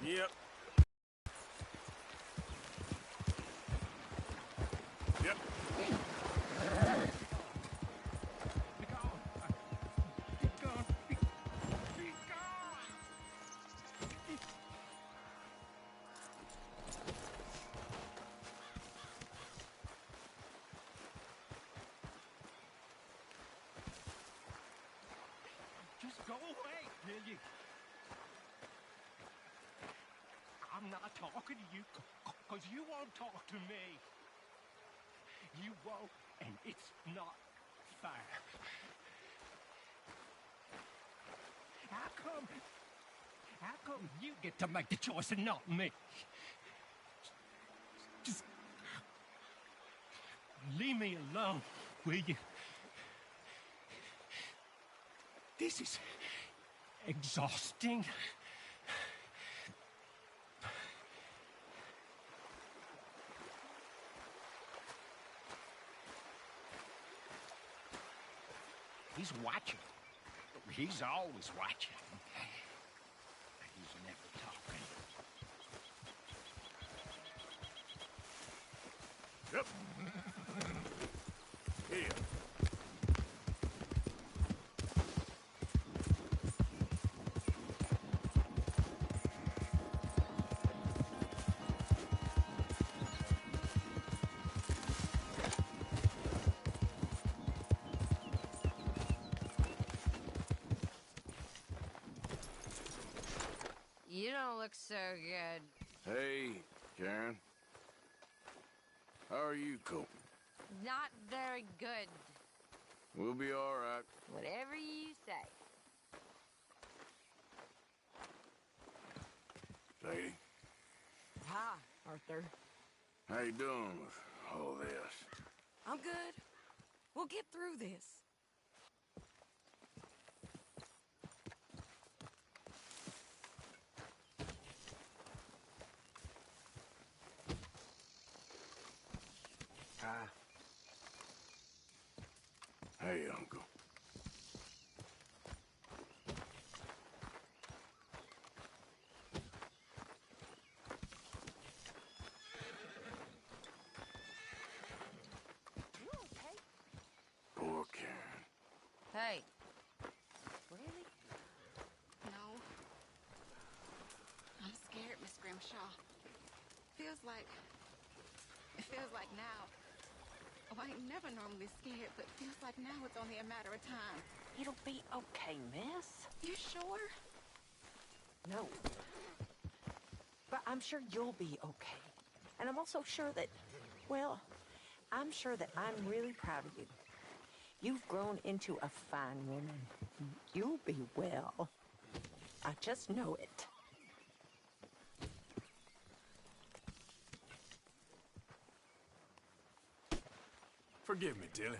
Yep. Yep. Be gone. Be gone. Be gone. Just go away, will you? I'm not talking to you because you won't talk to me. You won't, and it's not fair. How come you get to make the choice and not me? Just leave me alone, will you? This is exhausting. He's watching. He's always watching. He's never talking. Yep. Here. You don't look so good. Hey, Karen. How are you coping? Not very good. We'll be all right. Whatever you say. Sadie, Hi, Arthur. how you doing with all this? I'm good. We'll get through this. Hey, Uncle. You okay? Poor Karen. Hey. Really? No. I'm scared, Miss Grimshaw. It feels like now. Oh, I ain't never normally scared, but it feels like now it's only a matter of time. It'll be okay, miss. You sure? No. But I'm sure you'll be okay. And I'm also sure that, well, I'm sure that I'm really proud of you. You've grown into a fine woman. You'll be well. I just know it. Forgive me, Tilly.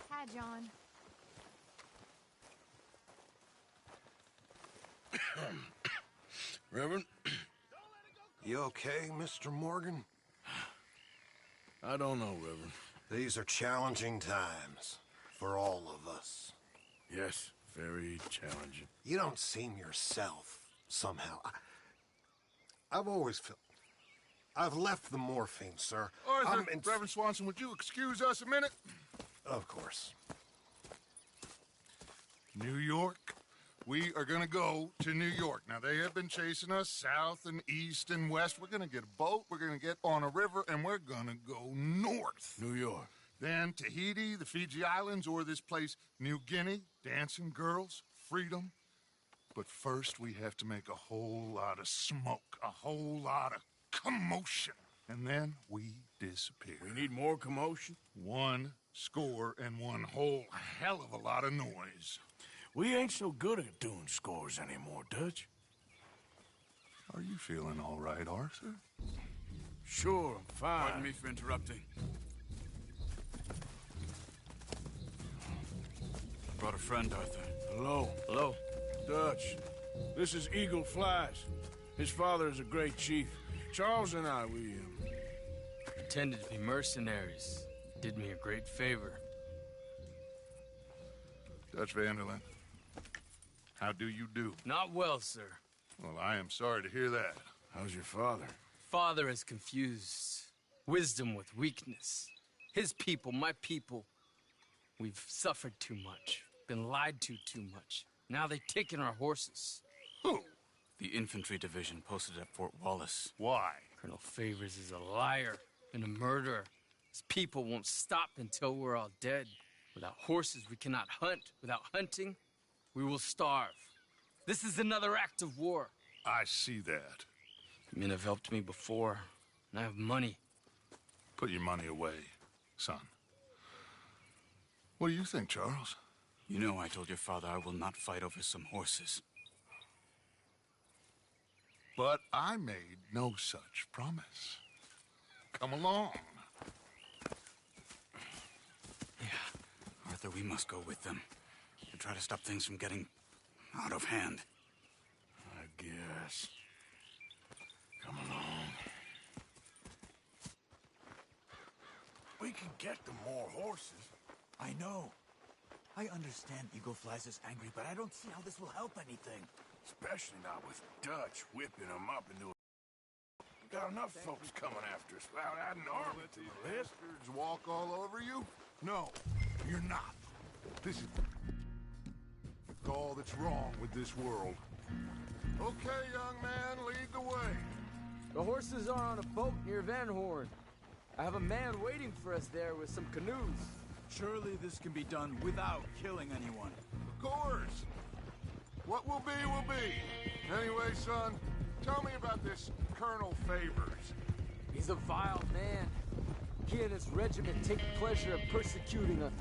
Hi, John. Reverend? You okay, Mr. Morgan? I don't know, Reverend. These are challenging times for all of us. Yes, very challenging. You don't seem yourself, somehow. I've always felt... I've left the morphine, sir. Arthur, Reverend Swanson, would you excuse us a minute? Of course. New York. We are going to go to New York. Now, they have been chasing us south and east and west. We're going to get a boat, we're going to get on a river, and we're going to go north. New York. Then Tahiti, the Fiji Islands, or this place, New Guinea, dancing girls, freedom. But first, we have to make a whole lot of smoke, a whole lot of commotion. And then we disappear. We need more commotion? 1 score and 1 whole hell of a lot of noise. We ain't so good at doing scores anymore, Dutch. Are you feeling all right, Arthur? Sure, I'm fine. Pardon me for interrupting. Brought a friend, Arthur. Hello. Hello. Dutch. This is Eagle Flies. His father is a great chief. Charles and I, we Pretended to be mercenaries. Did me a great favor. Dutch Vanderlyn, how do you do? Not well, sir. Well, I am sorry to hear that. How's your father? Father has confused wisdom with weakness. His people, my people, we've suffered too much. Been lied to too much. Now they've taken our horses. Who? The infantry division posted at Fort Wallace. Why? Colonel Favors is a liar and a murderer. His people won't stop until we're all dead. Without horses, we cannot hunt. Without hunting, we will starve. This is another act of war. I see that. Men have helped me before, and I have money. Put your money away, son. What do you think, Charles? You know I told your father I will not fight over some horses. But I made no such promise. Come along. Yeah, Arthur, we must go with them to try to stop things from getting out of hand. I guess. Come along. We can get them more horses. I know. I understand Eagle Flies is angry, but I don't see how this will help anything. Especially not with Dutch whipping them up into a... We got enough folks coming after us without adding army to the list. Bastards walk all over you? No, you're not. This is all that's wrong with this world. Okay, young man, lead the way. The horses are on a boat near Van Horn. I have a man waiting for us there with some canoes. Surely this can be done without killing anyone. Of course. What will be, will be. Anyway, son, tell me about this Colonel Favors. He's a vile man. He and his regiment take pleasure in persecuting us.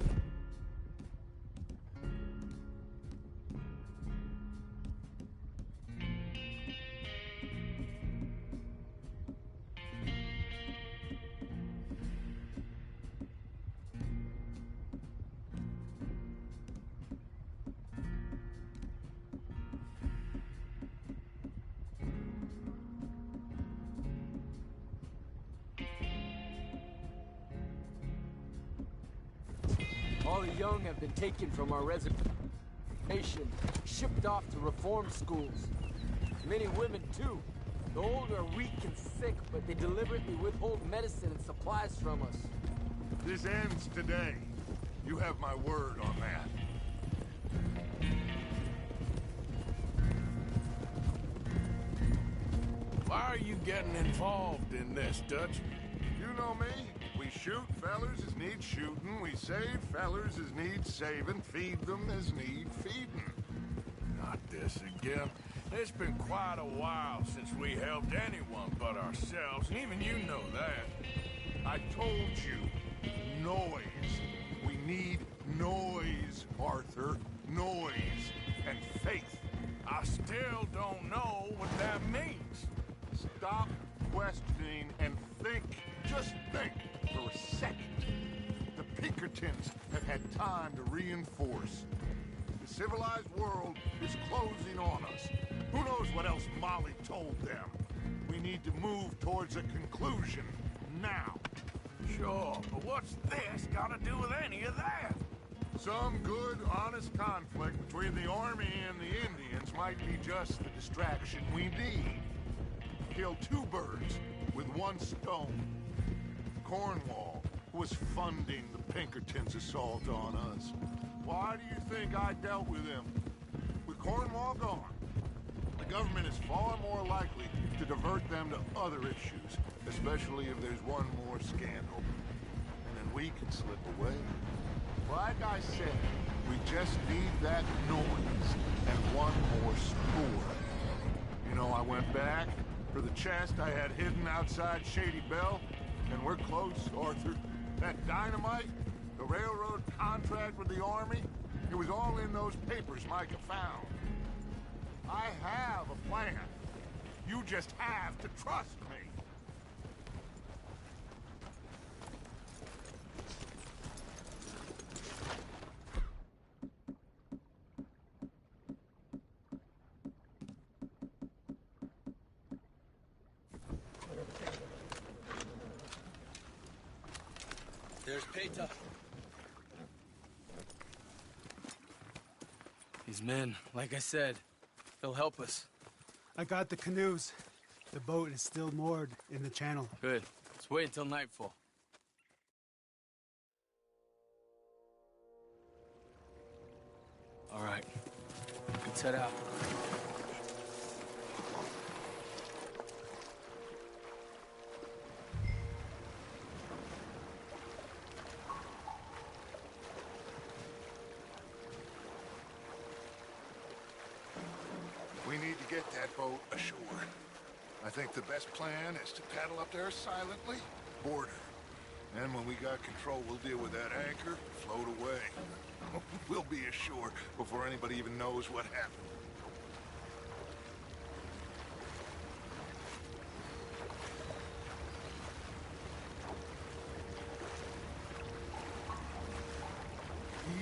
All the young have been taken from our reservation, shipped off to reform schools. Many women, too. The old are weak and sick, but they deliberately withhold medicine and supplies from us. This ends today. You have my word on that. Why are you getting involved in this, Dutch? You know me. We shoot fellers as need shooting. We save fellers as need saving. Feed them as need feeding. Not this again. It's been quite a while since we helped anyone but ourselves, and even you know that. I told you. Noise. We need noise, Arthur. Noise and faith. I still don't know what that means. Stop questioning and think. Just think for a second. The Pinkertons have had time to reinforce. The civilized world is closing on us. Who knows what else Molly told them? We need to move towards a conclusion now. Sure, but what's this got to do with any of that? Some good, honest conflict between the army and the Indians might be just the distraction we need. Kill two birds with one stone. Cornwall was funding the Pinkertons' assault on us. Why do you think I dealt with him? With Cornwall gone, the government is far more likely to divert them to other issues, especially if there's one more scandal. And then we can slip away. Like I said, we just need that noise and one more spoor. You know, I went back for the chest I had hidden outside Shady Belle, and we're close, Arthur. That dynamite, the railroad contract with the Army, it was all in those papers Micah found. I have a plan. You just have to trust me. Where's Peta? These men, like I said, they'll help us. I got the canoes. The boat is still moored in the channel. Good. Let's wait until nightfall. All right. Let's head out. We need to get that boat ashore. I think the best plan is to paddle up there silently, board her. And when we got control, we'll deal with that anchor, float away. We'll be ashore before anybody even knows what happened.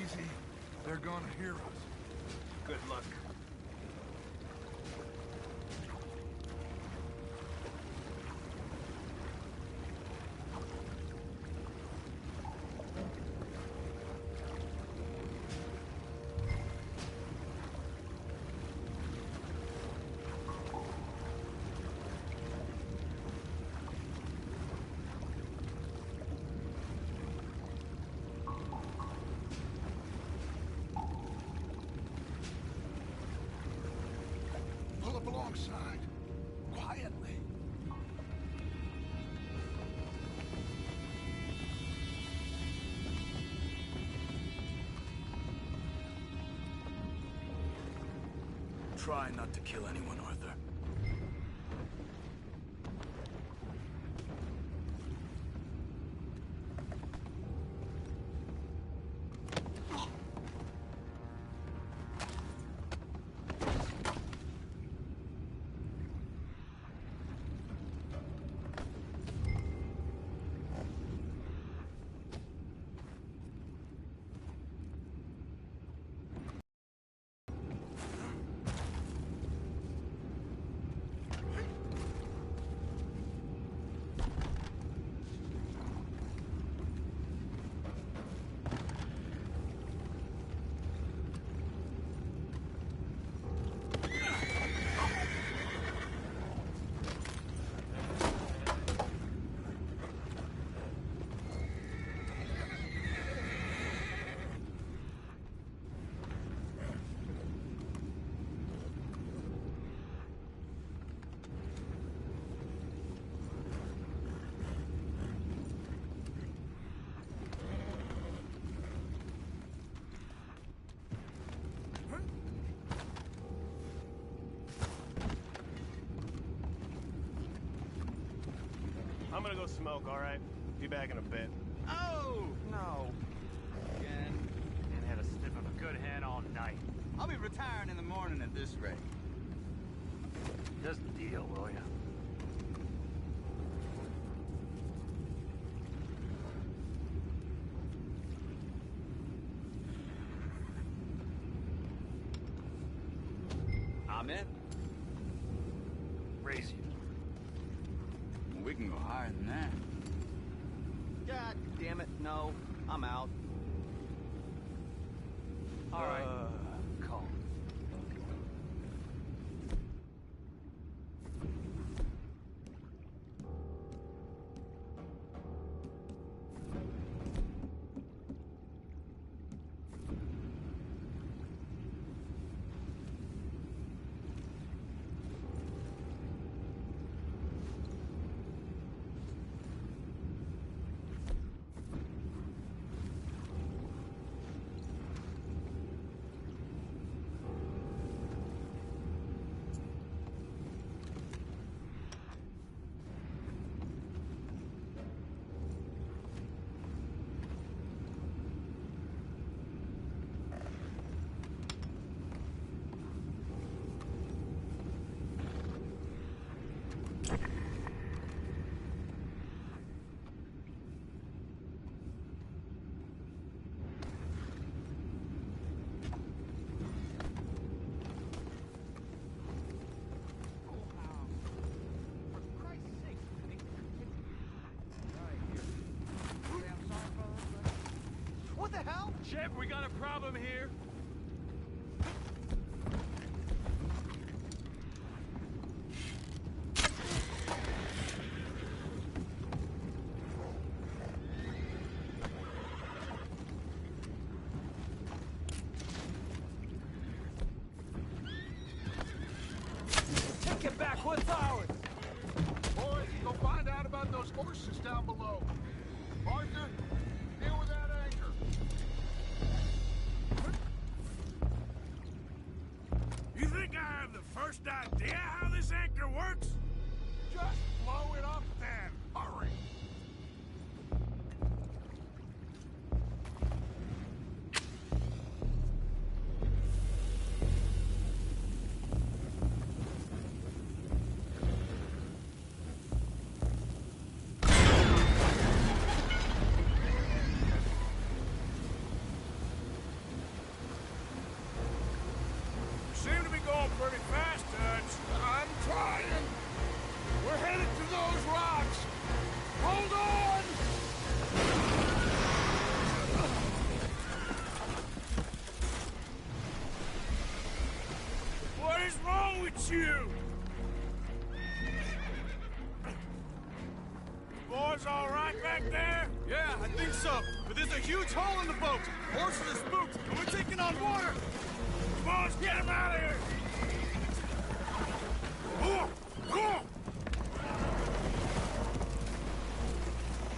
Easy. They're gonna hear us. Good luck. Pull up alongside. Quietly. Try not to kill anyone, Arthur. I'm gonna go smoke, all right? Be back in a bit. Oh, no. Again. And had a sniff of a good hand all night. I'll be retiring in the morning at this rate. Just a deal, will ya? I'm in. Raise you. We can go higher than that. God damn it, no. I'm out. All right. Call. Shep, we got a problem here. Take it back, what's ours? Boys, go find out about those horses down below. Arthur, deal with that anchor. You think I have the first idea how this anchor works? Just blow it up then. Hurry. Seem to be going pretty fast, Dutch. I'm trying. We're headed to those rocks. Hold on! What is wrong with you? Boys all right back there? Yeah, I think so. But there's a huge hole in the boat. Horses are spooked, and we're taking on water. Boys, get him out of here!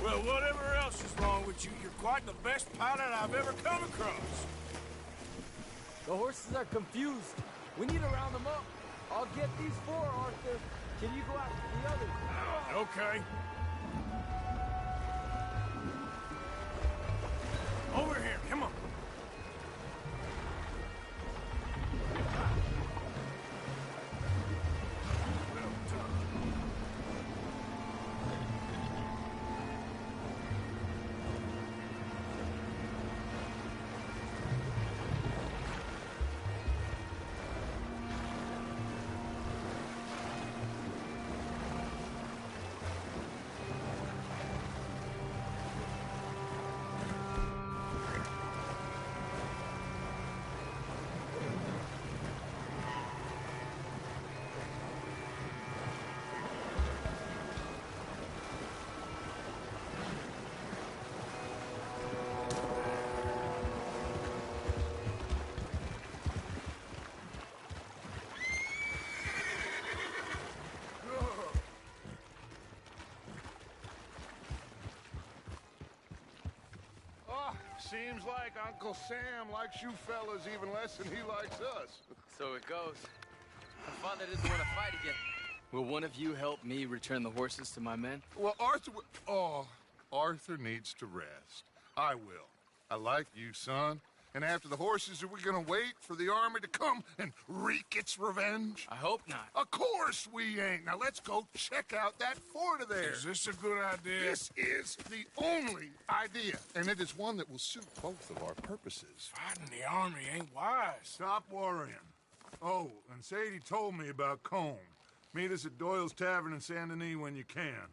Well, whatever else is wrong with you, you're quite the best pilot I've ever come across. The horses are confused. We need to round them up. I'll get these four, Arthur. Can you go after the others? Okay. Over here, come on. Well done. Seems like Uncle Sam likes you fellas even less than he likes us. So it goes. My father doesn't want to fight again. Will one of you help me return the horses to my men? Well, Arthur needs to rest. I will. I like you, son. And after the horses, are we gonna wait for the army to come and wreak its revenge? I hope not. Of course we ain't. Now let's go check out that fort of theirs. Is this a good idea? This is the only idea, and it is one that will suit both of our purposes. Fighting the army ain't wise. Stop worrying. Oh, and Sadie told me about Combe. Meet us at Doyle's Tavern in Saint Denis when you can.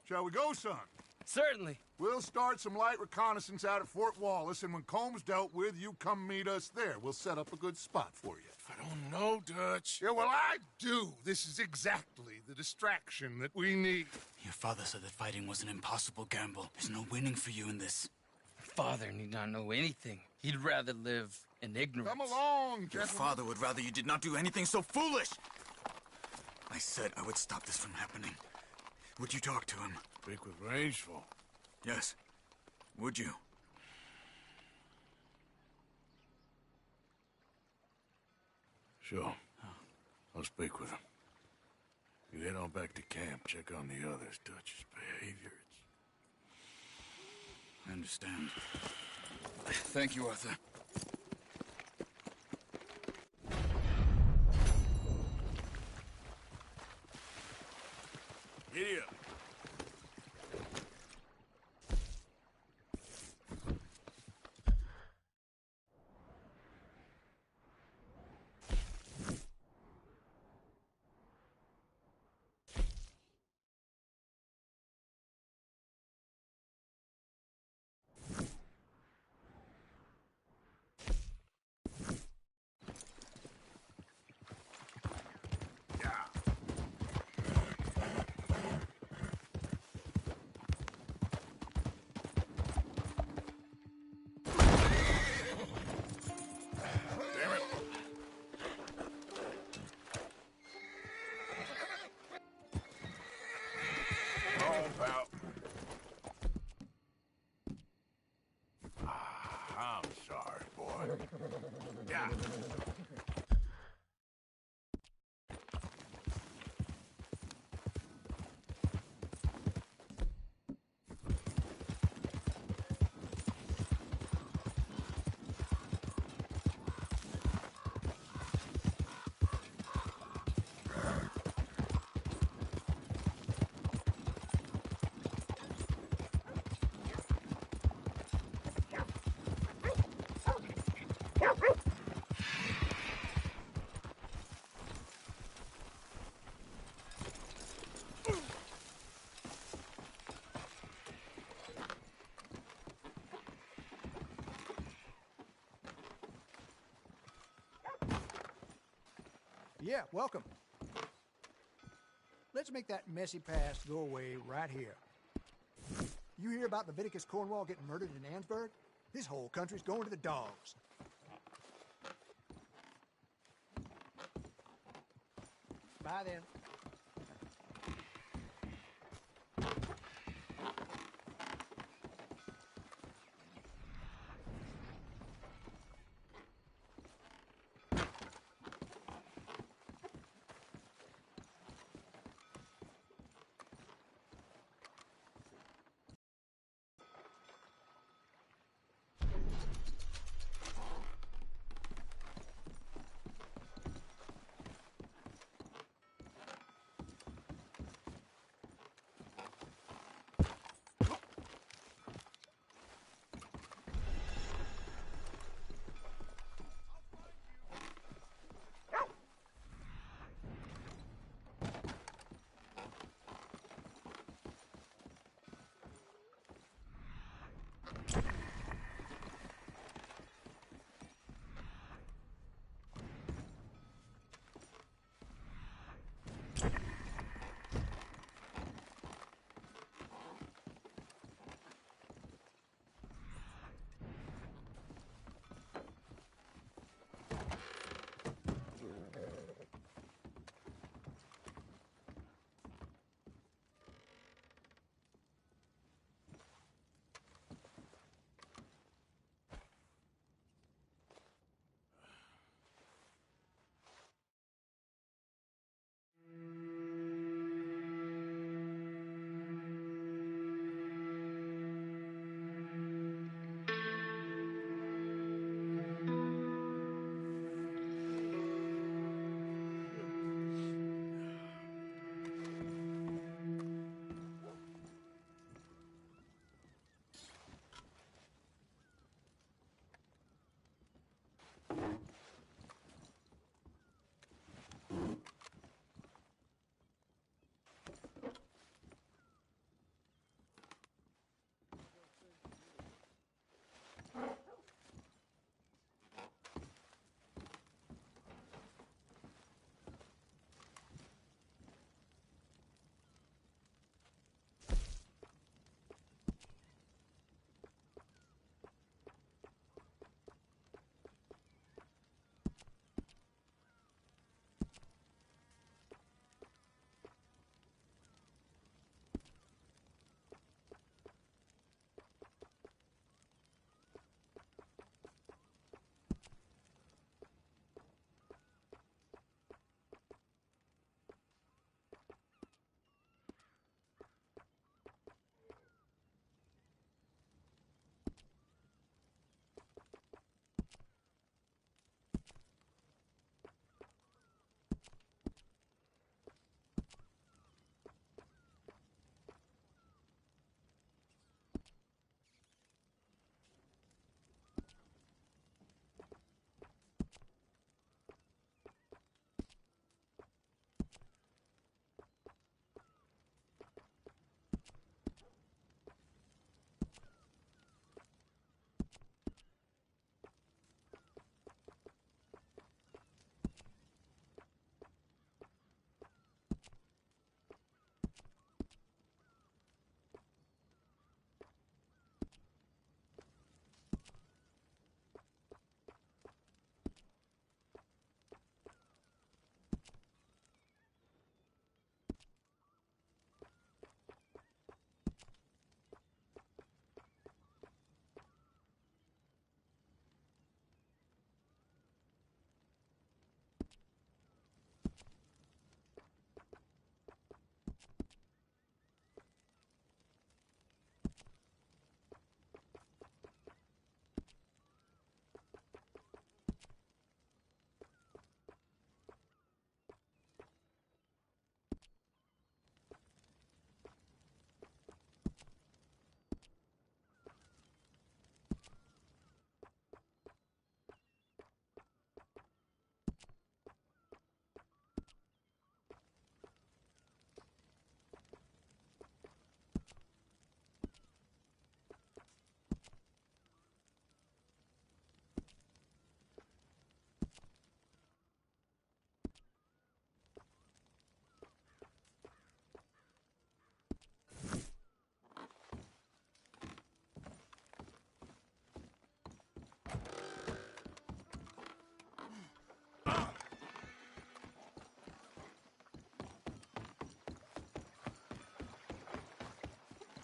Shall we go, son? Certainly. We'll start some light reconnaissance out at Fort Wallace, and when Combs dealt with, you come meet us there. We'll set up a good spot for you. I don't know, Dutch. Yeah, well, I do. This is exactly the distraction that we need. Your father said that fighting was an impossible gamble. There's no winning for you in this. Father need not know anything. He'd rather live in ignorance. Come along, gentlemen. Your father would rather you did not do anything so foolish. I said I would stop this from happening. Would you talk to him? Speak with Rangeful. Yes. Would you? Sure. I'll speak with him. You head on back to camp, check on the others, Dutch's behavior. I understand. Thank you, Arthur. Giddy up. I'm sorry, boy. Yeah. Yeah, welcome. Let's make that messy past go away right here. You hear about Leviticus Cornwall getting murdered in Ansburg? This whole country's going to the dogs. Bye then.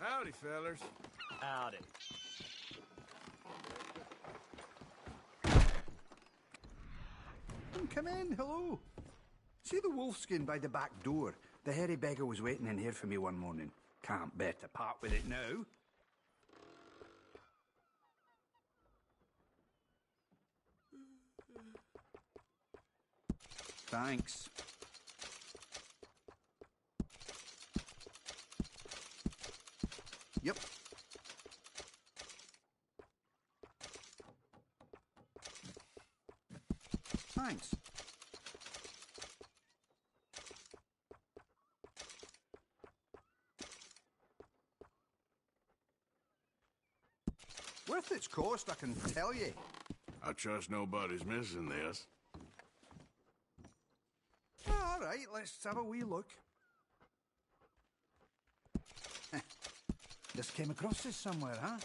Howdy, fellers. Howdy. Come in, hello. See the wolfskin by the back door? The hairy beggar was waiting in here for me one morning. Can't bear to part with it now. Thanks. Yep. Thanks. Worth its cost, I can tell you. I trust nobody's missing this. All right, let's have a wee look. Just came across this somewhere, huh?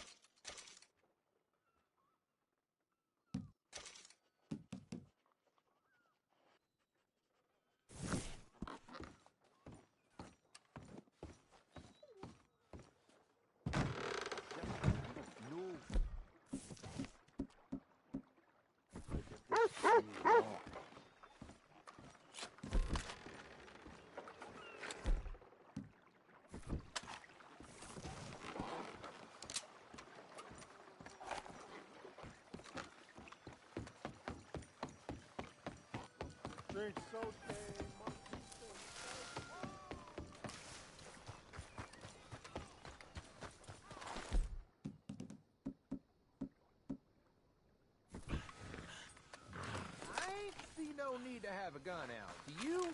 I ain't see no need to have a gun out. Do you?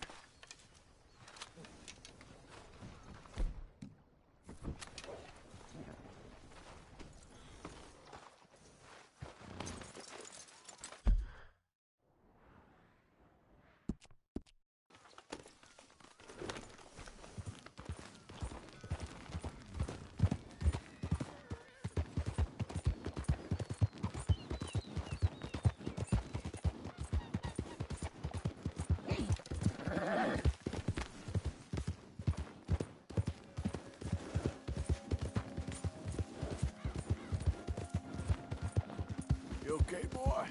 You okay, boy?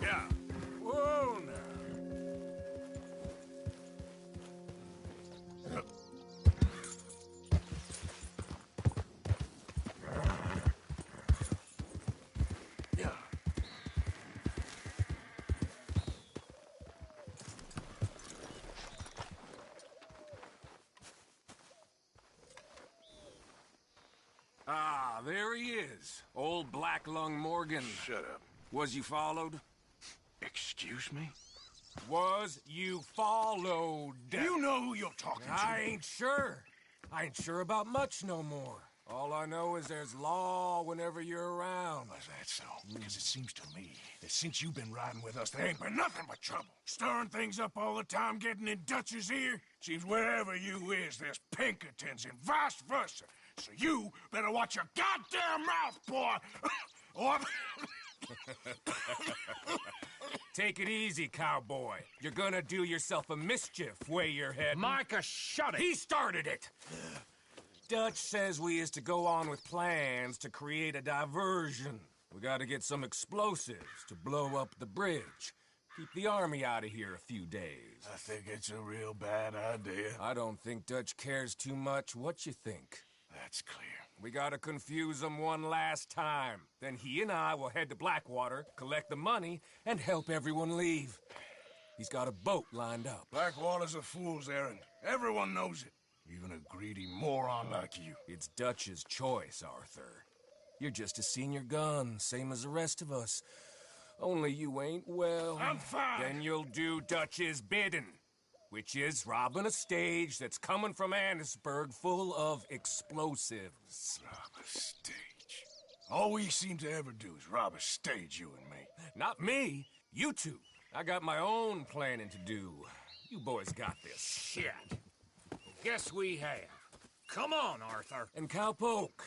Yeah. Whoa, now. Yeah. Ah, there he is. Old Black Lung Morgan. Shut up. Was you followed? Excuse me? Was you followed? You know who you're talking to. I ain't sure. I ain't sure about much no more. All I know is there's law whenever you're around. Is that so? Because it seems to me that since you've been riding with us, there ain't been nothing but trouble. Stirring things up all the time, getting in Dutch's ear. Seems wherever you is, there's Pinkertons and vice versa. So you better watch your goddamn mouth, boy! or... Take it easy, cowboy. You're gonna do yourself a mischief way you're heading. Micah, shut it! He started it! Dutch says we is to go on with plans to create a diversion. We gotta get some explosives to blow up the bridge. Keep the army out of here a few days. I think it's a real bad idea. I don't think Dutch cares too much. What you think? That's clear. We gotta confuse him one last time. Then he and I will head to Blackwater, collect the money, and help everyone leave. He's got a boat lined up. Blackwater's a fool's errand. Everyone knows it. Even a greedy moron like you. It's Dutch's choice, Arthur. You're just a senior gun, same as the rest of us. Only you ain't well. I'm fine. Then you'll do Dutch's bidding, which is robbing a stage that's coming from Annesburg full of explosives. Rob a stage. All we seem to ever do is rob a stage, you and me. Not me. You two. I got my own planning to do. You boys got this. Shit. Guess we have. Come on, Arthur. And Cowpoke,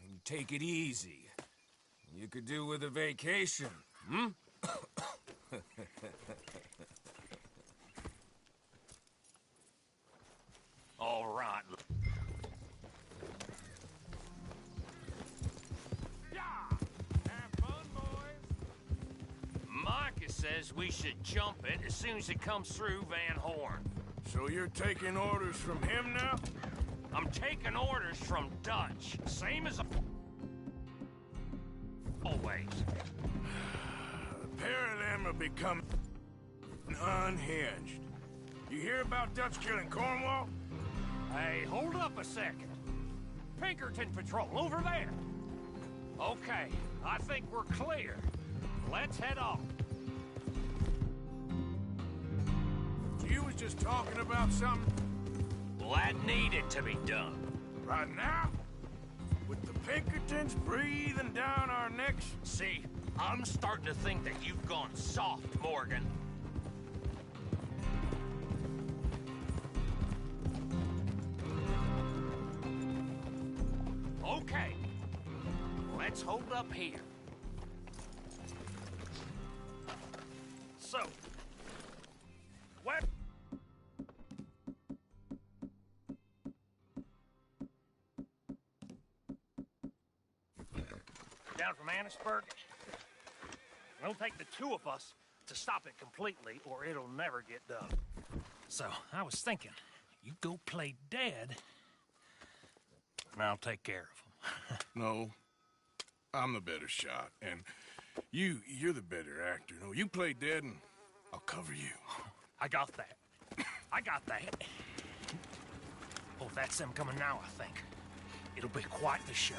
you take it easy. You could do with a vacation, hmm? All right. Micah says we should jump it as soon as it comes through Van Horn. So you're taking orders from him now? I'm taking orders from Dutch, same as always. A pair of them are becoming unhinged. You hear about Dutch killing Cornwall? Hey, hold up a second. Pinkerton Patrol, over there. Okay, I think we're clear. Let's head off. So you was just talking about something? Well, that needed to be done. Right now? With the Pinkertons breathing down our necks? See, I'm starting to think that you've gone soft, Morgan. Okay, let's hold up here. So, where... Down from Annisburg. It'll take the two of us to stop it completely, or it'll never get done. So, I was thinking, you go play dead, and I'll take care of him. No, I'm the better shot, and you're the better actor. No, you play dead, and I'll cover you. I got that. I got that. Oh, that's them coming now, I think. It'll be quite the show.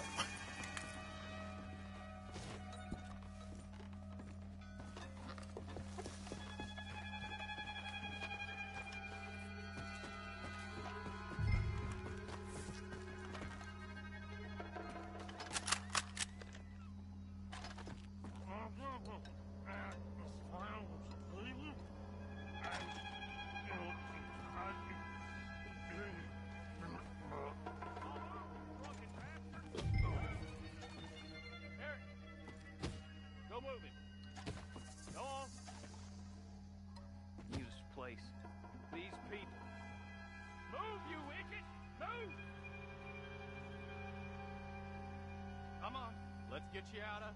Let's get you out of...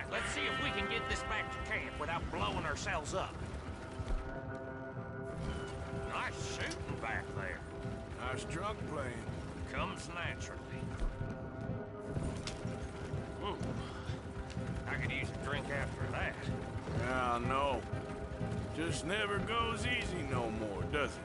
Let's see if we can get this back to camp without blowing ourselves up. Nice shooting back there. Nice drunk playing. Comes naturally. I could use a drink after that. Ah, no. Just never goes easy no more, does it?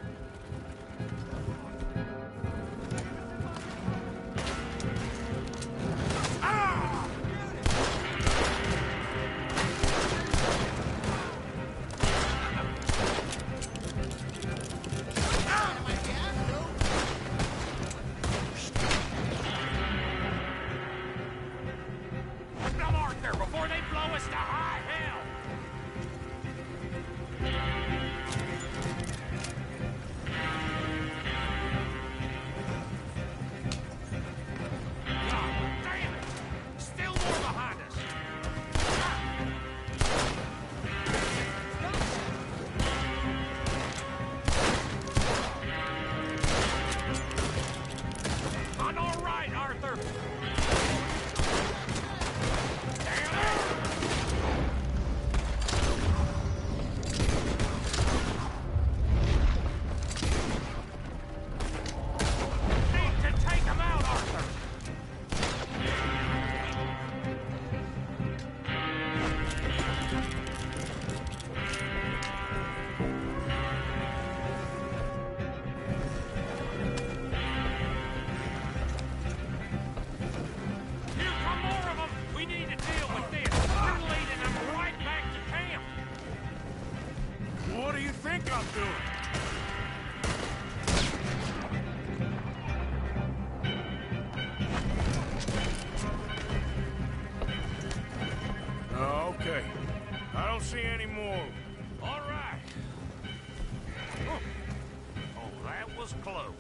was close.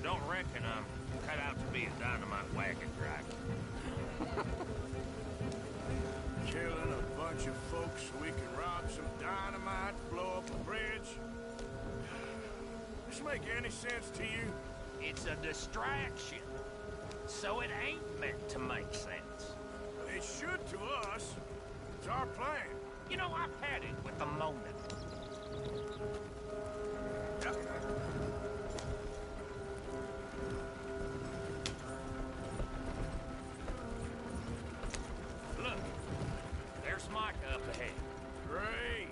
Don't reckon I'm cut out to be a dynamite wagon driver. Killing a bunch of folks so we can rob some dynamite, blow up a bridge. This make any sense to you? It's a distraction, so it ain't meant to make sense. It should to us. It's our plan. You know, I've had it with the moment. Look, there's Micah up ahead. Great.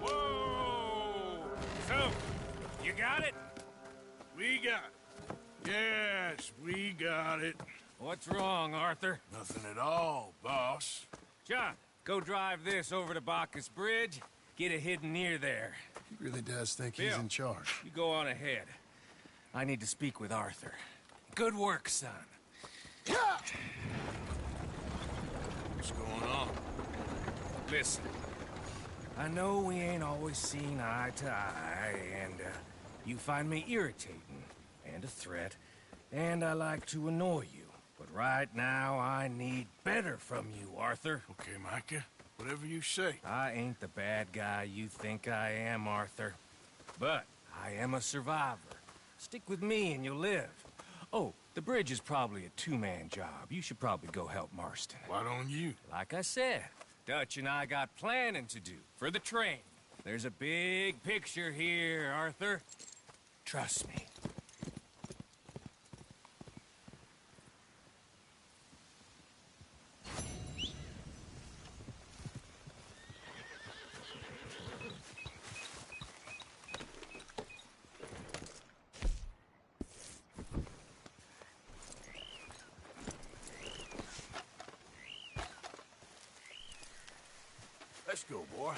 Whoa! So, you got it? We got it. Yes, we got it. What's wrong, Arthur? Nothing at all, boss. John, go drive this over to Bacchus Bridge. Get it hidden near there. He really does think Bill, he's in charge. You go on ahead. I need to speak with Arthur. Good work, son. What's going on? Listen, I know we ain't always seen eye to eye, and you find me irritating and a threat, and I like to annoy you. But right now, I need better from you, Arthur. Okay, Micah. Whatever you say. I ain't the bad guy you think I am, Arthur. But I am a survivor. Stick with me and you'll live. Oh, the bridge is probably a two-man job. You should probably go help Marston. Why don't you? Like I said, Dutch and I got planning to do for the train. There's a big picture here, Arthur. Trust me. Let's go, boy.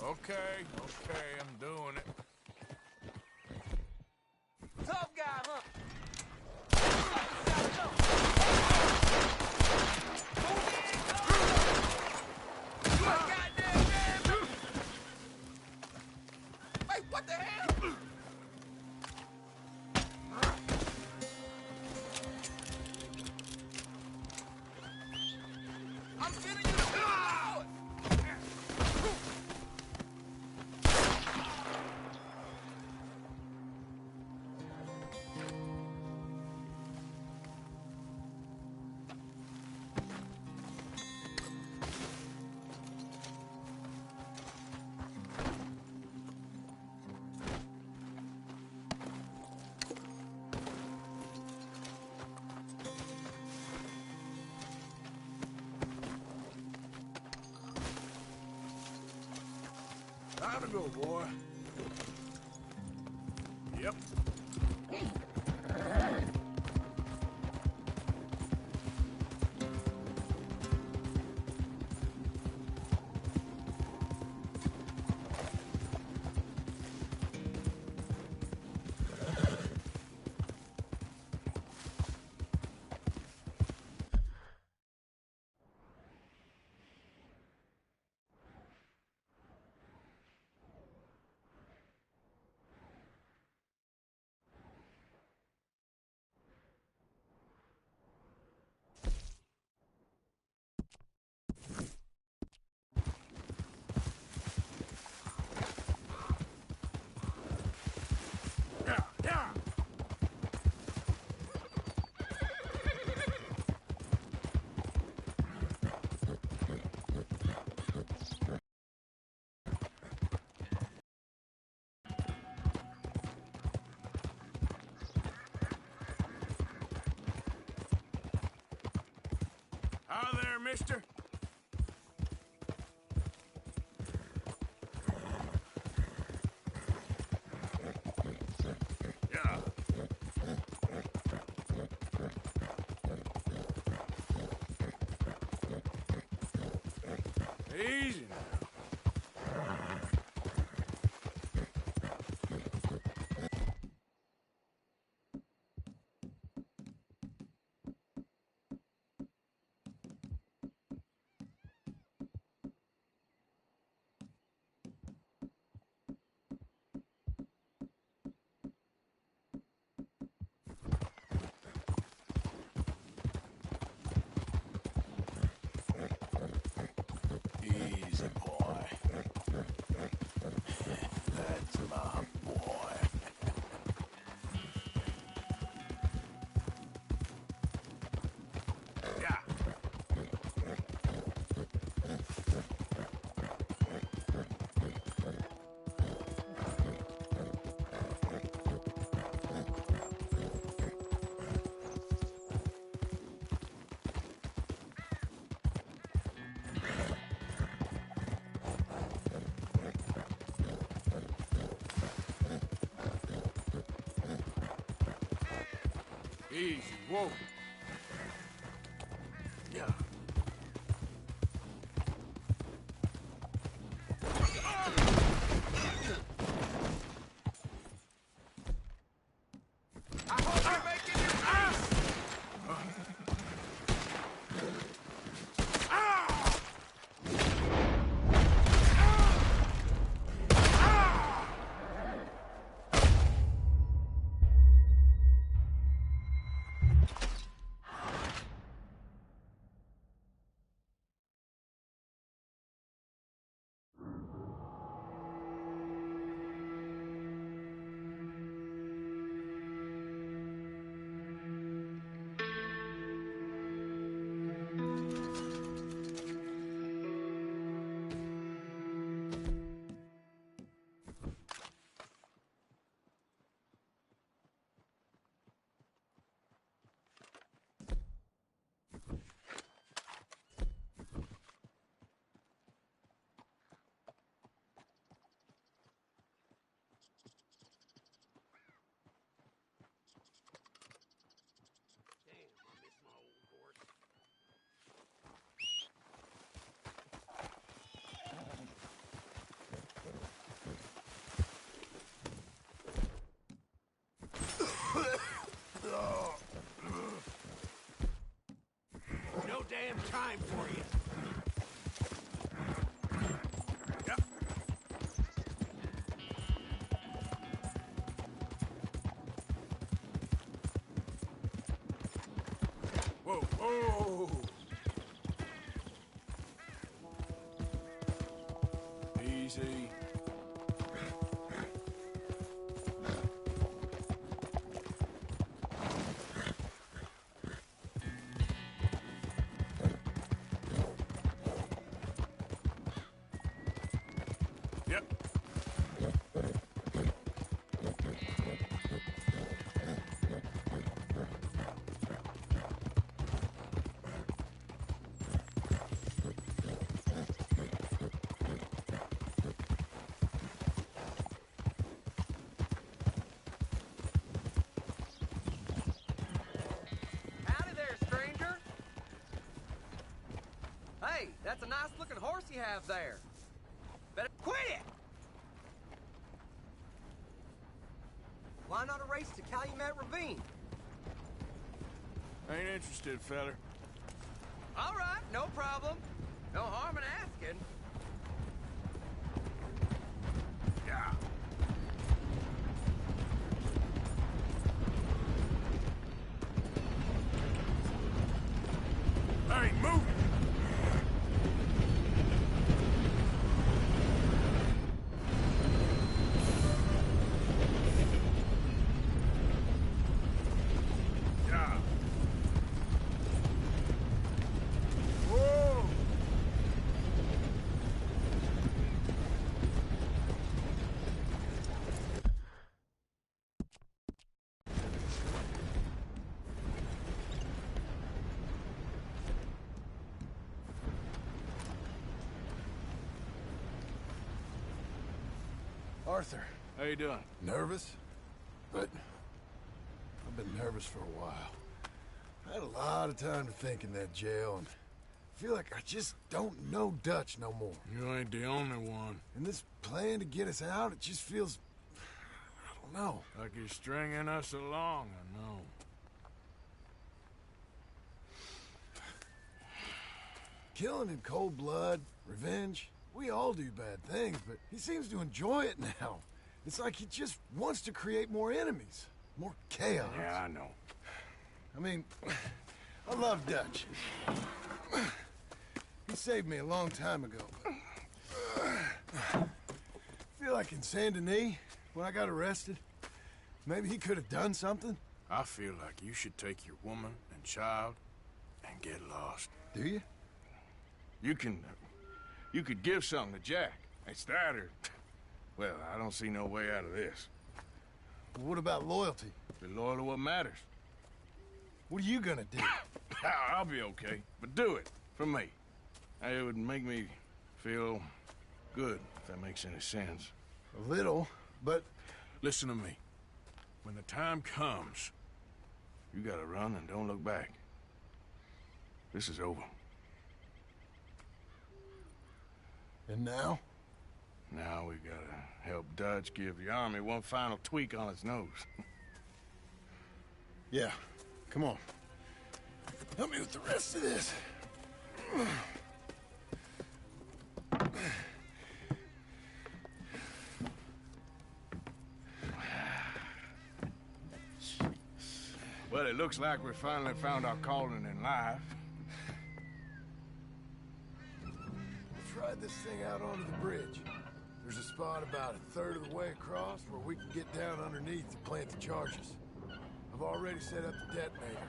Okay, I'm doing it. Tough guy, huh? Wait, what the hell? I'm sending you to time to go, boy. Yep. Hi there, mister. Yeah. Easy now. Easy, boy. That's my boy. Yeah. Easy, whoa. Yeah. I hope you're making your peace. time for you. Whoa, whoa! Easy. Yep. Howdy there, stranger. Hey, that's a nice-looking horse you have there. Better quit it! Why not a race to Calumet Ravine? Ain't interested, feller. All right, no problem. No harm in asking. Yeah. I ain't moving. Yeah. Whoa! Arthur. How you doing? Nervous? But I've been nervous for a while. I had a lot of time to think in that jail, and I feel like I just don't know Dutch no more. You ain't the only one. And this plan to get us out, it just feels... I don't know. Like you're stringing us along, I know. Killing in cold blood, revenge, we all do bad things, but he seems to enjoy it now. It's like he just wants to create more enemies, more chaos. Yeah, I know. I mean, I love Dutch. He saved me a long time ago. I feel like in Saint Denis, when I got arrested, maybe he could have done something. I feel like you should take your woman and child and get lost. Do you? You could give something to Jack. It's that or... Well, I don't see no way out of this. What about loyalty? Be loyal to what matters. What are you gonna do? I'll be okay, but do it for me. It would make me feel good, if that makes any sense. A little, but... Listen to me. When the time comes, you gotta run and don't look back. This is over. And now? Now we gotta help Dutch give the army one final tweak on its nose. Yeah, come on. Help me with the rest of this. Well, it looks like we finally found our calling in life. Tried this thing out onto the bridge. There's a spot about a third of the way across where we can get down underneath to plant the charges. I've already set up the detonator.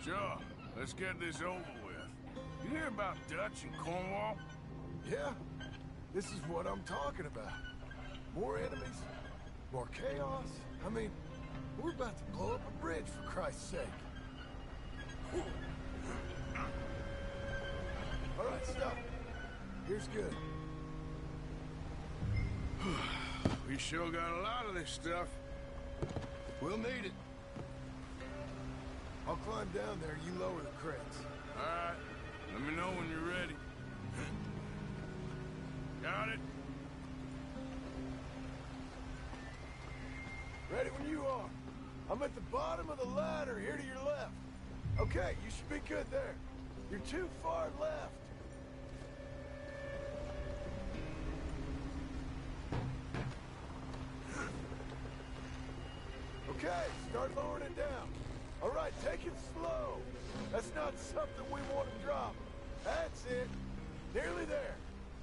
Sure. Let's get this over with. You hear about Dutch and Cornwall? Yeah. This is what I'm talking about. More enemies, more chaos. I mean, we're about to blow up a bridge, for Christ's sake. All right, stop. Here's good. We sure got a lot of this stuff. We'll need it. I'll climb down there, you lower the crates. All right. Let me know when you're ready. Got it? Ready when you are. I'm at the bottom of the ladder, here to your left. Okay, you should be good there. You're too far left. Okay, start lowering it down. All right, take it slow. That's not something we want to drop. That's it. Nearly there.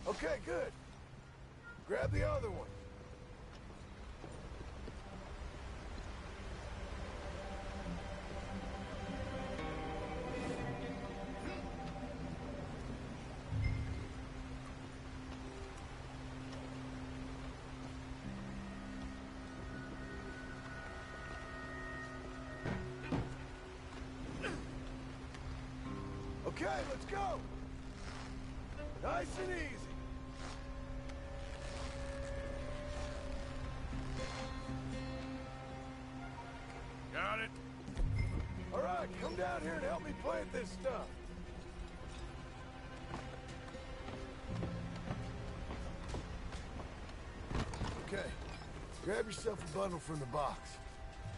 Okay, good. Grab the other one. Okay, let's go. Nice and easy. Got it? All right, come down here and help me plant this stuff. Okay, grab yourself a bundle from the box.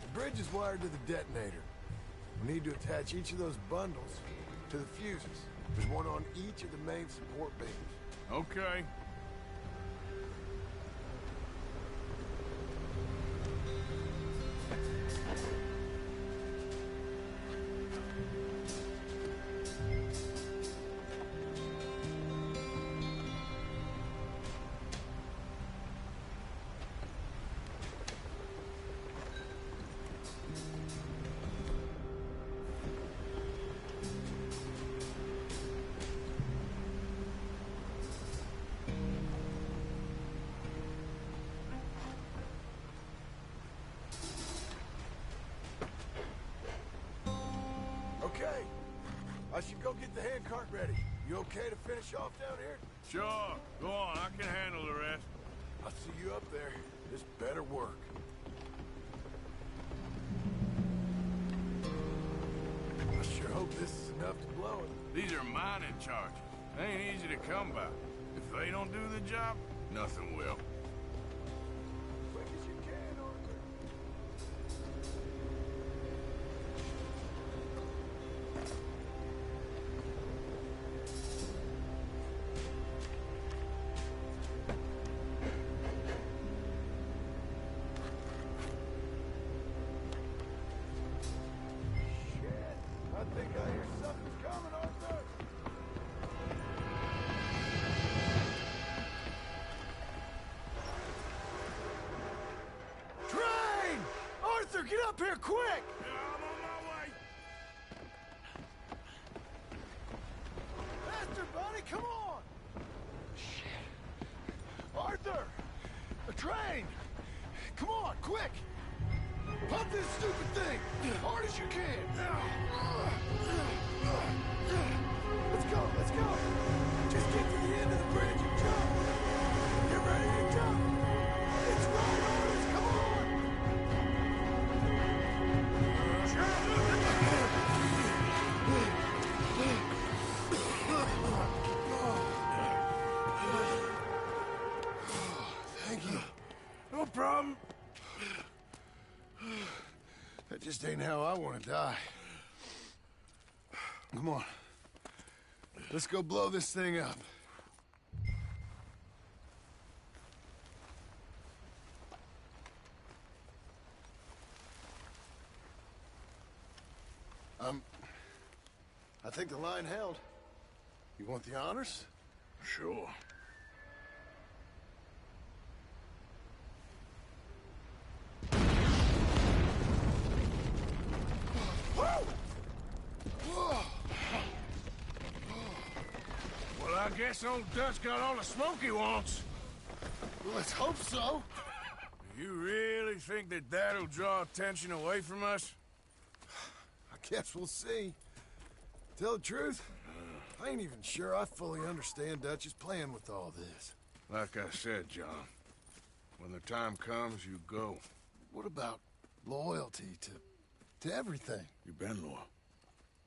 The bridge is wired to the detonator. We need to attach each of those bundles to the fuses. There's one on each of the main support beams. Okay. Okay, I should go get the handcart ready. You okay to finish off down here? Sure. Go on, I can handle the rest. I'll see you up there. This better work. I sure hope this is enough to blow it. These are mining charges. They ain't easy to come by. If they don't do the job, nothing will. Quick as you can, Arthur. I think I hear something's coming, Arthur. Train! Arthur, get up here quick! I'm on my way. Faster, buddy, come on! Shit. Arthur! A train! Come on, quick! Pump this stupid thing! Hard as you can! Let's go, let's go! Just get to the end of the bridge and jump! Get ready to jump! It's right on us, come on! Thank you. No problem. That just ain't how I want to die. Come on. Let's go blow this thing up. I think the line held. You want the honors? Sure. Well, I guess old Dutch got all the smoke he wants. Well, let's hope so. You really think that that'll draw attention away from us? I guess we'll see. Tell the truth, I ain't even sure I fully understand Dutch's plan with all this. Like I said, John, when the time comes, you go. What about loyalty to everything? You've been loyal.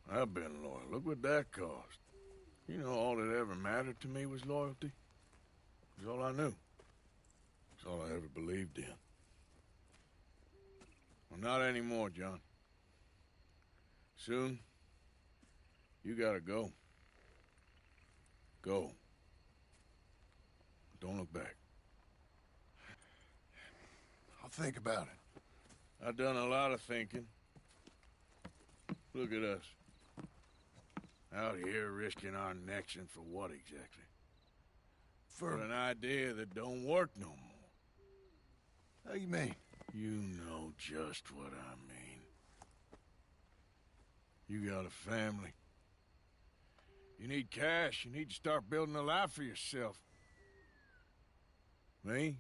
I've been loyal. Look what that cost. You know, all that ever mattered to me was loyalty. It was all I knew. It's all I ever believed in. Well, not anymore, John. Soon, you gotta go. Go. Don't look back. I'll think about it. I've done a lot of thinking. Look at us. Out here risking our necks, and for what exactly? For an idea that don't work no more. How you mean? You know just what I mean. You got a family. You need cash. You need to start building a life for yourself. Me?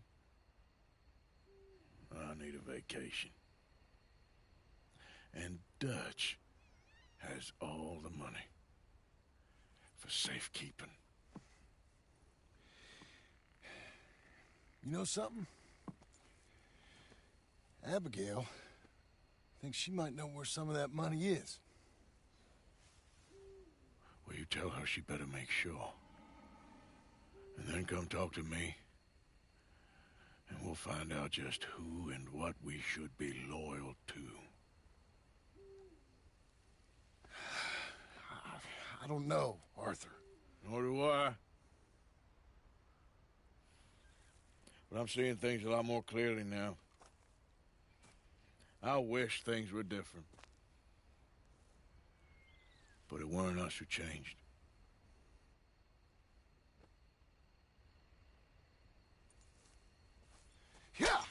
I need a vacation. And Dutch has all the money for safekeeping. You know something? Abigail thinks she might know where some of that money is. Well, you tell her she better make sure. And then come talk to me. And we'll find out just who and what we should be loyal to. I don't know, Arthur. Nor do I. But I'm seeing things a lot more clearly now. I wish things were different. But it weren't us who changed. Yeah!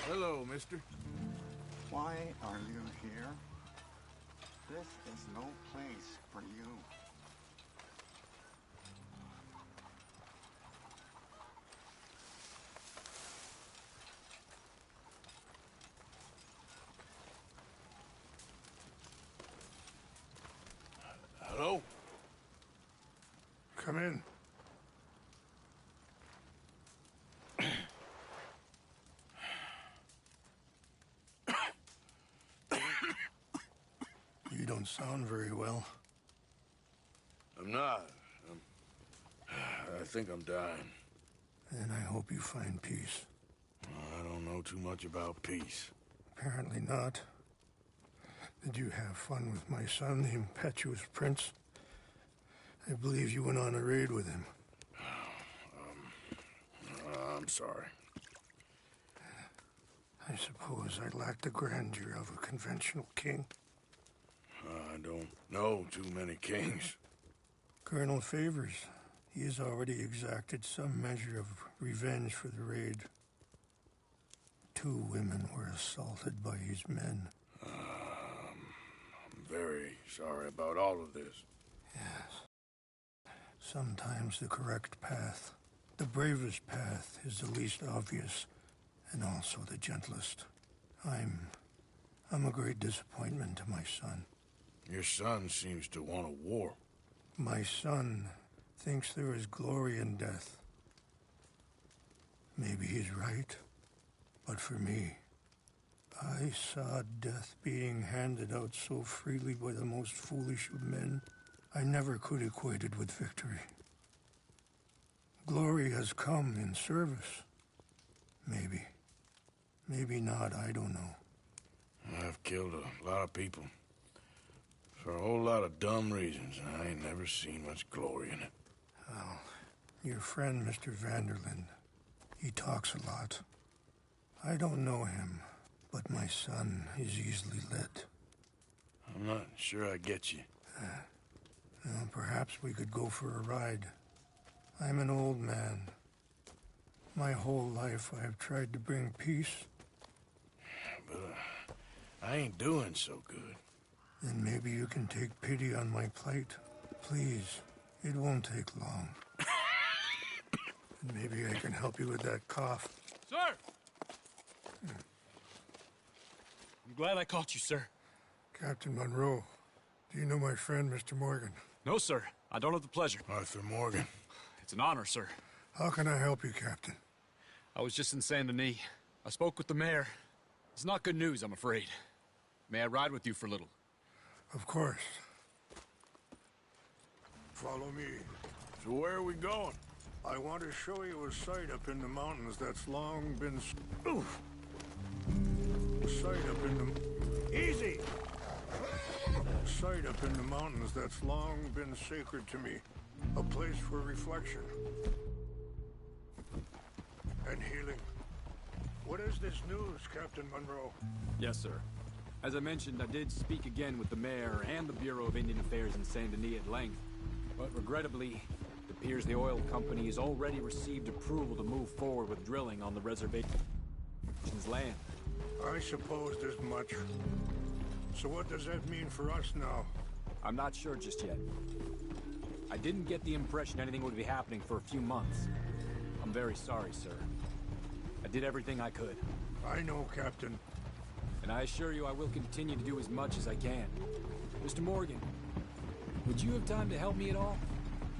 Hello, mister. Why are you here? This is no place for you. Hello? Come in. You don't sound very well. I'm not. I think I'm dying. And I hope you find peace. I don't know too much about peace. Apparently not. Did you have fun with my son, the impetuous prince? I believe you went on a raid with him. I'm sorry. I suppose I lacked the grandeur of a conventional king. I don't know too many kings. Colonel Favors, he has already exacted some measure of revenge for the raid. 2 women were assaulted by his men. I'm very sorry about all of this. Yes. Sometimes the correct path, the bravest path, is the least obvious, and also the gentlest. I'm a great disappointment to my son. Your son seems to want a war. My son thinks there is glory in death. Maybe he's right, but for me, I saw death being handed out so freely by the most foolish of men, I never could equate it with victory. Glory has come in service. Maybe. Maybe not, I don't know. I've killed a lot of people. For a whole lot of dumb reasons, and I ain't never seen much glory in it. Well, your friend, Mr. Vanderlyn, he talks a lot. I don't know him, but my son is easily led. I'm not sure I get you. Well, perhaps we could go for a ride. I'm an old man. My whole life I have tried to bring peace. But I ain't doing so good. Then maybe you can take pity on my plight. Please, it won't take long. And maybe I can help you with that cough. Sir! I'm glad I caught you, sir. Captain Monroe, do you know my friend, Mr. Morgan? No, sir. I don't have the pleasure. Arthur Morgan. It's an honor, sir. How can I help you, Captain? I was just in Saint Denis. I spoke with the mayor. It's not good news, I'm afraid. May I ride with you for a little? Of course. Follow me. So where are we going? I want to show you a site up in the mountains that's long been... Oof! A site up in the... Easy! A site up in the mountains that's long been sacred to me. A place for reflection. And healing. What is this news, Captain Monroe? Yes, sir. As I mentioned, I did speak again with the mayor and the Bureau of Indian Affairs in Saint Denis at length. But regrettably, it appears the oil company has already received approval to move forward with drilling on the reservation's land. I supposed as much. So what does that mean for us now? I'm not sure just yet. I didn't get the impression anything would be happening for a few months. I'm very sorry, sir. I did everything I could. I know, Captain. And I assure you I will continue to do as much as I can. Mr. Morgan, would you have time to help me at all?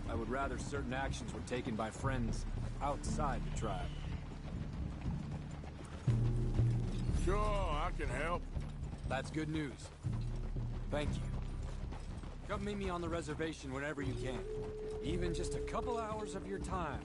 I would rather certain actions were taken by friends outside the tribe. Sure, I can help. That's good news. Thank you. Come meet me on the reservation whenever you can. Even just a couple hours of your time.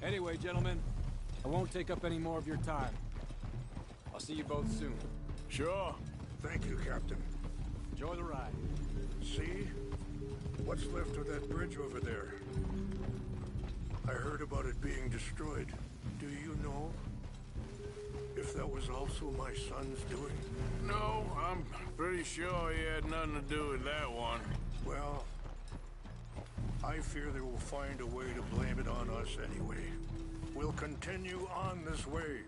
Anyway, gentlemen, I won't take up any more of your time. I'll see you both soon. Sure. Thank you, Captain. Enjoy the ride. See? What's left of that bridge over there? I heard about it being destroyed. Do you know if that was also my son's doing? No, I'm pretty sure he had nothing to do with that one. Well, I fear they will find a way to blame it on us anyway. We'll continue on this way.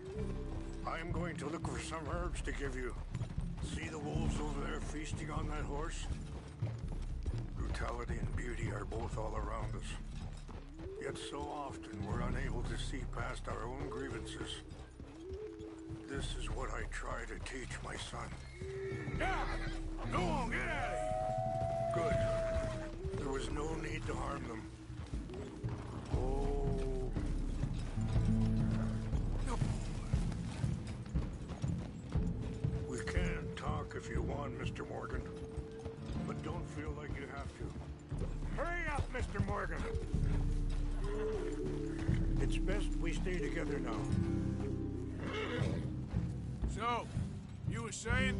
I'm going to look for some herbs to give you. See the wolves over there feasting on that horse? Brutality and beauty are both all around us. Yet so often we're unable to see past our own grievances. This is what I try to teach my son. Yeah! Go on, get out of here! Good. There was no need to harm them. Oh. We can talk if you want, Mr. Morgan. But don't feel like you have Morgan. It's best we stay together now. So, you were saying?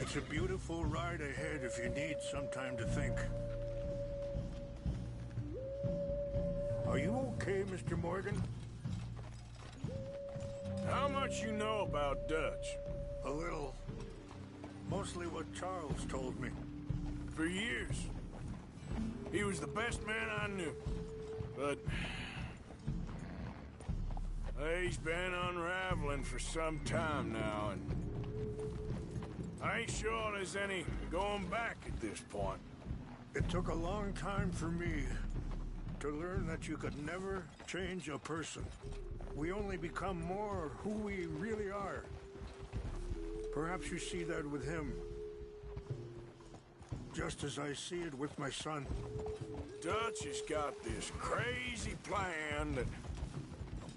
It's a beautiful ride ahead if you need some time to think. Are you okay, Mr. Morgan? How much you know about Dutch? A little. Mostly what Charles told me. For years. He was the best man I knew. But... he's been unraveling for some time now, and... I ain't sure there's any going back at this point. It took a long time for me to learn that you could never change a person. We only become more who we really are. Perhaps you see that with him. Just as I see it with my son. Dutch has got this crazy plan that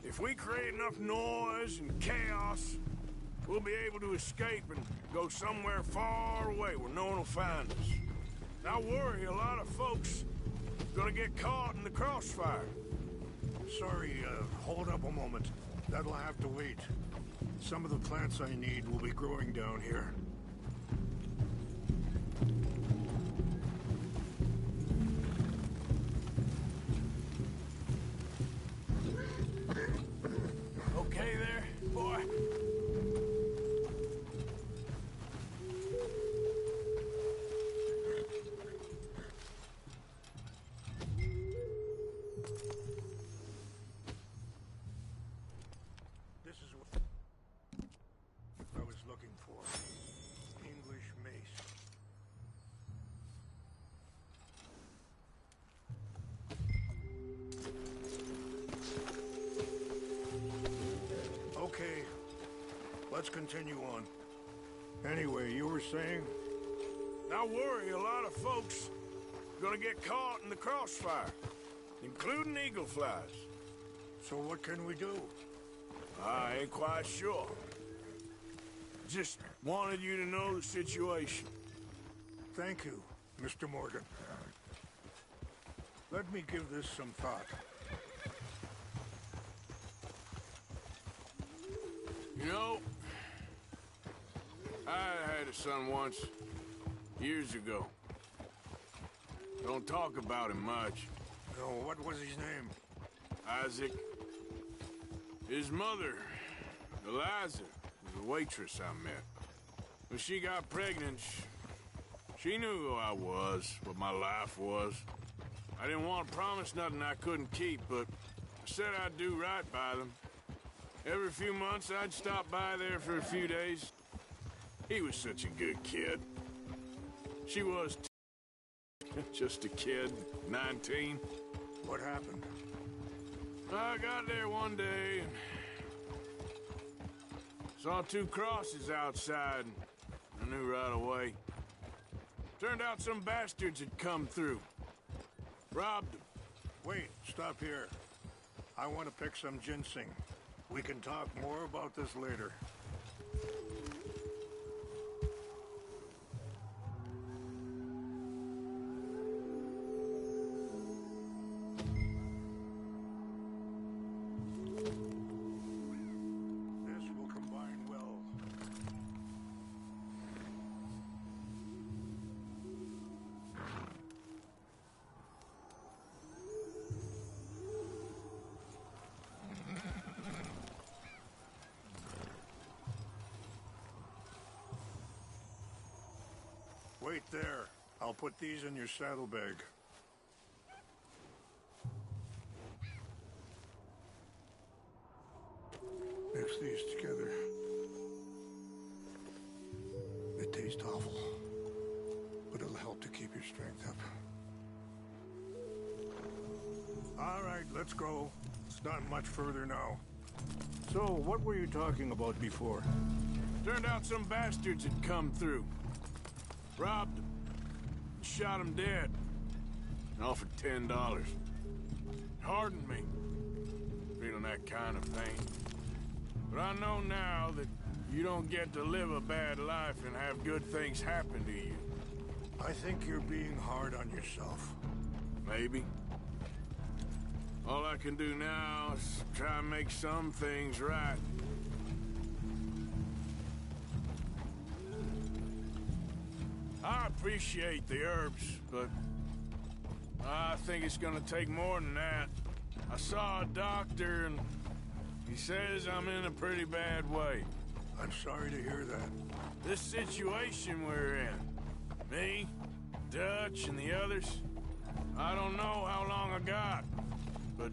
if we create enough noise and chaos, we'll be able to escape and go somewhere far away where no one will find us. I worry a lot of folks are gonna get caught in the crossfire. Sorry, hold up a moment. That'll have to wait. Some of the plants I need will be growing down here. Okay there, boy? This is what I was looking for. English mace. Okay, let's continue on. Anyway, you were saying? I worry a lot of folks are gonna get caught in the crossfire, including eagle flies. So what can we do? I ain't quite sure. Just wanted you to know the situation. Thank you, Mr. Morgan. Let me give this some thought. You know, I had a son once, years ago. Don't talk about him much. No, what was his name? Isaac. His mother, Eliza, was a waitress I met. When she got pregnant, she knew who I was, what my life was. I didn't want to promise nothing I couldn't keep, but I said I'd do right by them. Every few months, I'd stop by there for a few days. He was such a good kid. She was just a kid, 19. What happened? I got there one day and saw two crosses outside, and I knew right away. Turned out some bastards had come through. Robbed them. Wait, stop here. I want to pick some ginseng. We can talk more about this later. This will combine well. Wait there. I'll put these in your saddlebag. Mix these together. They taste awful, but it'll help to keep your strength up. All right, let's go. It's not much further now. So, what were you talking about before? Turned out some bastards had come through. Robbed them. Shot them dead. And offered $10. Hardened me. Feeling that kind of thing. But I know now that you don't get to live a bad life and have good things happen to you. I think you're being hard on yourself. Maybe. I can do now is try and make some things right. I appreciate the herbs, but I think it's gonna take more than that. I saw a doctor, and he says I'm in a pretty bad way. I'm sorry to hear that. This situation we're in, me, Dutch, and the others, I don't know how long I got, but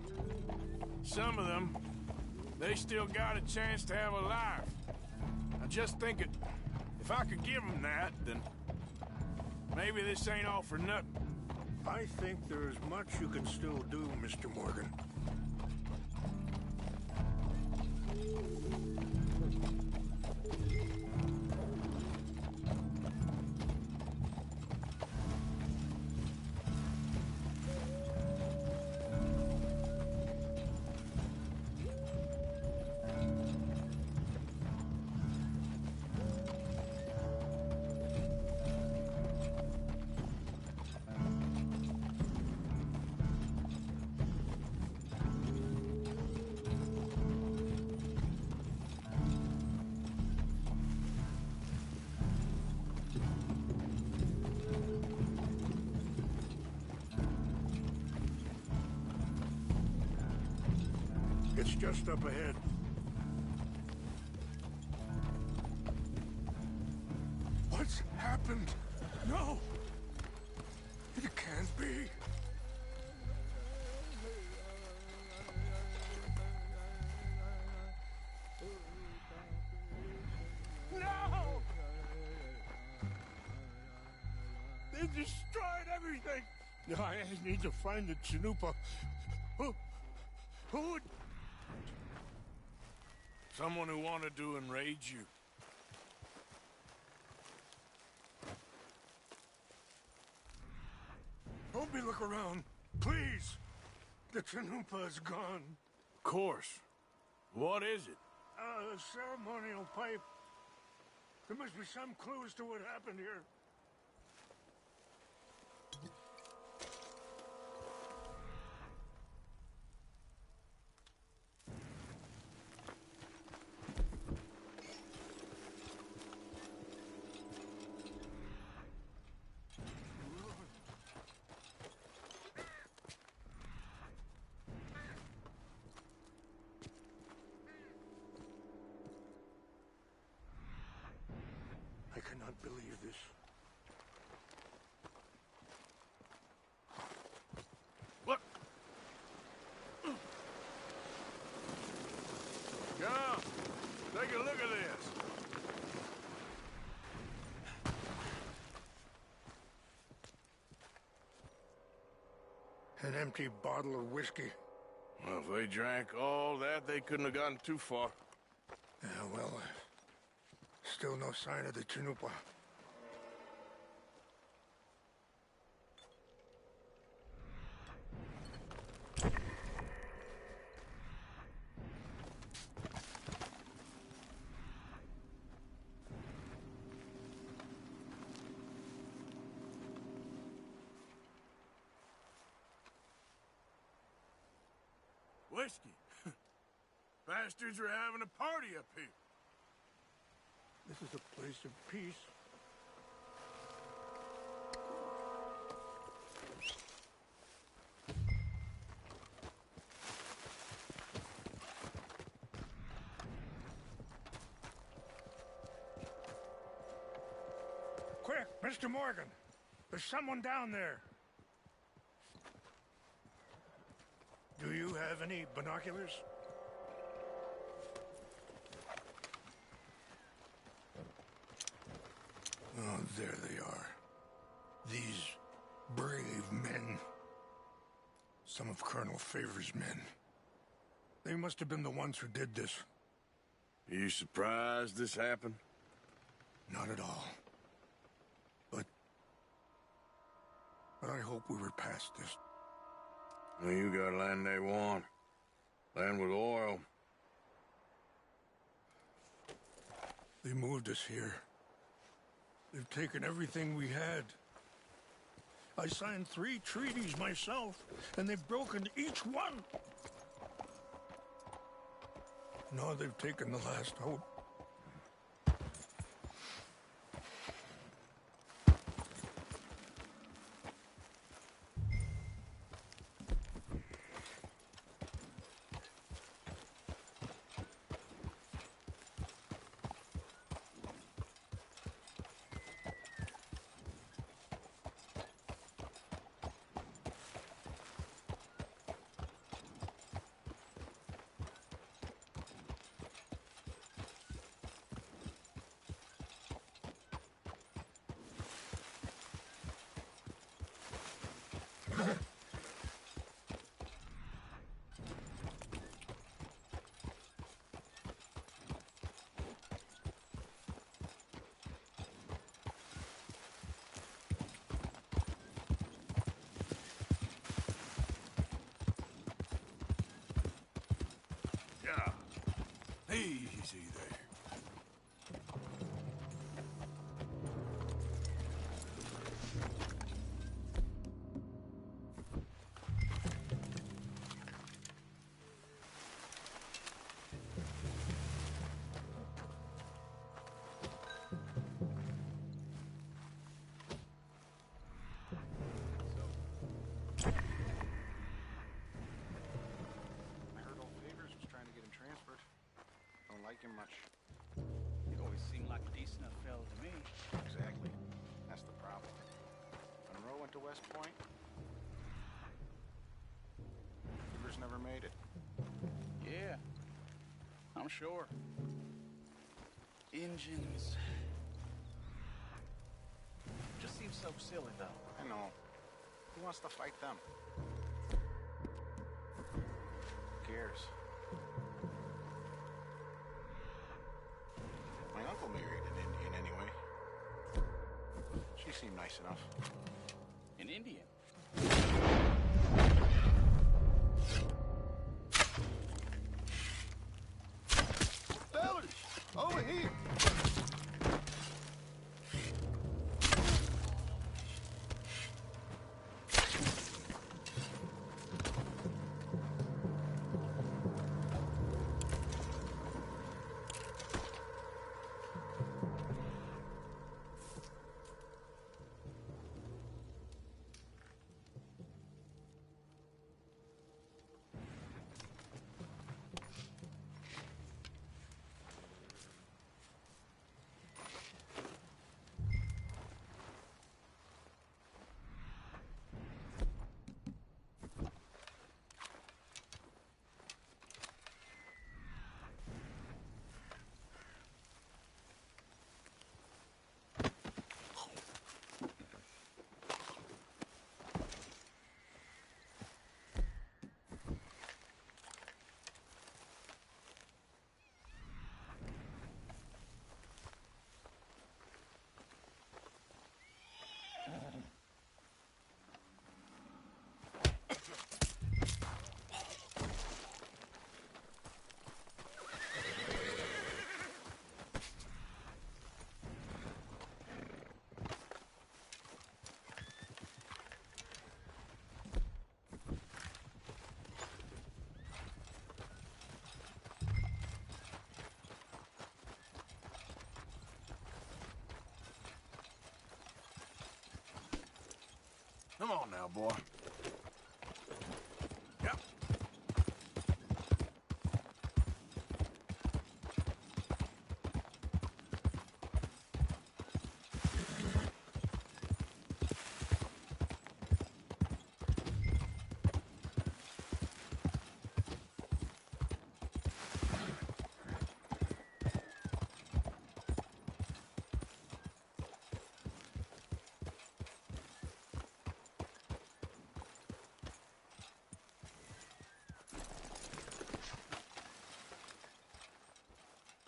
some of them, they still got a chance to have a life. I just think if I could give them that, then maybe this ain't all for nothing. I think there's much you can still do, Mr. Morgan. It's just up ahead. What's happened? No! It can't be. No! They destroyed everything! I need to find the Chanupa. Who would... Someone who wanted to enrage you. Obi, look around. Please! The Chanupa is gone. Of course. What is it? A ceremonial pipe. There must be some clues to what happened here. I cannot believe this. Look! Come, take a look at this. An empty bottle of whiskey. Well, if they drank all that, they couldn't have gotten too far. Yeah, well, still no sign of the Chanupa. Whiskey. Bastards are having a party up here. This is a place of peace. Quick, Mr. Morgan. There's someone down there. Do you have any binoculars? Oh, there they are. These brave men. Some of Colonel Favor's men. They must have been the ones who did this. Are you surprised this happened? Not at all. But I hope we were past this. Well, you got land they want. Land with oil. They moved us here. They've taken everything we had. I signed 3 treaties myself, and they've broken each one. Now they've taken the last hope. Yeah. Easy there. I heard old Favors was trying to get him transferred. Don't like him much. He always seemed like a decent enough fellow to me. Exactly. That's the problem. Monroe went to West Point. Favors never made it. Yeah, I'm sure. Engines. Just seems so silly, though. I know. Who wants to fight them? Who cares? My uncle married an Indian anyway. She seemed nice enough. An Indian? Fellas, over here. Come on now, boy. Yep.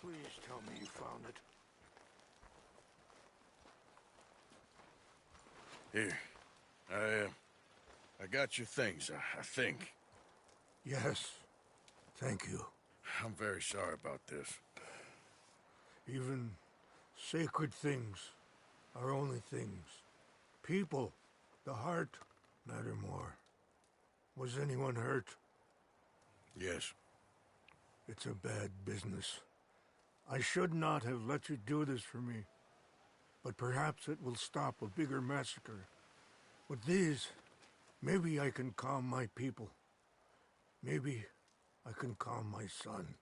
Please tell me you found it. Here. I got your things, I think. Yes. Thank you. I'm very sorry about this. Even sacred things are only things. People, the heart, matter more. Was anyone hurt? Yes. It's a bad business. I should not have let you do this for me. But perhaps it will stop a bigger massacre. With these, maybe I can calm my people. Maybe I can calm my son.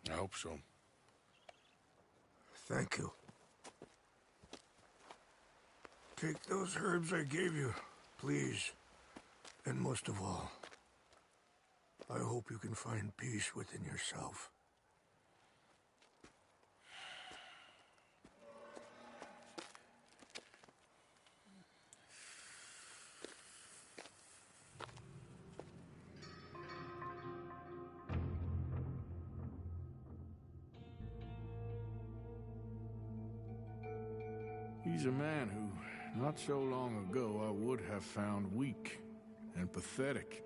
I hope so. Thank you. Take those herbs I gave you, please. And most of all, I hope you can find peace within yourself. He's a man who, not so long ago, I would have found weak and pathetic.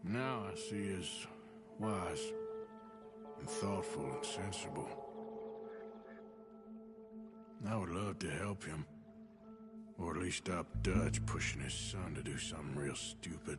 Now I see as wise and thoughtful and sensible. I would love to help him, or at least stop Dutch pushing his son to do something real stupid.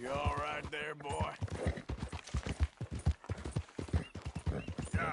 You all right there, boy? Yeah.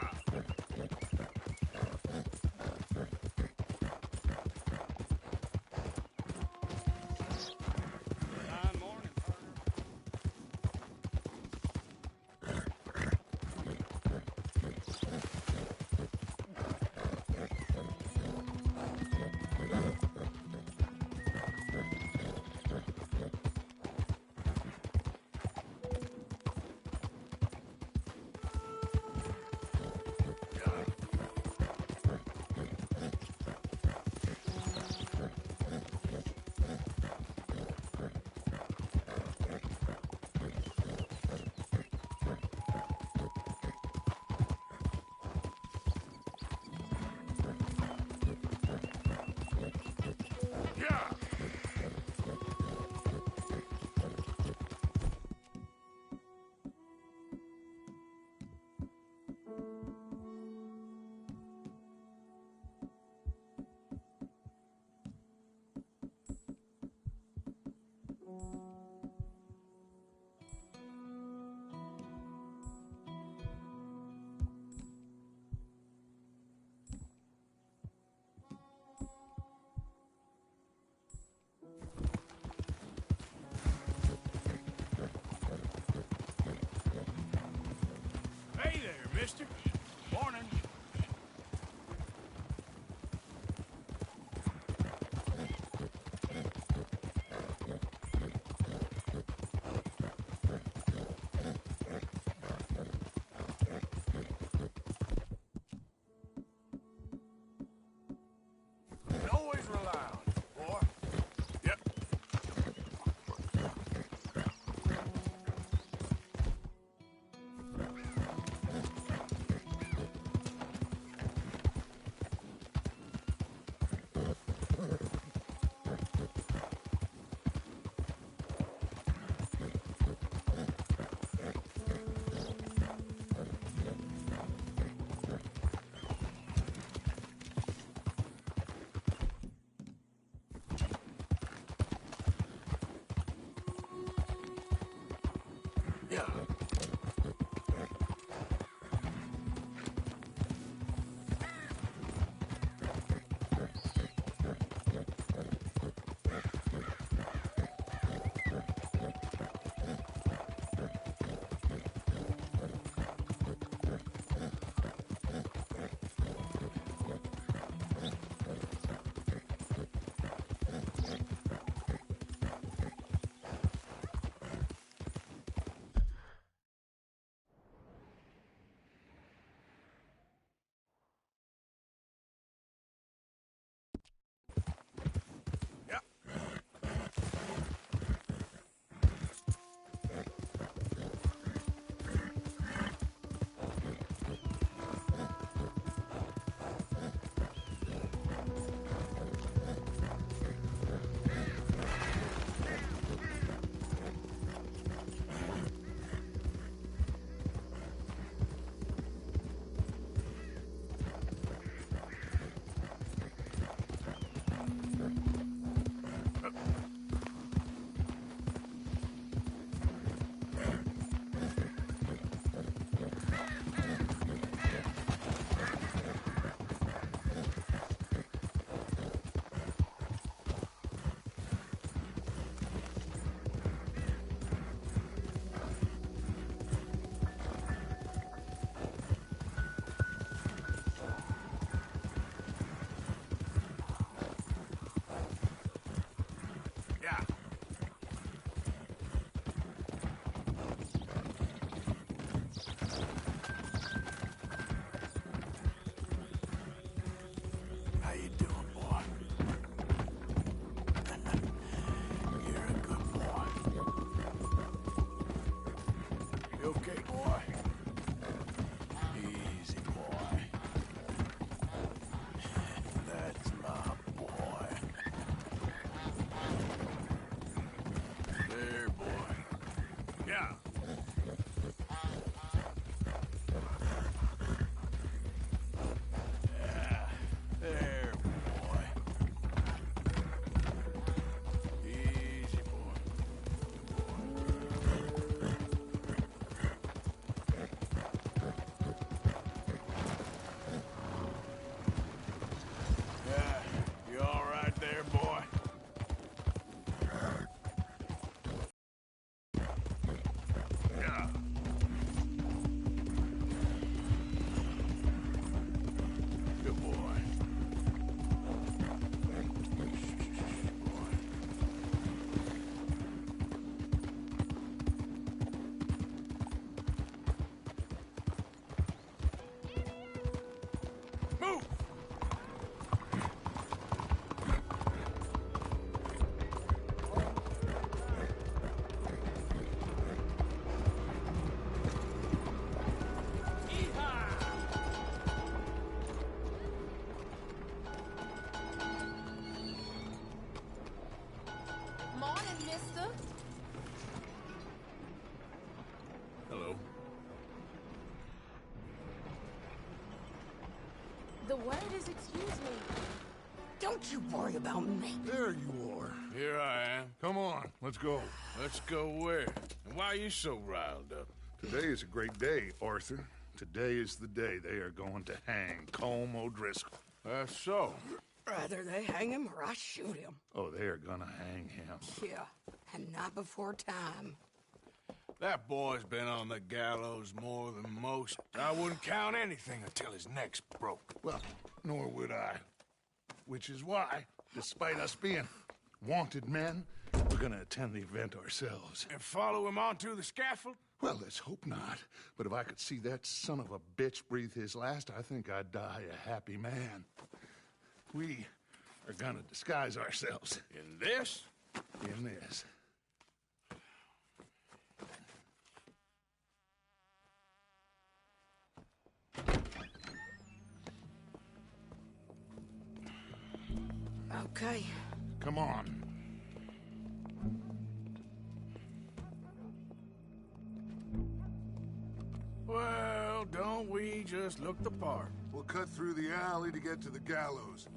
Hey there, mister. Morning. Always rely on it, boy. Yep. mister. Hello. The word is excuse me. Don't you worry about me. There you are. Here I am. Come on, let's go. Let's go where? And why are you so riled up? Today is a great day, Arthur. Today is the day they are going to hang Colm O'Driscoll. That's so. Rather they hang him or I shoot him. Oh, they are gonna hang him. Yeah, and not before time. That boy's been on the gallows more than most. I wouldn't count anything until his neck's broke. Well, nor would I. Which is why, despite us being wanted men, we're gonna attend the event ourselves. And follow him onto the scaffold? Well, let's hope not. But if I could see that son of a bitch breathe his last, I think I'd die a happy man. We are gonna disguise ourselves. In this? In this. Okay. Come on. Well, don't we just look the part? We'll cut through the alley to get to the gallows.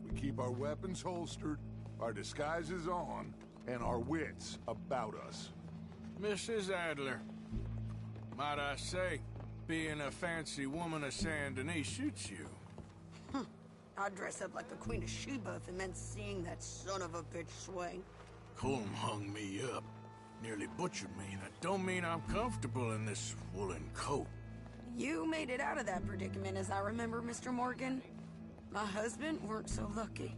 We keep our weapons holstered, our disguises on, and our wits about us. Mrs. Adler, might I say, being a fancy woman of Saint Denis suits you. I'd dress up like the Queen of Sheba if it meant seeing that son of a bitch swing. Colm hung me up, nearly butchered me. That don't mean I'm comfortable in this woolen coat. You made it out of that predicament, as I remember, Mr. Morgan. My husband weren't so lucky.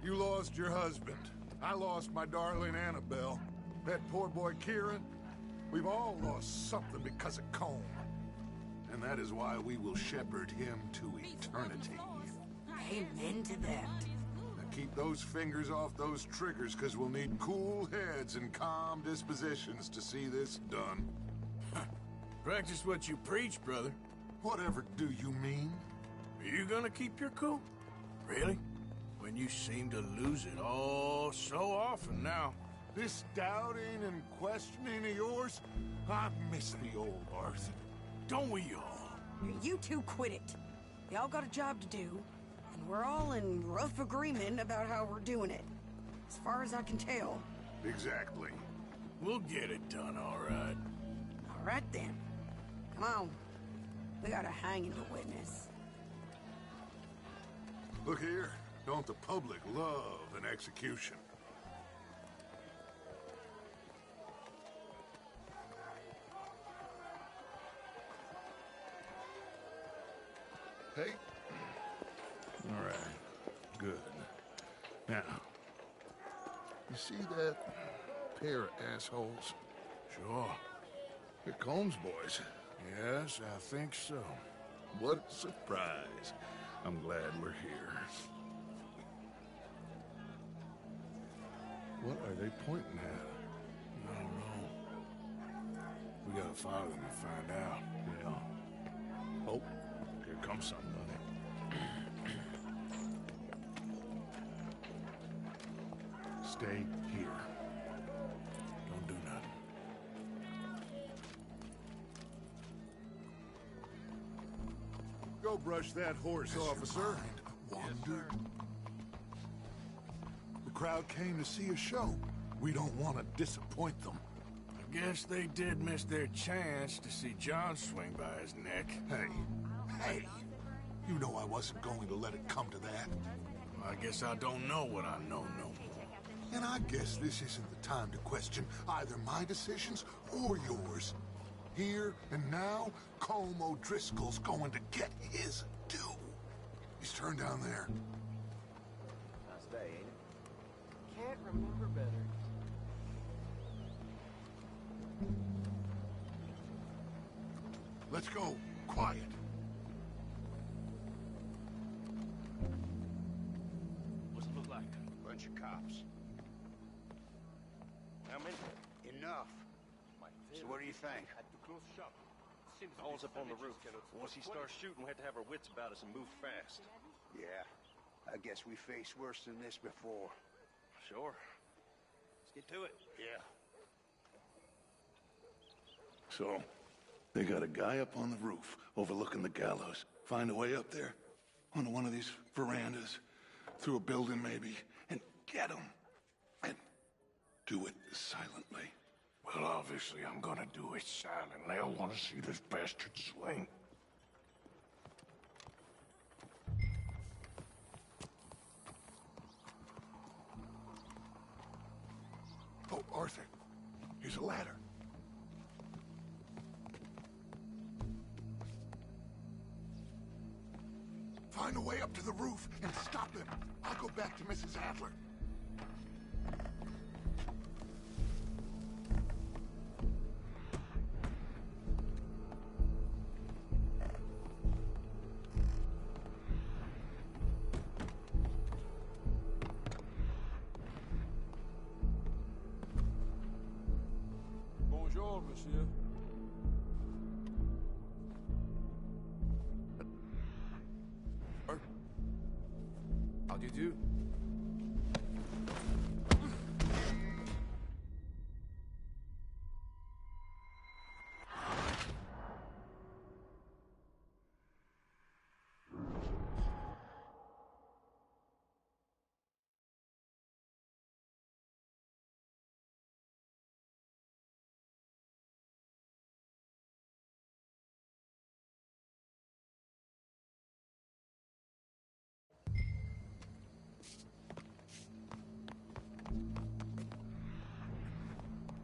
You lost your husband. I lost my darling Annabelle. That poor boy Kieran. We've all lost something because of Colm. And that is why we will shepherd him to eternity. Amen to that. Now keep those fingers off those triggers, because we'll need cool heads and calm dispositions to see this done. Practice what you preach, brother. Whatever do you mean? Are you gonna keep your cool? Really? When you seem to lose it all so often now. This doubting and questioning of yours, I miss the old Arthur. Don't we all? You two quit it. Y'all got a job to do, and we're all in rough agreement about how we're doing it. As far as I can tell. Exactly. We'll get it done, all right. All right, then. Come on. We got a hanging to witness. Look here. Don't the public love an execution? Hey. All right. Good. Now, you see that pair of assholes? Sure. They're Colm's boys. Yes, I think so. What a surprise. I'm glad we're here. What are they pointing at? I don't know. We gotta follow them and find out. Yeah. Oh, here comes somebody. Stay here. Don't do nothing. Go brush that horse, officer. Wandered. The crowd came to see a show. We don't want to disappoint them. I guess they did miss their chance to see John swing by his neck. Hey, you know I wasn't going to let it come to that. Well, I guess I don't know what I know no more. And I guess this isn't the time to question either my decisions or yours. Here and now, Colm O'Driscoll's going to get his due. He's turned down there. Nice day, ain't it? Can't remember better. Let's go. Quiet. What's it look like? Bunch of cops. How many? Enough. So what do you think? All's up on the roof. Once he starts shooting, we have to have our wits about us and move fast. Yeah. I guess we faced worse than this before. Sure. Let's get to it. Yeah. So, they got a guy up on the roof overlooking the gallows. Find a way up there, onto one of these verandas, through a building maybe, and get him. And do it silently. Well, obviously, I'm gonna do it silent. They'll want to see this bastard swing. Oh, Arthur, here's a ladder. Find a way up to the roof and stop him. I'll go back to Mrs. Adler. Bonjour, monsieur. How do you do?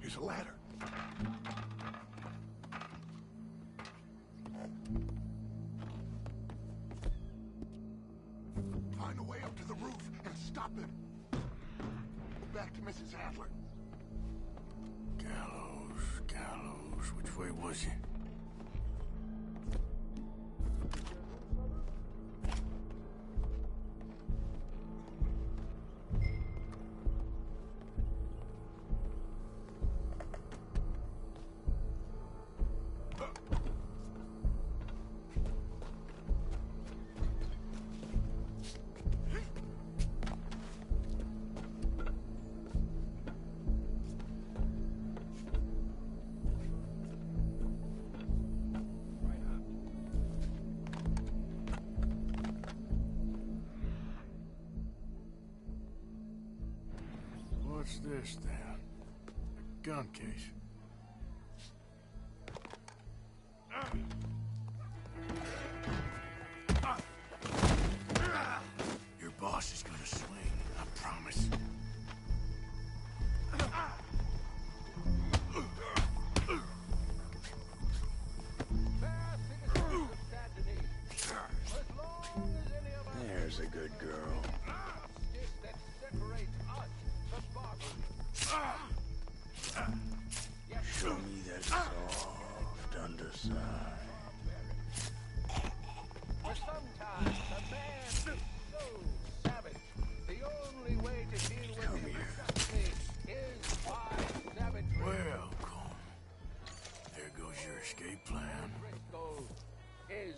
Here's a ladder. Find a way up to the roof and stop him. Go back to Mrs. Adler. Gallows. Which way was he? What's this, then? A gun case. Your boss is gonna swing, I promise. There's a good girl. Show me that soft underside. For sometimes a man is so savage, the only way to deal with him justly is by savagery. Welcome. There goes your escape plan. Driscoll is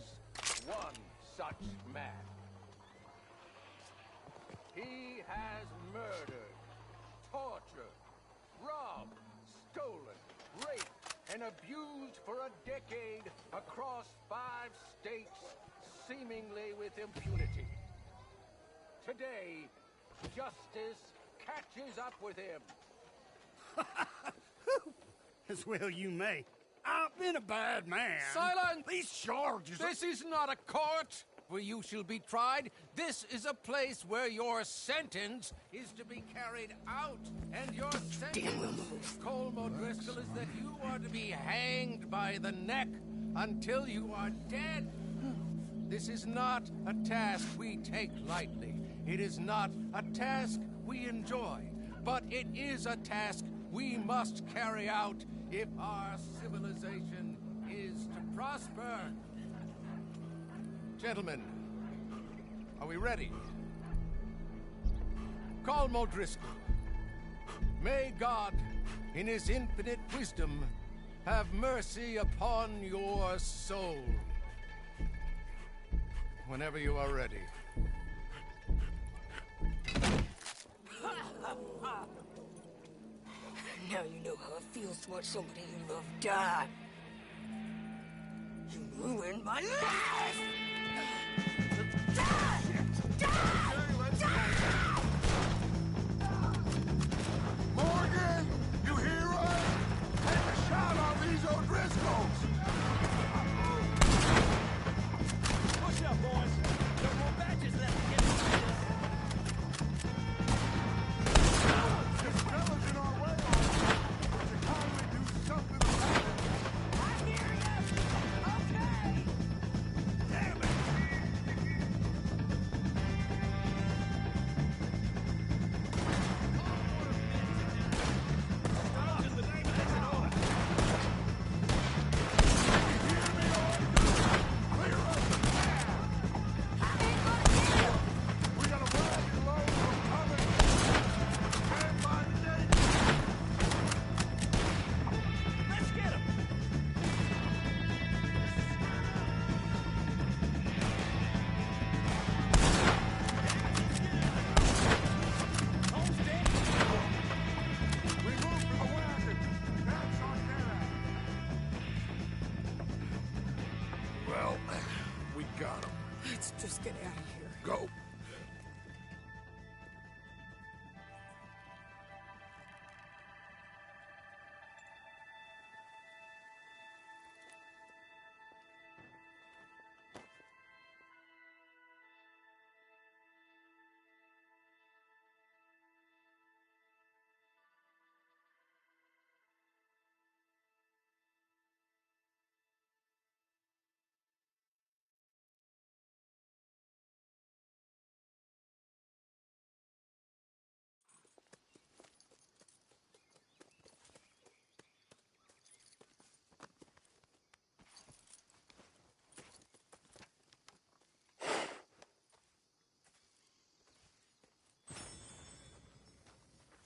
one such man. He has murdered, tortured, robbed, stolen, raped, and abused for a decade across 5 states, seemingly with impunity. Today, justice catches up with him. As well you may. I've been a bad man. Silence! These charges... This is not a court where you shall be tried. This is a place where your sentence is to be carried out. And your sentence, Colm O'Driscoll, is that you are to be hanged by the neck until you are dead. This is not a task we take lightly. It is not a task we enjoy. But it is a task we must carry out if our civilization is to prosper. Gentlemen, are we ready? Colm O'Driscoll, may God, in his infinite wisdom, have mercy upon your soul. Whenever you are ready. Now you know how it feels to watch somebody you love die. You ruined my life! Die! Morgan, you hear us? Take a shot on these O'Driscolls! Push up, boys. There are more batches left to get through this. There's fellas in our way, but you kindly do something about it. I hear you! Okay! Damn it! Well, we got him. Let's just get out of here. Go.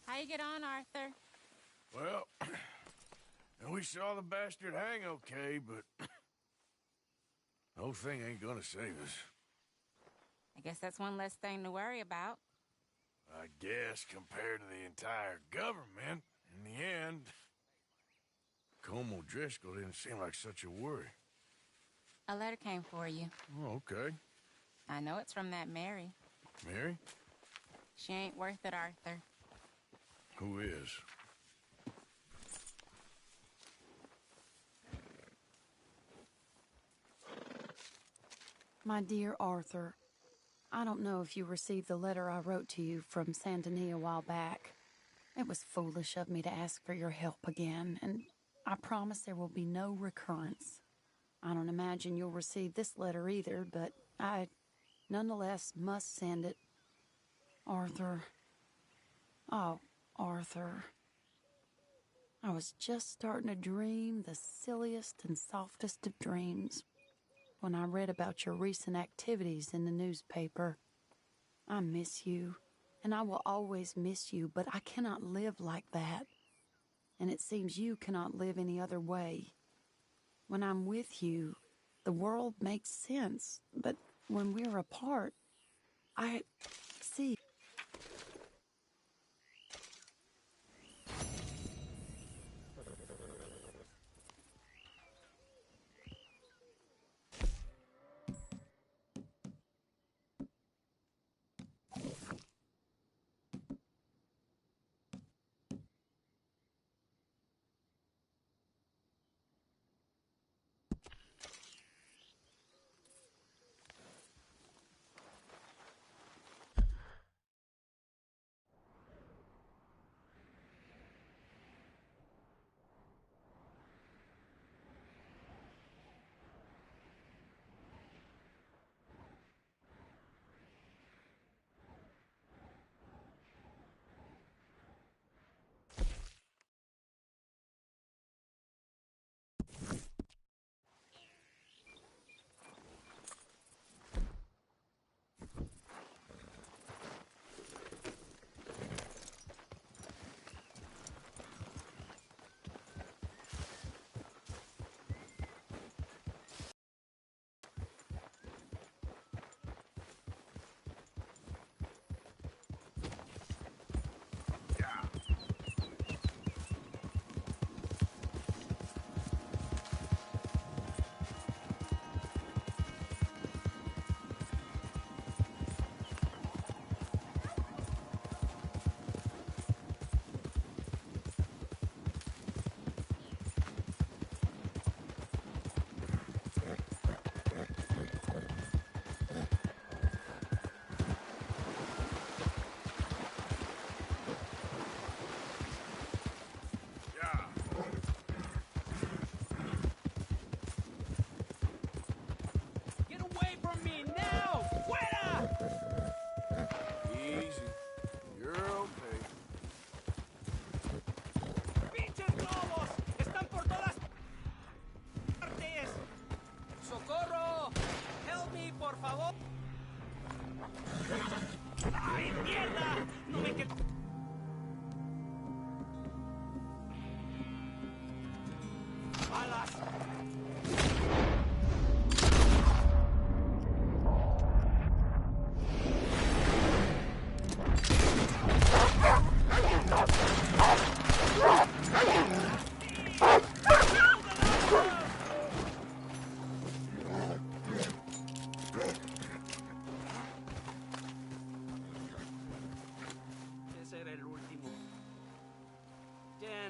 How you get on, Arthur? Well, and we saw the bastard hang okay, but the whole thing ain't gonna save us. I guess that's one less thing to worry about. I guess compared to the entire government, in the end, Colm O'Driscoll didn't seem like such a worry. A letter came for you. Oh, okay. I know it's from that Mary. Mary? She ain't worth it, Arthur. Who is? My dear Arthur, I don't know if you received the letter I wrote to you from Saint Denis a while back. It was foolish of me to ask for your help again, and I promise there will be no recurrence. I don't imagine you'll receive this letter either, but I nonetheless must send it. Arthur. Oh, Arthur. I was just starting to dream the silliest and softest of dreams when I read about your recent activities in the newspaper. I miss you, and I will always miss you, but I cannot live like that. And it seems you cannot live any other way. When I'm with you, the world makes sense, but when we're apart, I see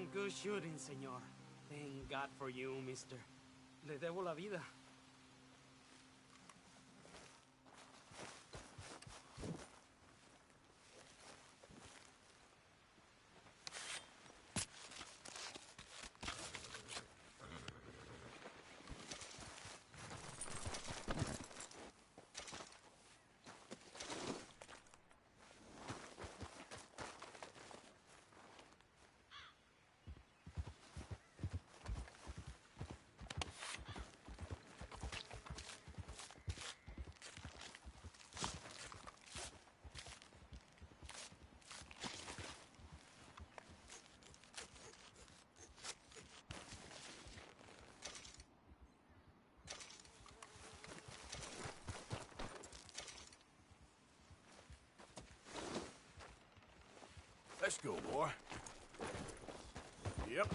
and good shooting, señor. Thank God for you, mister. Le debo la vida. Let's go, boy. Yep.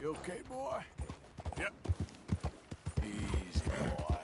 You okay, boy? Yep. Easy, boy.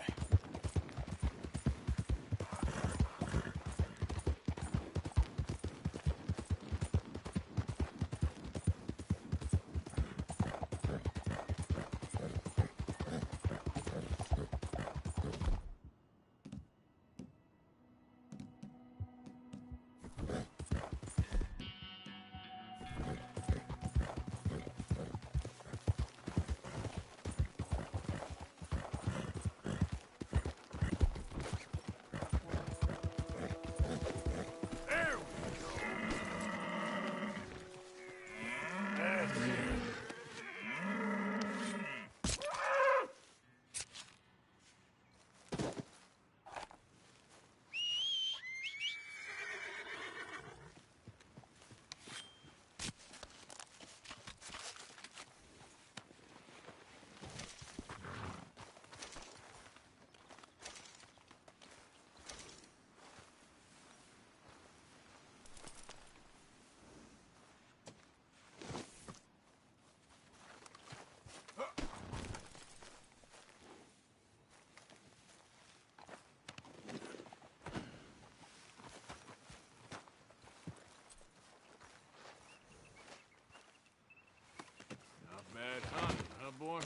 Bad hunting, huh, boy?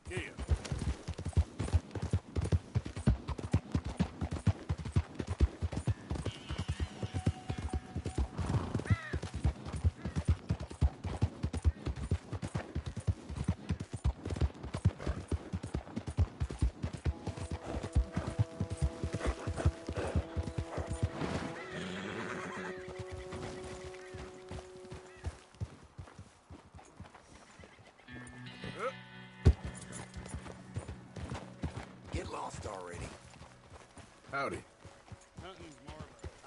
Yeah. Get lost already. Howdy. Nothing's marvelous.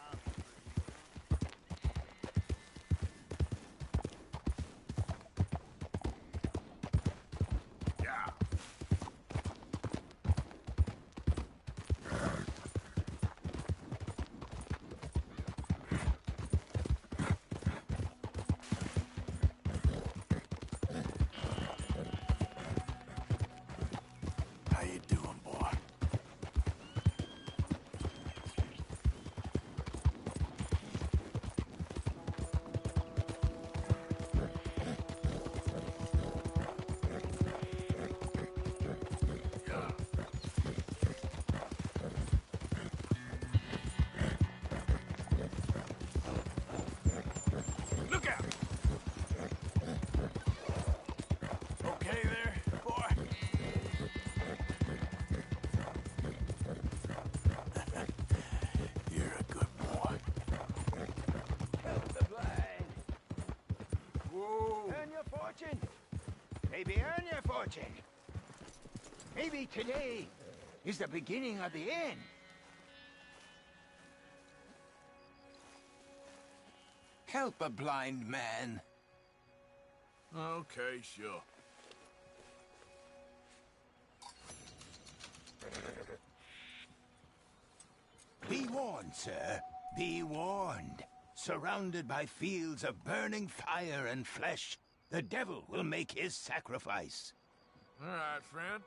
Maybe earn your fortune. Maybe today is the beginning of the end. Help a blind man. Okay, sure. Be warned, sir. Be warned. Surrounded by fields of burning fire and flesh, the devil will make his sacrifice. All right, friend.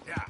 Yeah.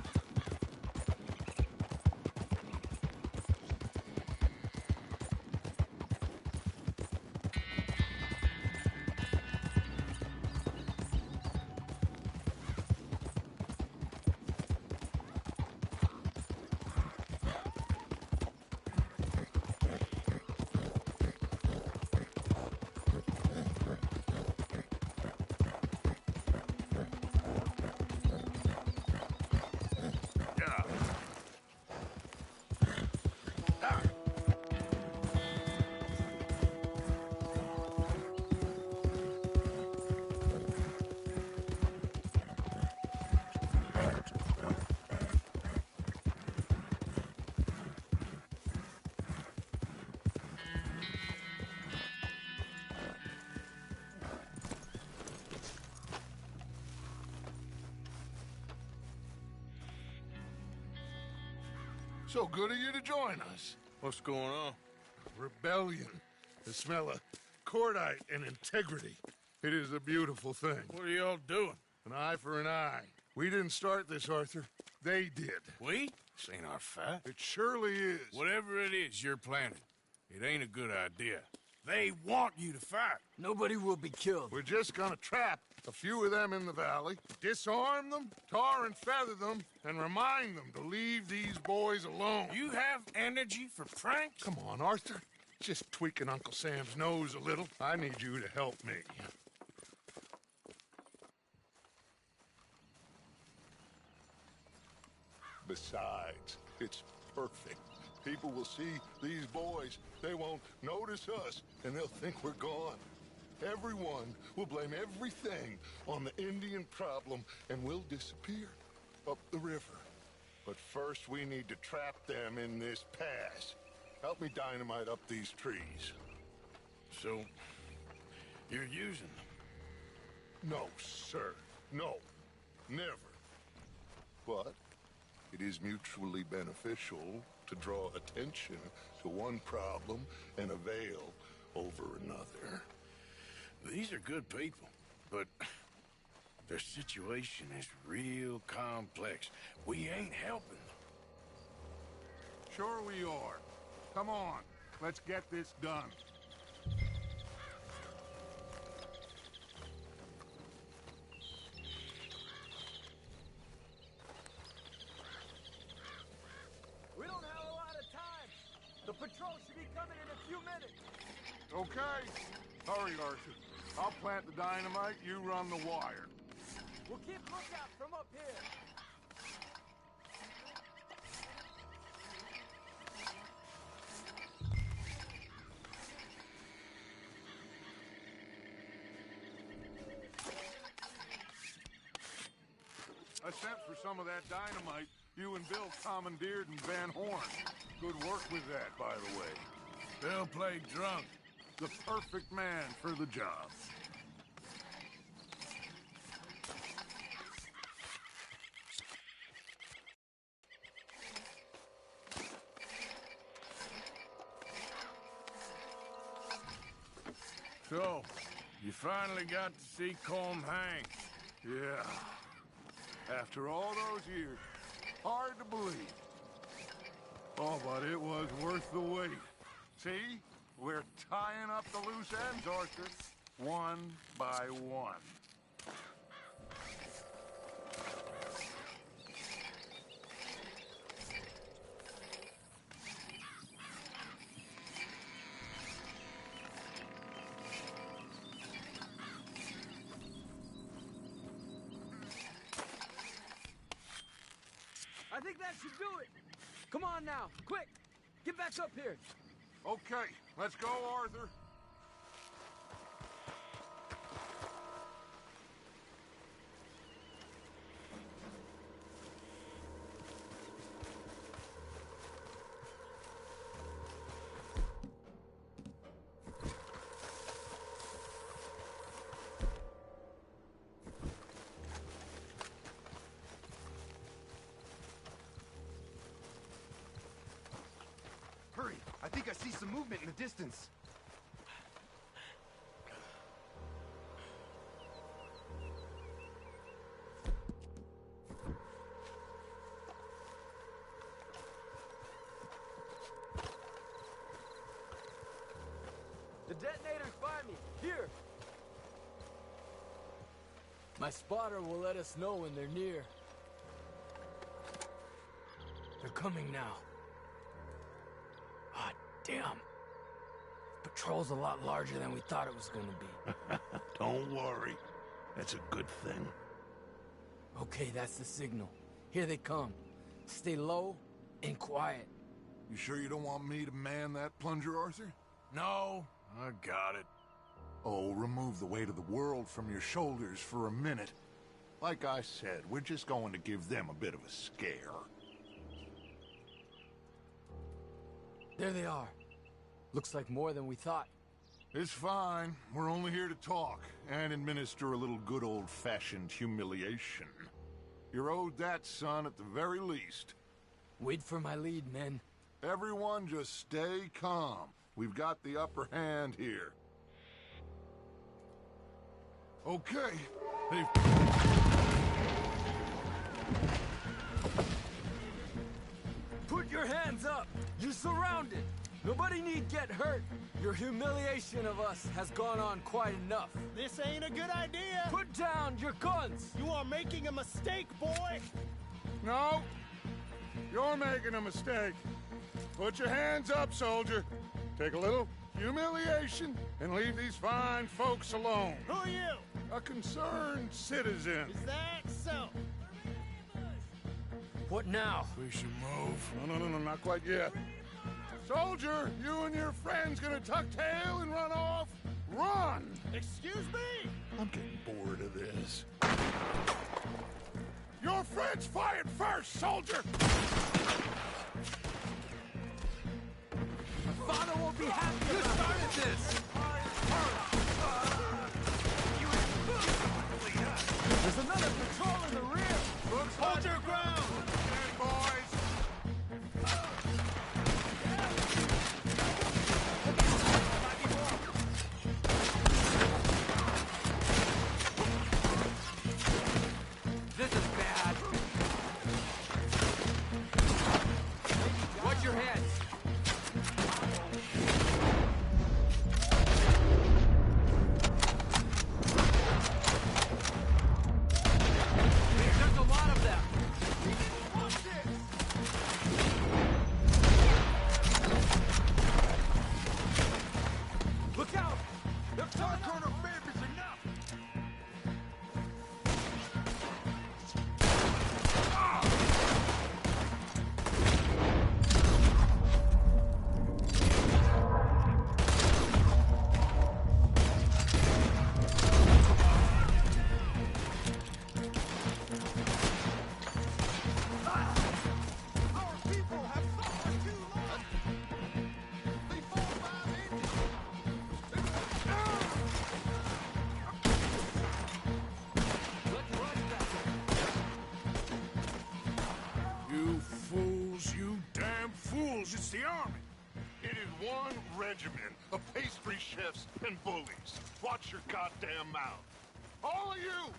So good of you to join us. What's going on? Rebellion. The smell of cordite and integrity. It is a beautiful thing. What are y'all doing? An eye for an eye. We didn't start this, Arthur. They did. We? This ain't our fight. It surely is. Whatever it is you're planning, it ain't a good idea. They want you to fight. Nobody will be killed. We're just gonna trap a few of them in the valley, disarm them, tar and feather them, and remind them to leave these boys alone. You have energy for pranks? Come on, Arthur. Just tweaking Uncle Sam's nose a little. I need you to help me. Besides, it's perfect. People will see these boys. They won't notice us, and they'll think we're gone. Everyone will blame everything on the Indian problem, and we'll disappear up the river. But first, we need to trap them in this pass. Help me dynamite up these trees. So, you're using them? No, sir. No. Never. But it is mutually beneficial to draw attention to one problem and avail over another. These are good people, but their situation is real complex. We ain't helping them. Sure we are. Come on, let's get this done. We don't have a lot of time. The patrol should be coming in a few minutes. Okay. Hurry, Arthur. I'll plant the dynamite, you run the wire. We'll keep lookout from up here. I sent for some of that dynamite you and Bill commandeered in Van Horn. Good work with that, by the way. Bill played drunk. The perfect man for the job. So, you finally got to see Colm hang. Yeah. After all those years. Hard to believe. Oh, but it was worth the wait. See? We're tying up the loose ends, Arthur. One by one. I think that should do it. Come on now, quick. Get back up here. Okay, let's go, Arthur. Hurry! I think I see some movement in the distance. The detonator's by me. Here. My spotter will let us know when they're near. They're coming now. Ah, damn. Patrol's a lot larger than we thought it was gonna be. Don't worry. That's a good thing. Okay, that's the signal. Here they come. Stay low and quiet. You sure you don't want me to man that plunger, Arthur? No, I got it. Oh, remove the weight of the world from your shoulders for a minute. Like I said, we're just going to give them a bit of a scare. There they are. Looks like more than we thought. It's fine. We're only here to talk and administer a little good old-fashioned humiliation. You're owed that, son, at the very least. Wait for my lead, men. Everyone just stay calm. We've got the upper hand here. Okay. Put your hands up! You're surrounded! Nobody need get hurt! Your humiliation of us has gone on quite enough. This ain't a good idea! Put down your guns! You are making a mistake, boy! No! You're making a mistake. Put your hands up, soldier. Take a little humiliation and leave these fine folks alone. Who are you? A concerned citizen. Is that so? What now? We should move. No, not quite yet. Soldier, you and your friend's gonna tuck tail and run off? Run! Excuse me? I'm getting bored of this. Your friend's fired first, soldier! My father won't be happy. You started this! There's another patrol in the rear! Hold your ground! Stand, boys! This is bad. Watch your heads. There's a lot of them. Look out! The dark corner favors enough. You fools, you damn fools, it's the army. It is one regiment of pastry chefs and bullies. Watch your goddamn mouth. All of you,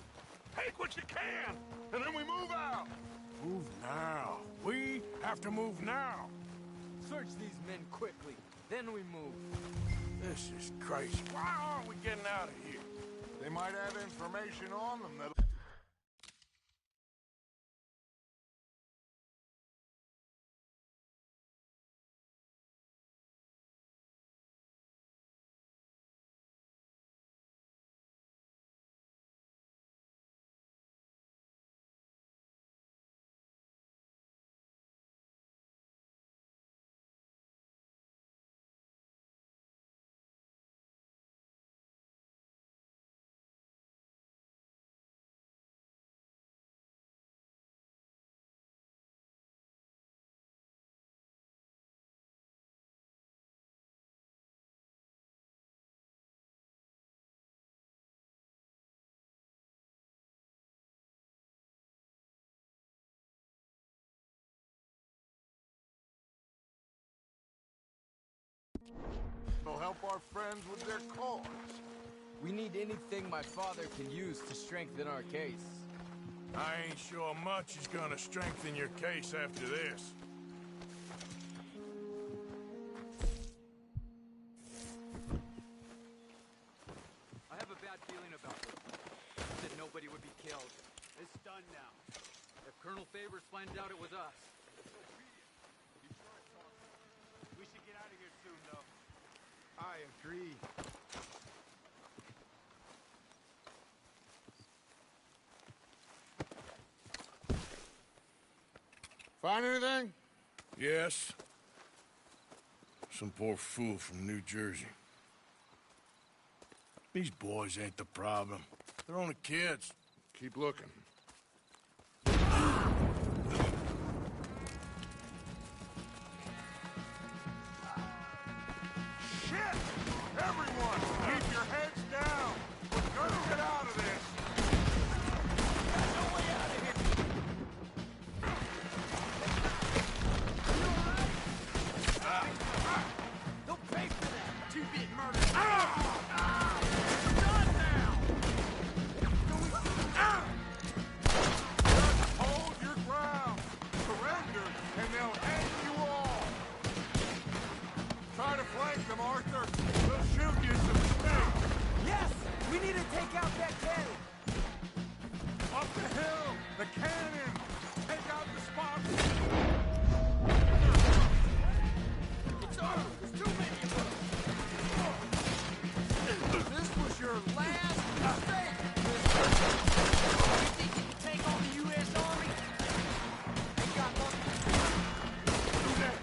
take what you can, and then we move out. Move now. We have to move now. Search these men quickly, then we move. This is crazy. Why aren't we getting out of here? They might have information on them that'll... It'll help our friends with their cause. We need anything my father can use to strengthen our case. I ain't sure much is gonna strengthen your case after this. I have a bad feeling about it. Said nobody would be killed. It's done now. If Colonel Favors finds out it was us. We should get out of here soon, though. I agree. Find anything? Yes. Some poor fool from New Jersey. These boys ain't the problem. They're only kids. Keep looking. Shit! Everyone, keep your heads down. We're gonna get out of this. There's no way out of here. Don't pay for that. Two-bit murder. Done now. Just hold your ground. Surrender, and they'll hang you all. Try to flank them, Arthur. We'll shoot you some snakes. Yes! We need to take out that cannon! Up the hill! The cannon! Take out the spots! It's over. There's too many of us. This was your last mistake, mister. You think you can take on the U.S. Army? Ain't got nothing. Do that.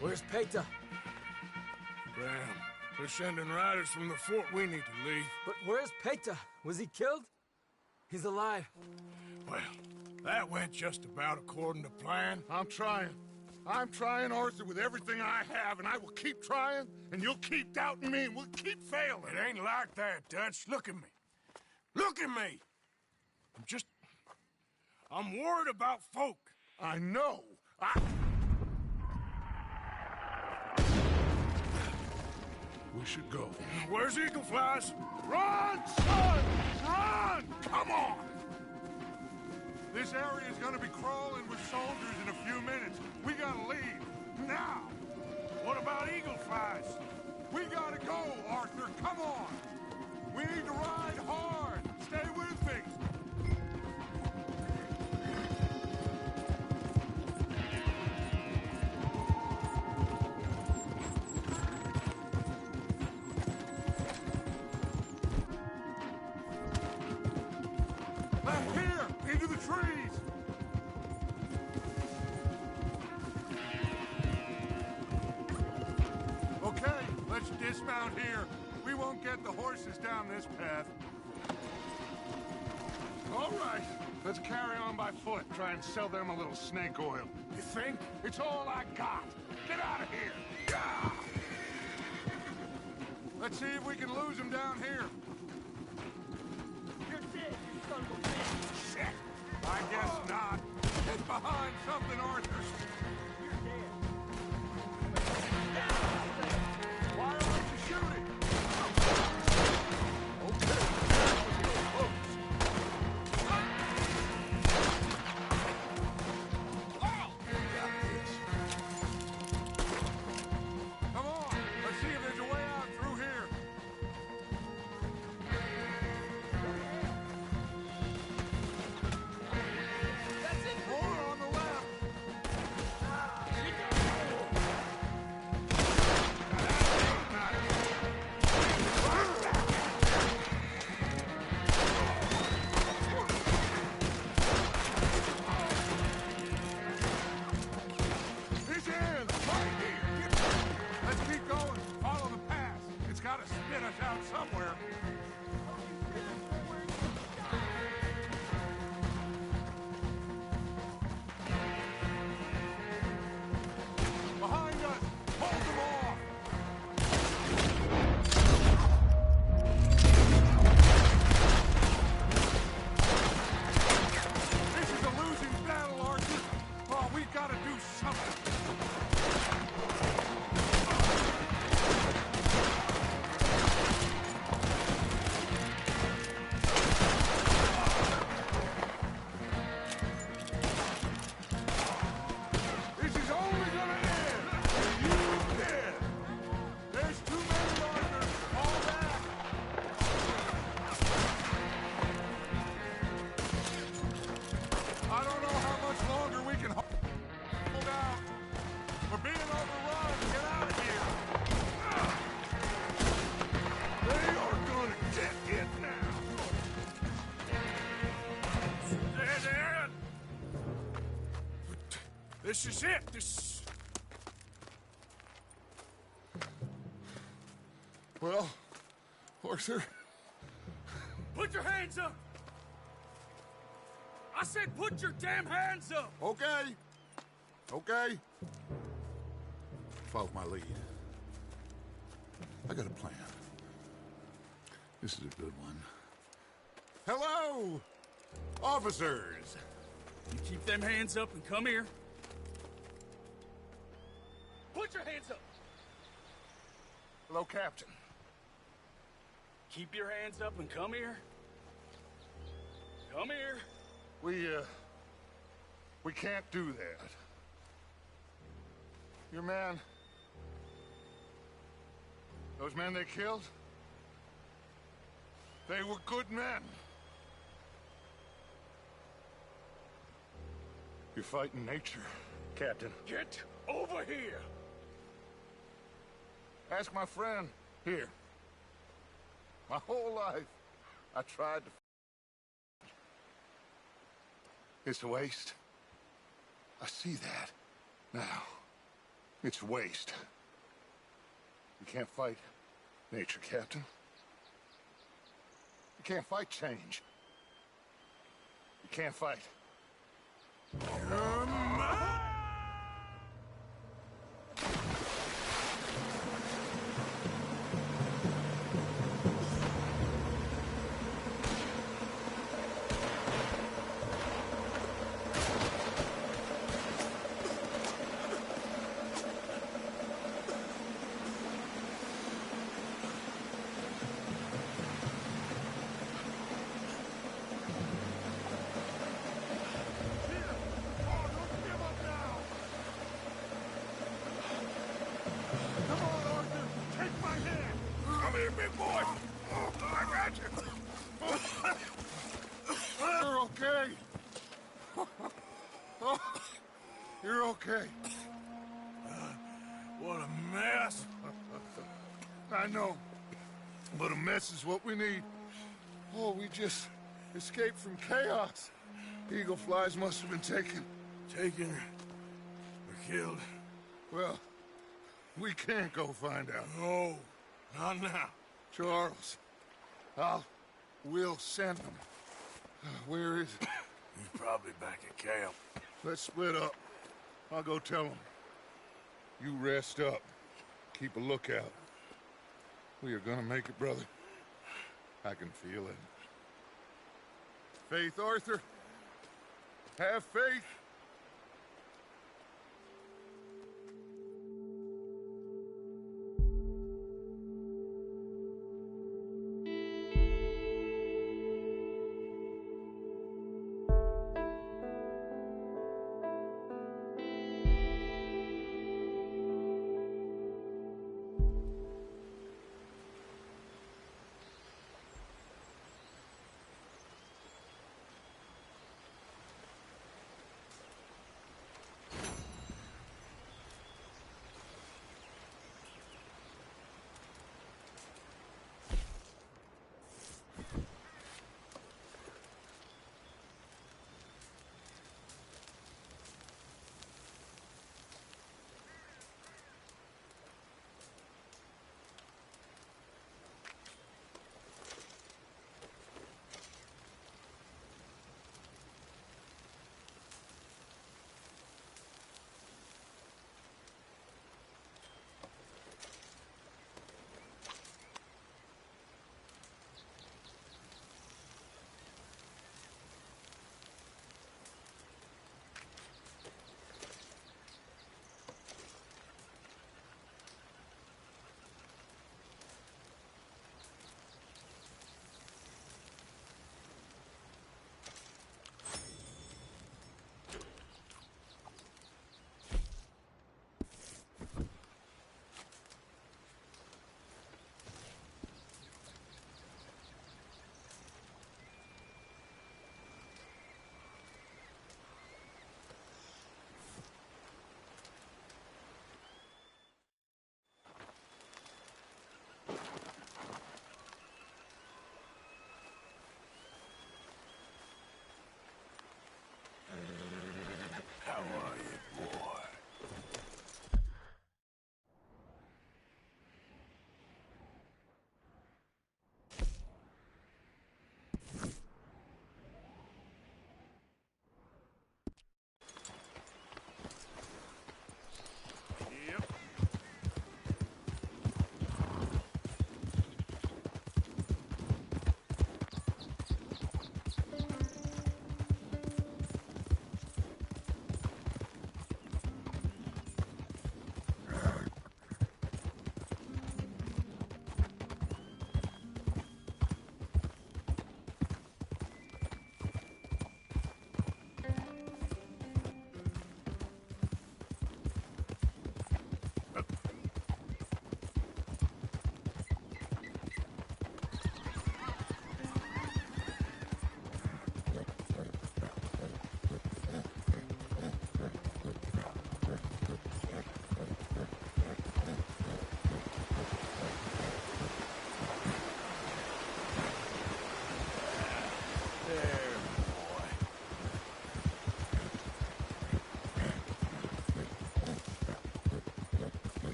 Where's Peta? Damn. They're sending riders from the fort. We need to leave. But where's Peta? Was he killed? He's alive. Well, that went just about according to plan. I'm trying, Arthur, with everything I have, and I will keep trying, and you'll keep doubting me, and we'll keep failing. It ain't like that, Dutch. Look at me. Look at me! I'm worried about folk. I know. We should go. Where's Eagle Flies? Run, son! Run! Come on! This area is gonna be crawling with soldiers in a few minutes. We gotta leave. Now! What about Eagle Flies? We gotta go, Arthur. Come on! We need to ride hard. Stay with me. Here! Into the trees! Okay, let's dismount here. We won't get the horses down this path. All right, let's carry on by foot. Try and sell them a little snake oil. You think? It's all I got. Get out of here! Gah! Let's see if we can lose them down here. You're dead, you son of a bitch. Shit! I guess not. Get behind something, Arthur. You're dead. Why aren't you shooting? Okay. Come on, let's see if there's a way out through here. More on the left. He's in, right here. Let's keep going. Follow the path. It's got to spit us out somewhere. Behind us! Hold them off! This is it. This... Well, Arthur... Put your hands up! I said put your damn hands up! Okay. Okay. Follow my lead. I got a plan. This is a good one. Hello, officers! You keep them hands up and come here. Put your hands up! Hello, Captain. Keep your hands up and come here. Come here. We can't do that. Your man... Those men they killed? They were good men. You're fighting nature, Captain. Get over here! Ask my friend here. My whole life, I tried to... It's a waste. I see that. Now, it's waste. You can't fight nature, Captain. You can't fight change. You can't fight. Big boy! I got you! You're okay. Oh, you're okay. What a mess! I know, but a mess is what we need. Oh, we just escaped from chaos. Eagle flies must have been taken. Taken or killed? Well, we can't go find out. No, not now. Charles, we'll send him. Where is he? He's probably back at camp. Let's split up. I'll go tell him. You rest up. Keep a lookout. We are gonna make it, brother. I can feel it. Faith, Arthur. Have faith.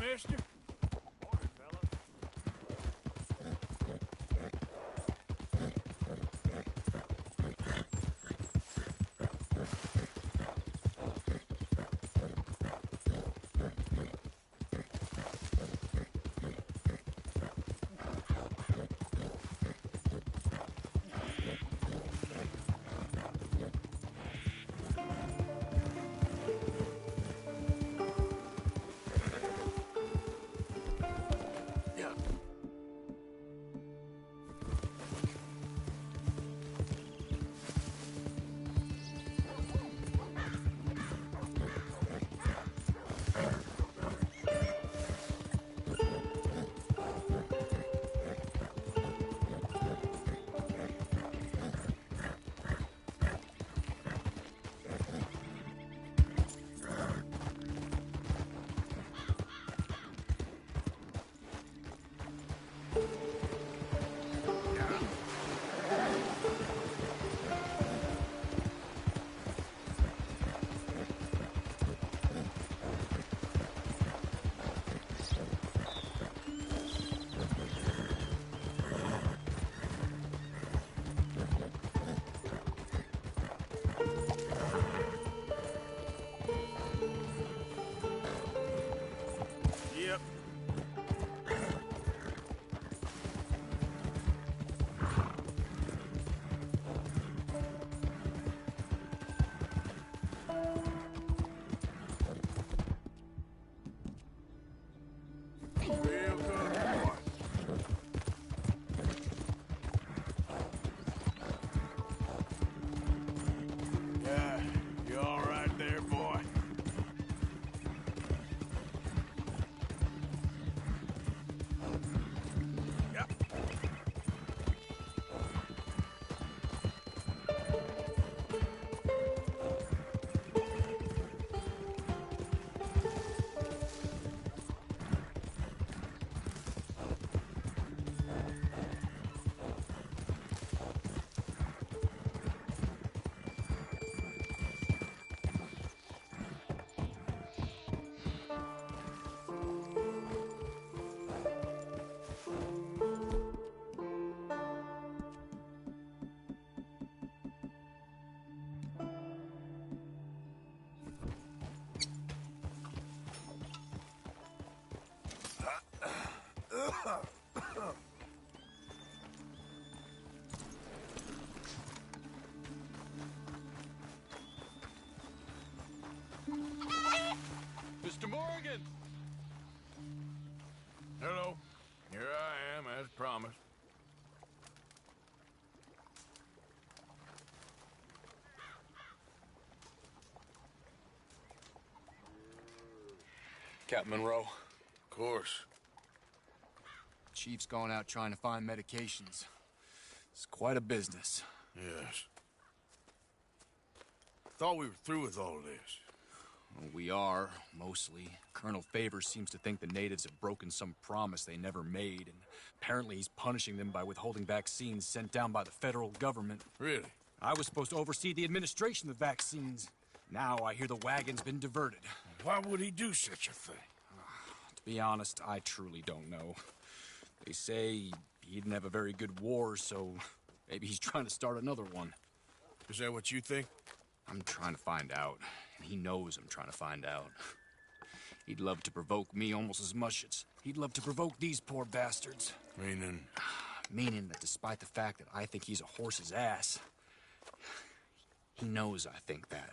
mister. Mr. Morgan! Hello. Here I am, as promised. Captain Monroe. Of course. Chief's gone out trying to find medications. It's quite a business. Yes. Thought we were through with all this. Well, we are, mostly. Colonel Favors seems to think the natives have broken some promise they never made, and apparently he's punishing them by withholding vaccines sent down by the federal government. Really? I was supposed to oversee the administration of vaccines. Now I hear the wagon's been diverted. Why would he do such a thing? To be honest, I truly don't know. They say he didn't have a very good war, so maybe he's trying to start another one. Is that what you think? I'm trying to find out, and he knows I'm trying to find out. He'd love to provoke me almost as much as he'd love to provoke these poor bastards. Meaning? Meaning that despite the fact that I think he's a horse's ass, he knows I think that.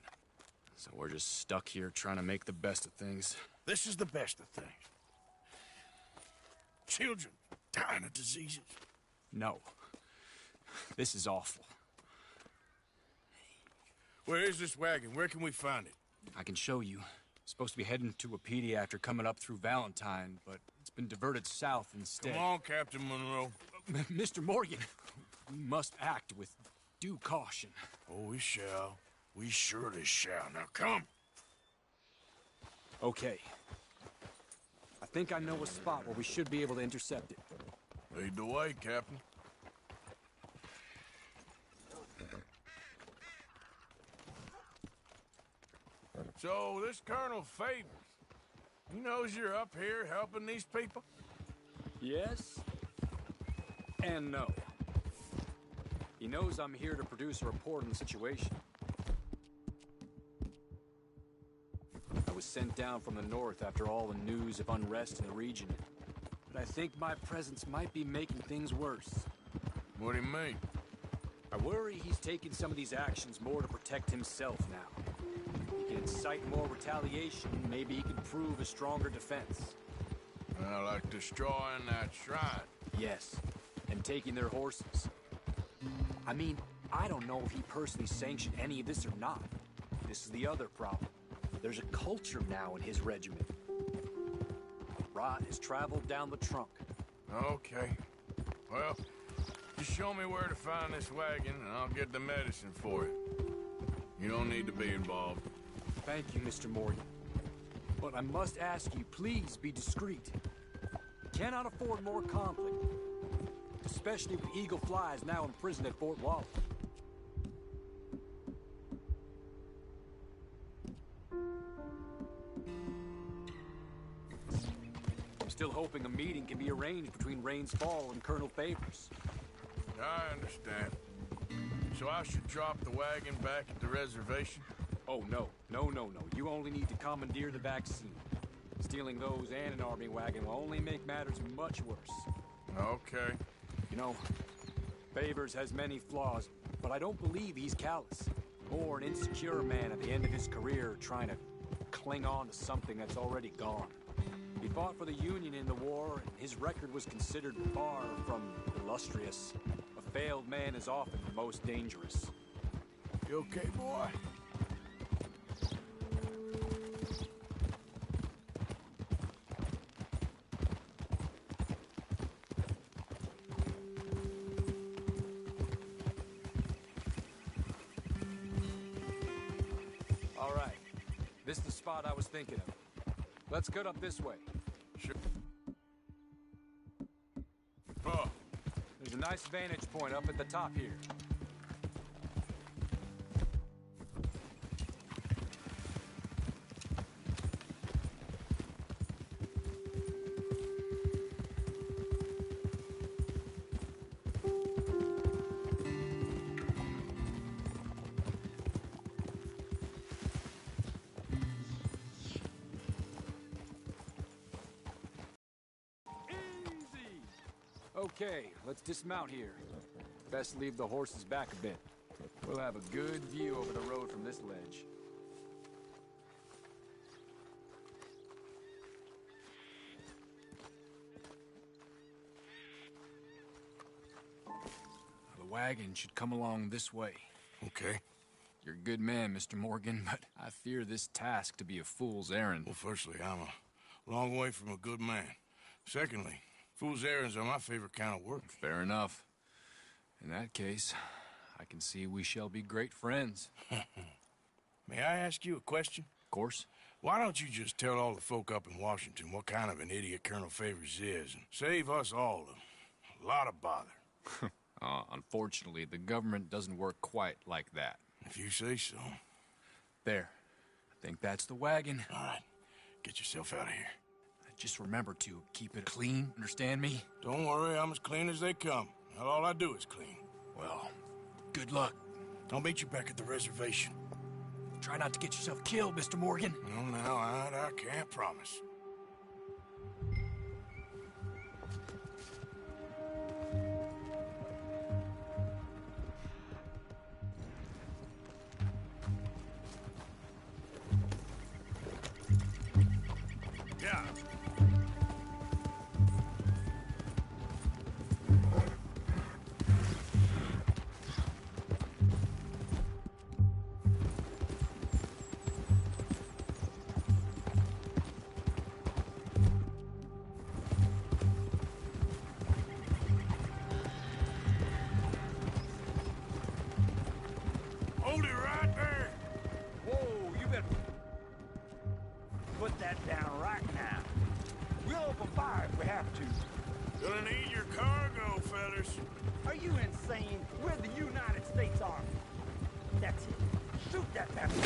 So we're just stuck here trying to make the best of things. This is the best of things. Children dying of diseases. No. This is awful. Where is this wagon? Where can we find it? I can show you. Supposed to be heading to a pediatric coming up through Valentine, but it's been diverted south instead. Come on, Captain Monroe. Mr. Morgan, we must act with due caution. Oh, we shall. We surely shall. Now, come. Okay. I think I know a spot where we should be able to intercept it. Lead the way, Captain. So, this Colonel Favors, He knows you're up here helping these people? Yes and no. He knows I'm here to produce a report on the situation. I was sent down from the north after all the news of unrest in the region. But I think my presence might be making things worse. What do you mean? I worry he's taking some of these actions more to protect himself now. He can incite more retaliation, maybe he can prove a stronger defense. Like destroying that shrine? Yes, and taking their horses. I mean, I don't know if he personally sanctioned any of this or not. This is the other problem. There's a culture now in his regiment. Rot has traveled down the trunk. Okay. Well, just show me where to find this wagon, and I'll get the medicine for it. You don't need to be involved. Thank you, Mr. Morgan. But I must ask you, please be discreet. We cannot afford more conflict. Especially with Eagle Flies now imprisoned at Fort Wallace. I'm still hoping a meeting can be arranged between Rains Fall and Colonel Favors. I understand. So I should drop the wagon back at the reservation? Oh, no. No. You only need to commandeer the vaccine. Stealing those and an army wagon will only make matters much worse. Okay. You know, Favors has many flaws, but I don't believe he's callous. Or an insecure man at the end of his career trying to cling on to something that's already gone. He fought for the Union in the war, and his record was considered far from illustrious. A failed man is often the most dangerous. You okay, boy? This is the spot I was thinking of. Let's cut up this way. Sure. There's a nice vantage point up at the top here. Okay, let's dismount here. Best leave the horses back a bit. We'll have a good view over the road from this ledge. The wagon should come along this way. Okay. You're a good man, Mr. Morgan, but I fear this task to be a fool's errand. Well, firstly, I'm a long way from a good man. Secondly, fool's errands are my favorite kind of work. Fair enough. In that case, I can see we shall be great friends. May I ask you a question? Of course. Why don't you just tell all the folk up in Washington what kind of an idiot Colonel Favors is, and save us all a lot of bother? Unfortunately, the government doesn't work quite like that. If you say so. There. I think that's the wagon. All right. Get yourself out of here. Just remember to keep it clean, understand me? Don't worry, I'm as clean as they come. Not all I do is clean. Well, good luck. I'll meet you back at the reservation. Try not to get yourself killed, Mr. Morgan. No, now, I can't promise. Yeah. Hold it right there. Whoa, you better put that down right now. We'll open fire if we have to. Gonna need your cargo, fellas. Are you insane? We're the United States Army. That's it. Shoot that bastard.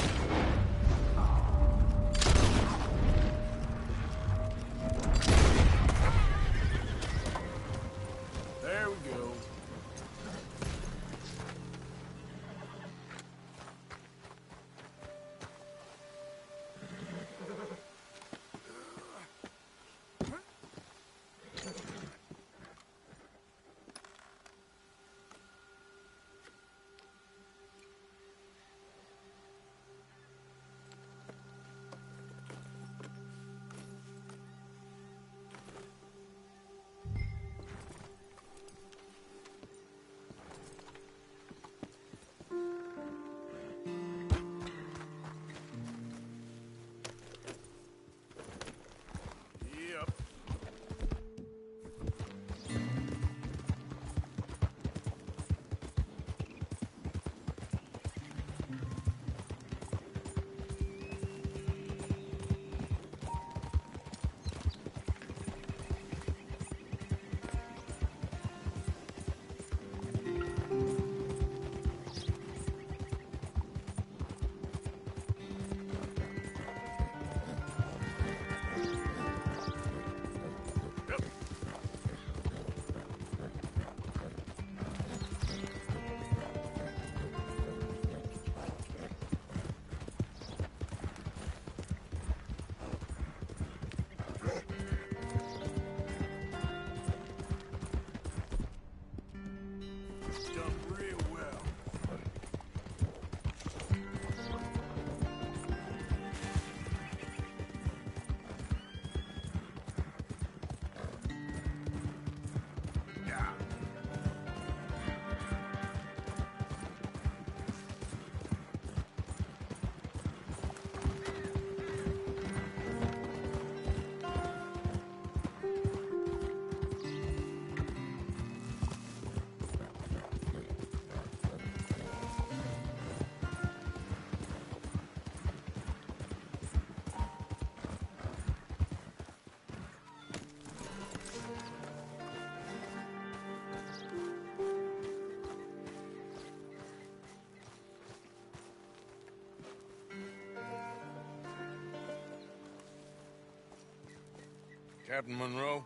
Captain Monroe,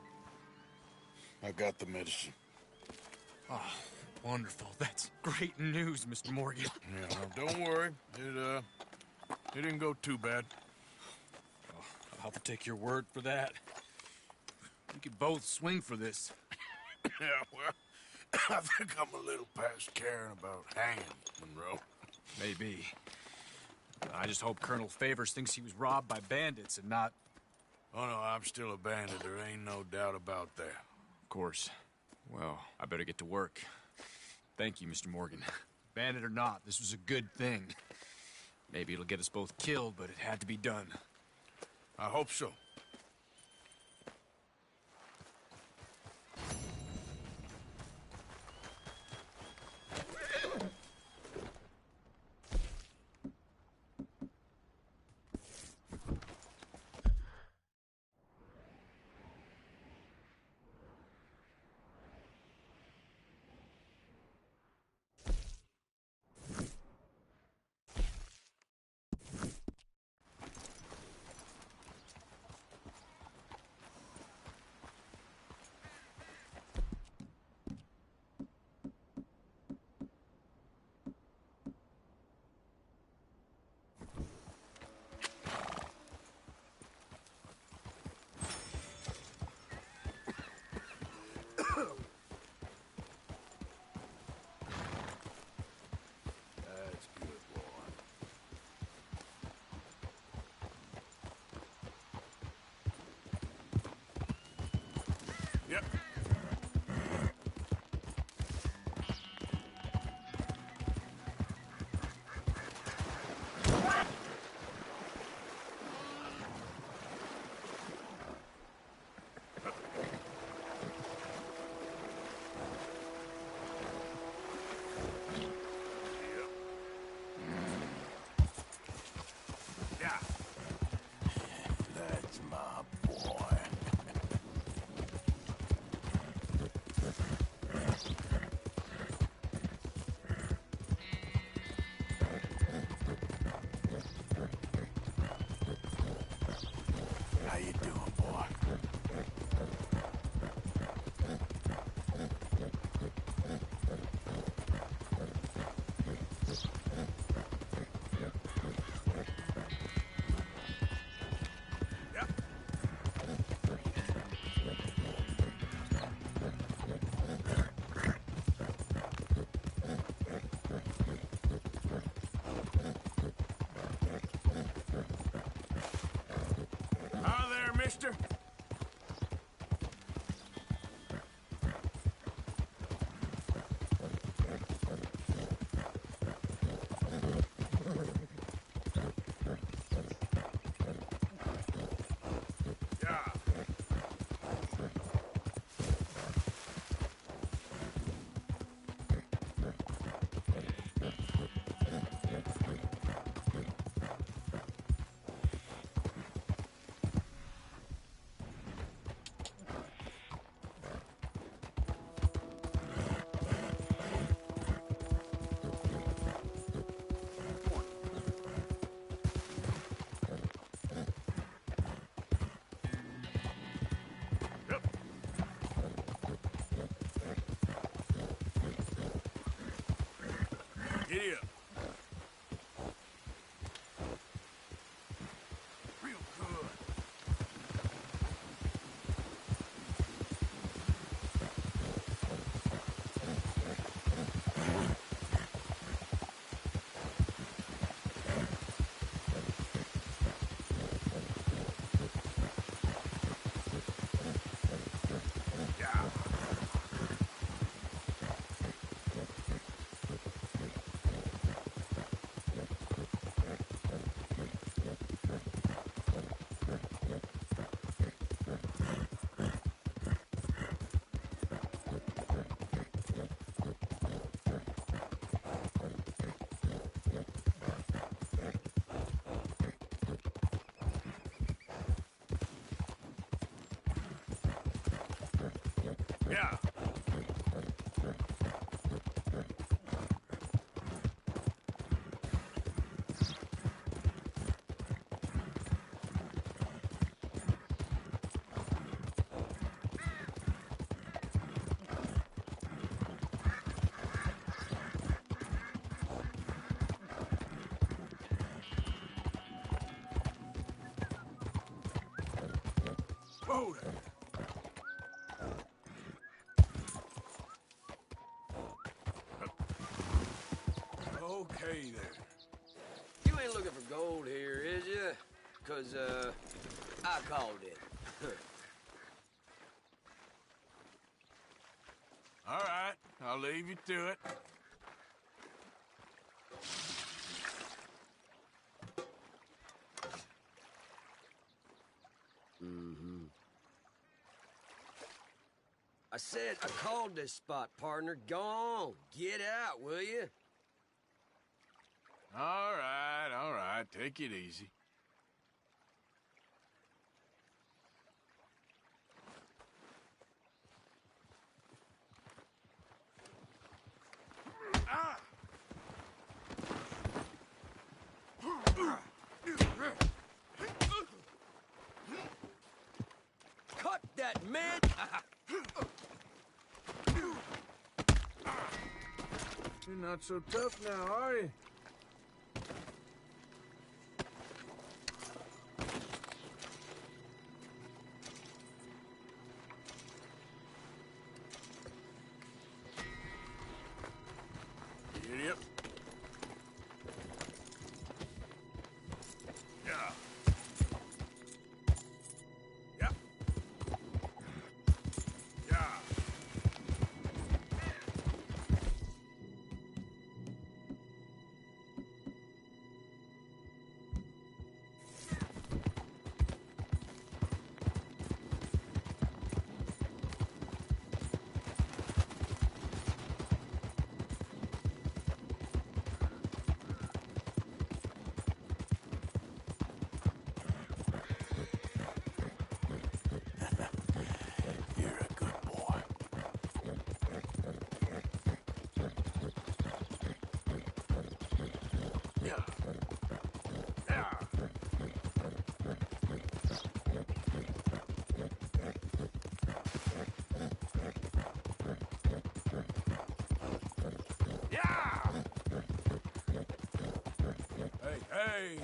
I got the medicine. Oh, wonderful. That's great news, Mr. Morgan. Yeah, well, don't worry. It didn't go too bad. Oh, I'll have to take your word for that. We could both swing for this. Yeah, well, I think I'm a little past caring about hanging, Monroe. Maybe. I just hope Colonel Favors thinks he was robbed by bandits and not... Oh, no, I'm still a bandit. There ain't no doubt about that. Of course. Well, I better get to work. Thank you, Mr. Morgan. Bandit or not, this was a good thing. Maybe it'll get us both killed, but it had to be done. I hope so. Yep. Yeah. That's my boy. How you doing, boy? Hi there, mister. Yeah. Giddy up. Real good. Yeah. Yeah. Whoa there. Okay there. You ain't looking for gold here, is you? 'Cause, I called it. All right, I'll leave you to it. Mm-hmm. I said I called this spot, partner. Go on, get out, will you? All right, take it easy. Ah! Cut that man! You're not so tough now, are you? Idiot. Yeah. Yeah. Yeah. Hey!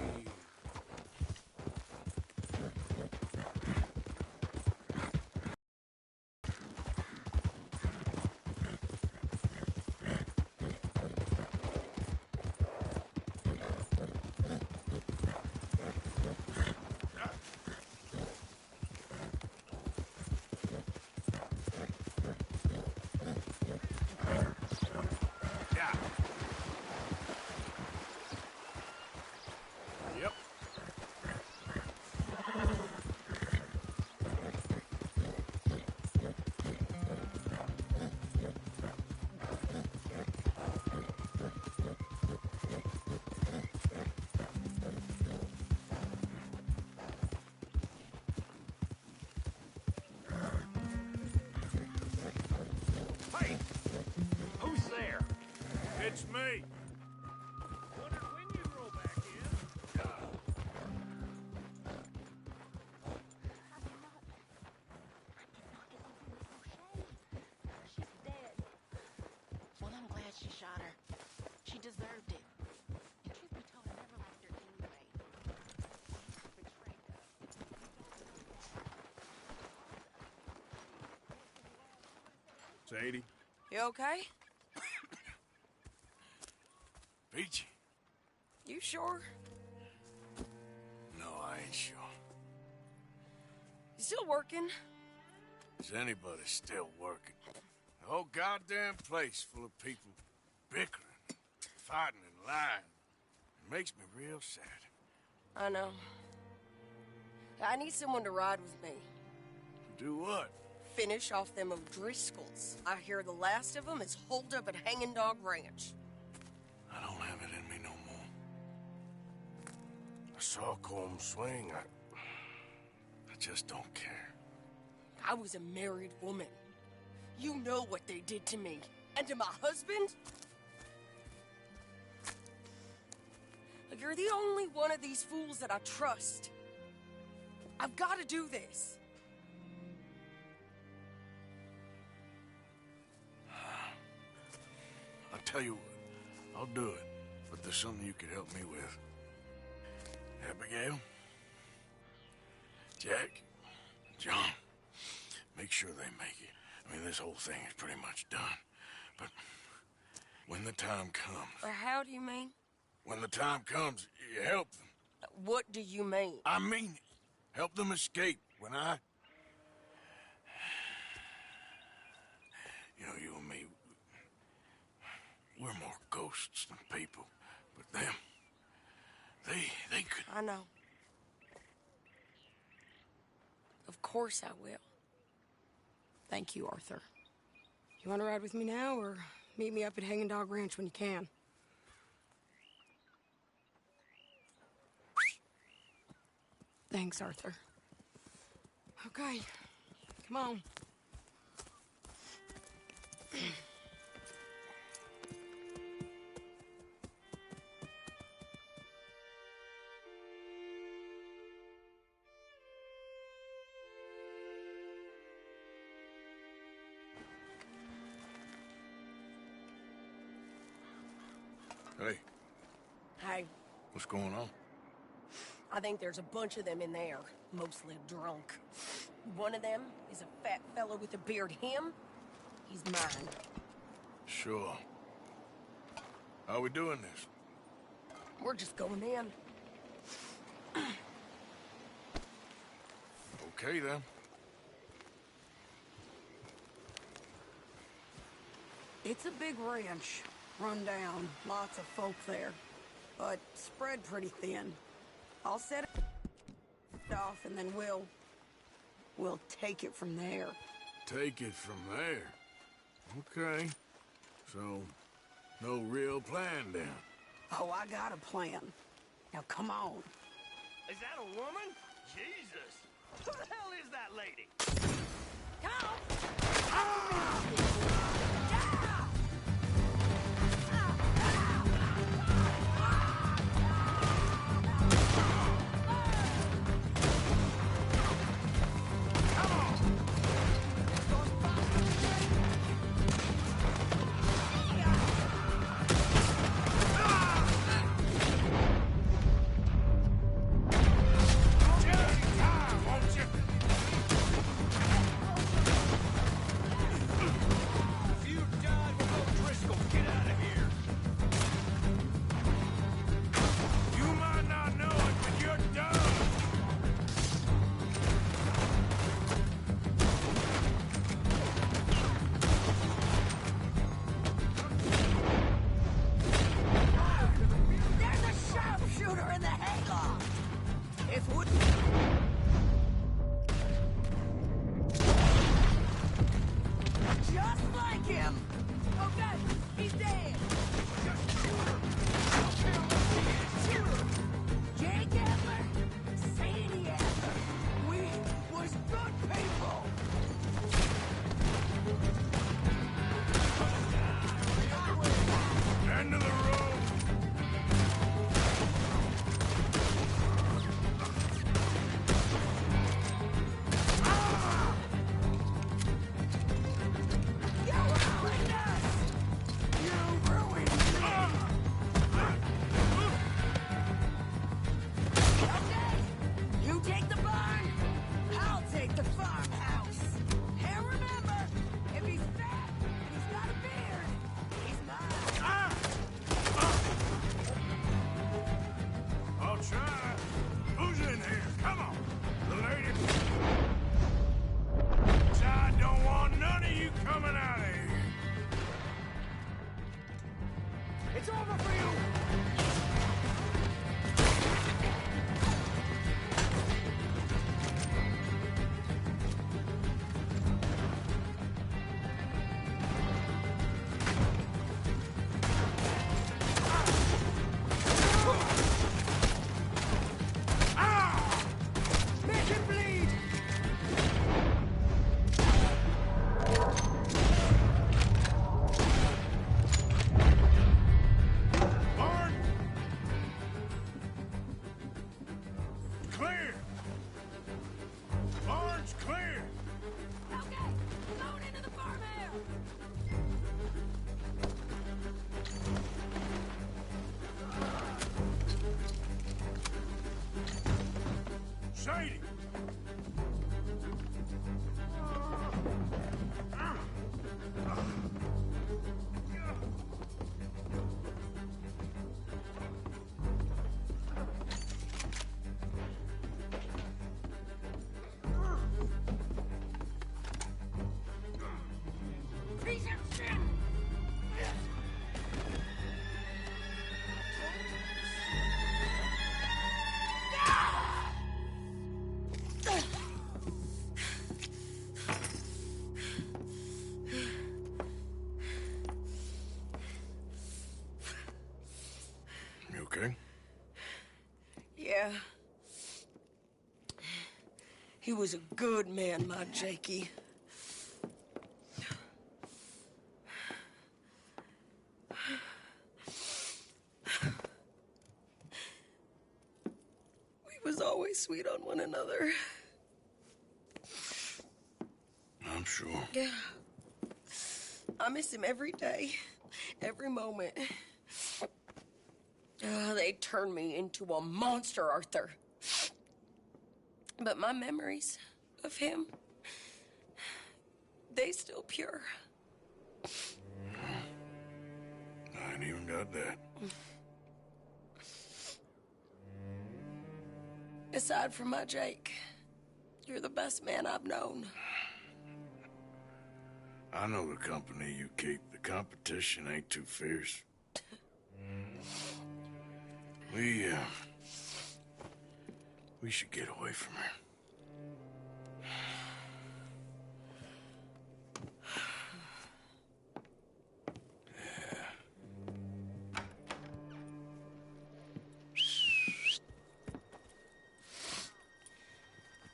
Yep. Hey! Who's there? It's me. Wondered when you'd roll back in. She's dead. Well, I'm glad she shot her. She deserved it. And truth be told, I never liked her anyway. Betrayed us. Sadie. You okay? Peachy. You sure? No, I ain't sure. You still working? Is anybody still working? The whole goddamn place full of people bickering, fighting and lying. It makes me real sad. I know. I need someone to ride with me. Do what? Finish off them O'Driscolls. I hear the last of them is holed up at Hanging Dog Ranch. I don't have it in me no more. I saw Colm swing. I just don't care. I was a married woman. You know what they did to me. And to my husband? You're the only one of these fools that I trust. I've got to do this. I'll tell you what. I'll do it. But there's something you could help me with. Abigail? Jack? John? make sure they make it. I mean, this whole thing is pretty much done. But when the time comes... How do you mean? When the time comes, you help them. What do you mean? I mean it. Help them escape. When I... You know, you and me, we're more ghosts than people. But them, they could... I know. Of course I will. Thank you, Arthur. You want to ride with me now, or meet me up at Hanging Dog Ranch when you can? Thanks, Arthur. Okay, come on. Hey. Hey, What's going on? I think there's a bunch of them in there, mostly drunk. One of them is a fat fella with a beard. Him, he's mine. Sure. How we doing this? We're just going in. Okay, then. It's a big ranch. Run down. Lots of folk there. But spread pretty thin. I'll set it off and then we'll take it from there. Take it from there. Okay. So, no real plan then. Oh, I got a plan. Now come on. Is that a woman? Jesus! Who the hell is that lady? He was a good man, my Jakey. We was always sweet on one another. I'm sure. Yeah. I miss him every day, every moment. They turned me into a monster, Arthur. But my memories of him, they still pure. I ain't even got that. Aside from my Jake, you're the best man I've known. I know the company you keep. The competition ain't too fierce. We should get away from her.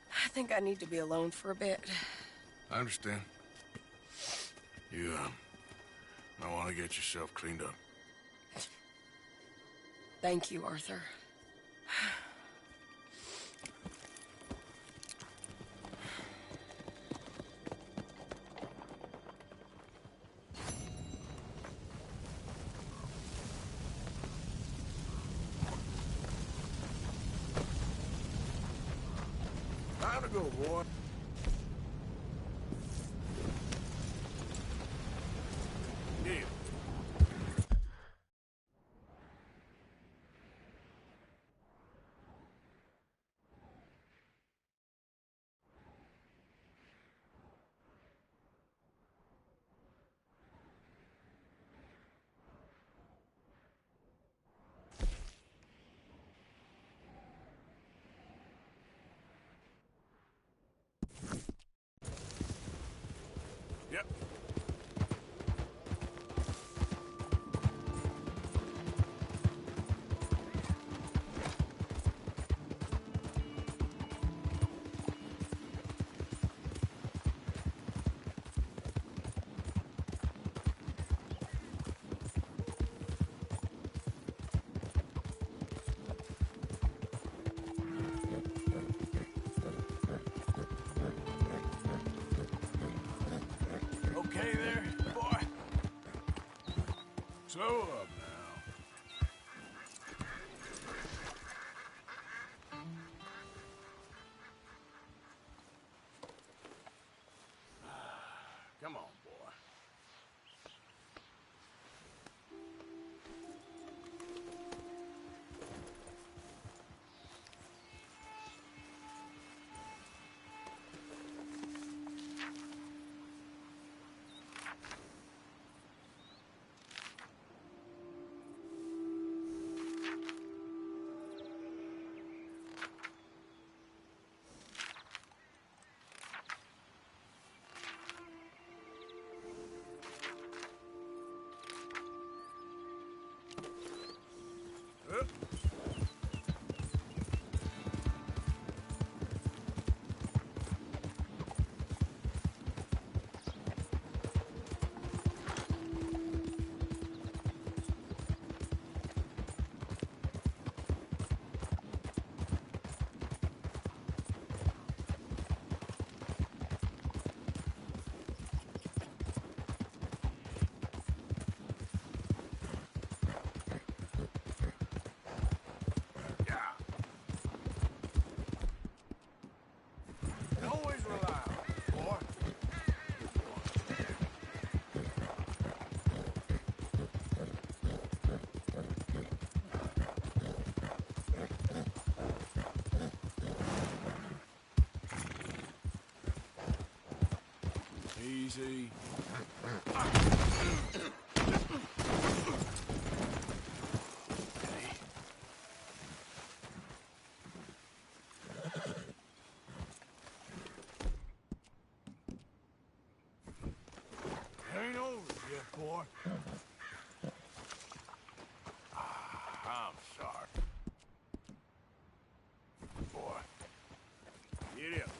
I think I need to be alone for a bit. I understand. You, might want to get yourself cleaned up. Thank you, Arthur. Time to go, boy. Yeah. Yep. Okay there, boy? Slow up now. Come on, boy. Always rely on it, boy. Easy. Ain't over yet, boy. I'm sorry. Boy. Get up.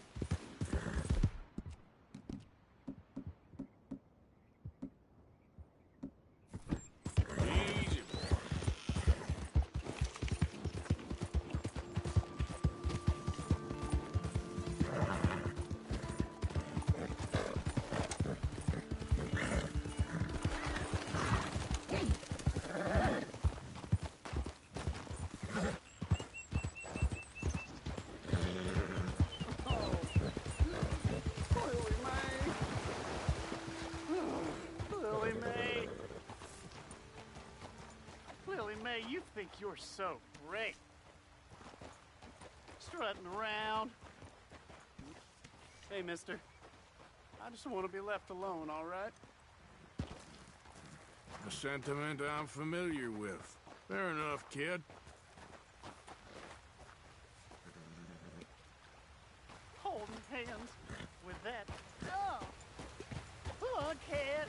think you're so great. Strutting around. Hey, mister. I just want to be left alone, all right? A sentiment I'm familiar with. Fair enough, kid. Holding hands with that. Oh, fuckhead.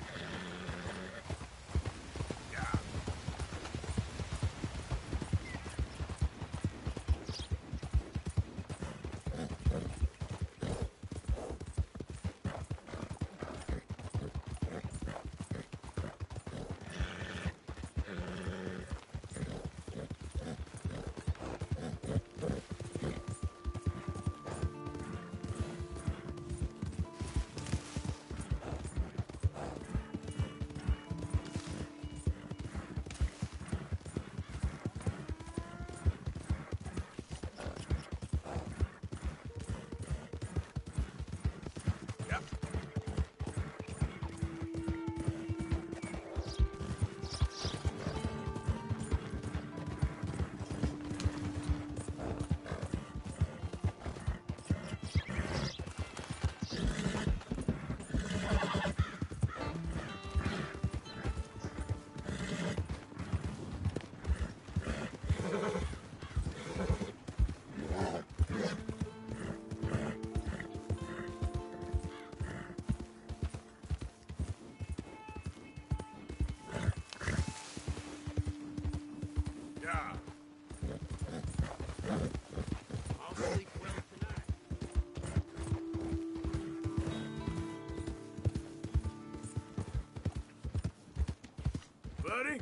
Buddy?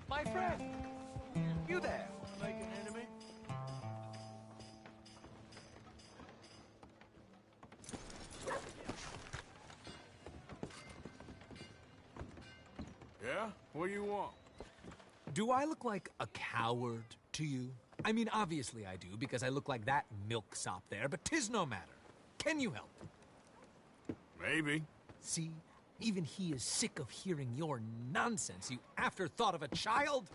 My friend! You there! Make an enemy? Yeah? What do you want? Do I look like a coward to you? I mean, obviously I do, because I look like that milksop there, but 'tis no matter. Can you help? Maybe. See? Even he is sick of hearing your nonsense, you afterthought of a child.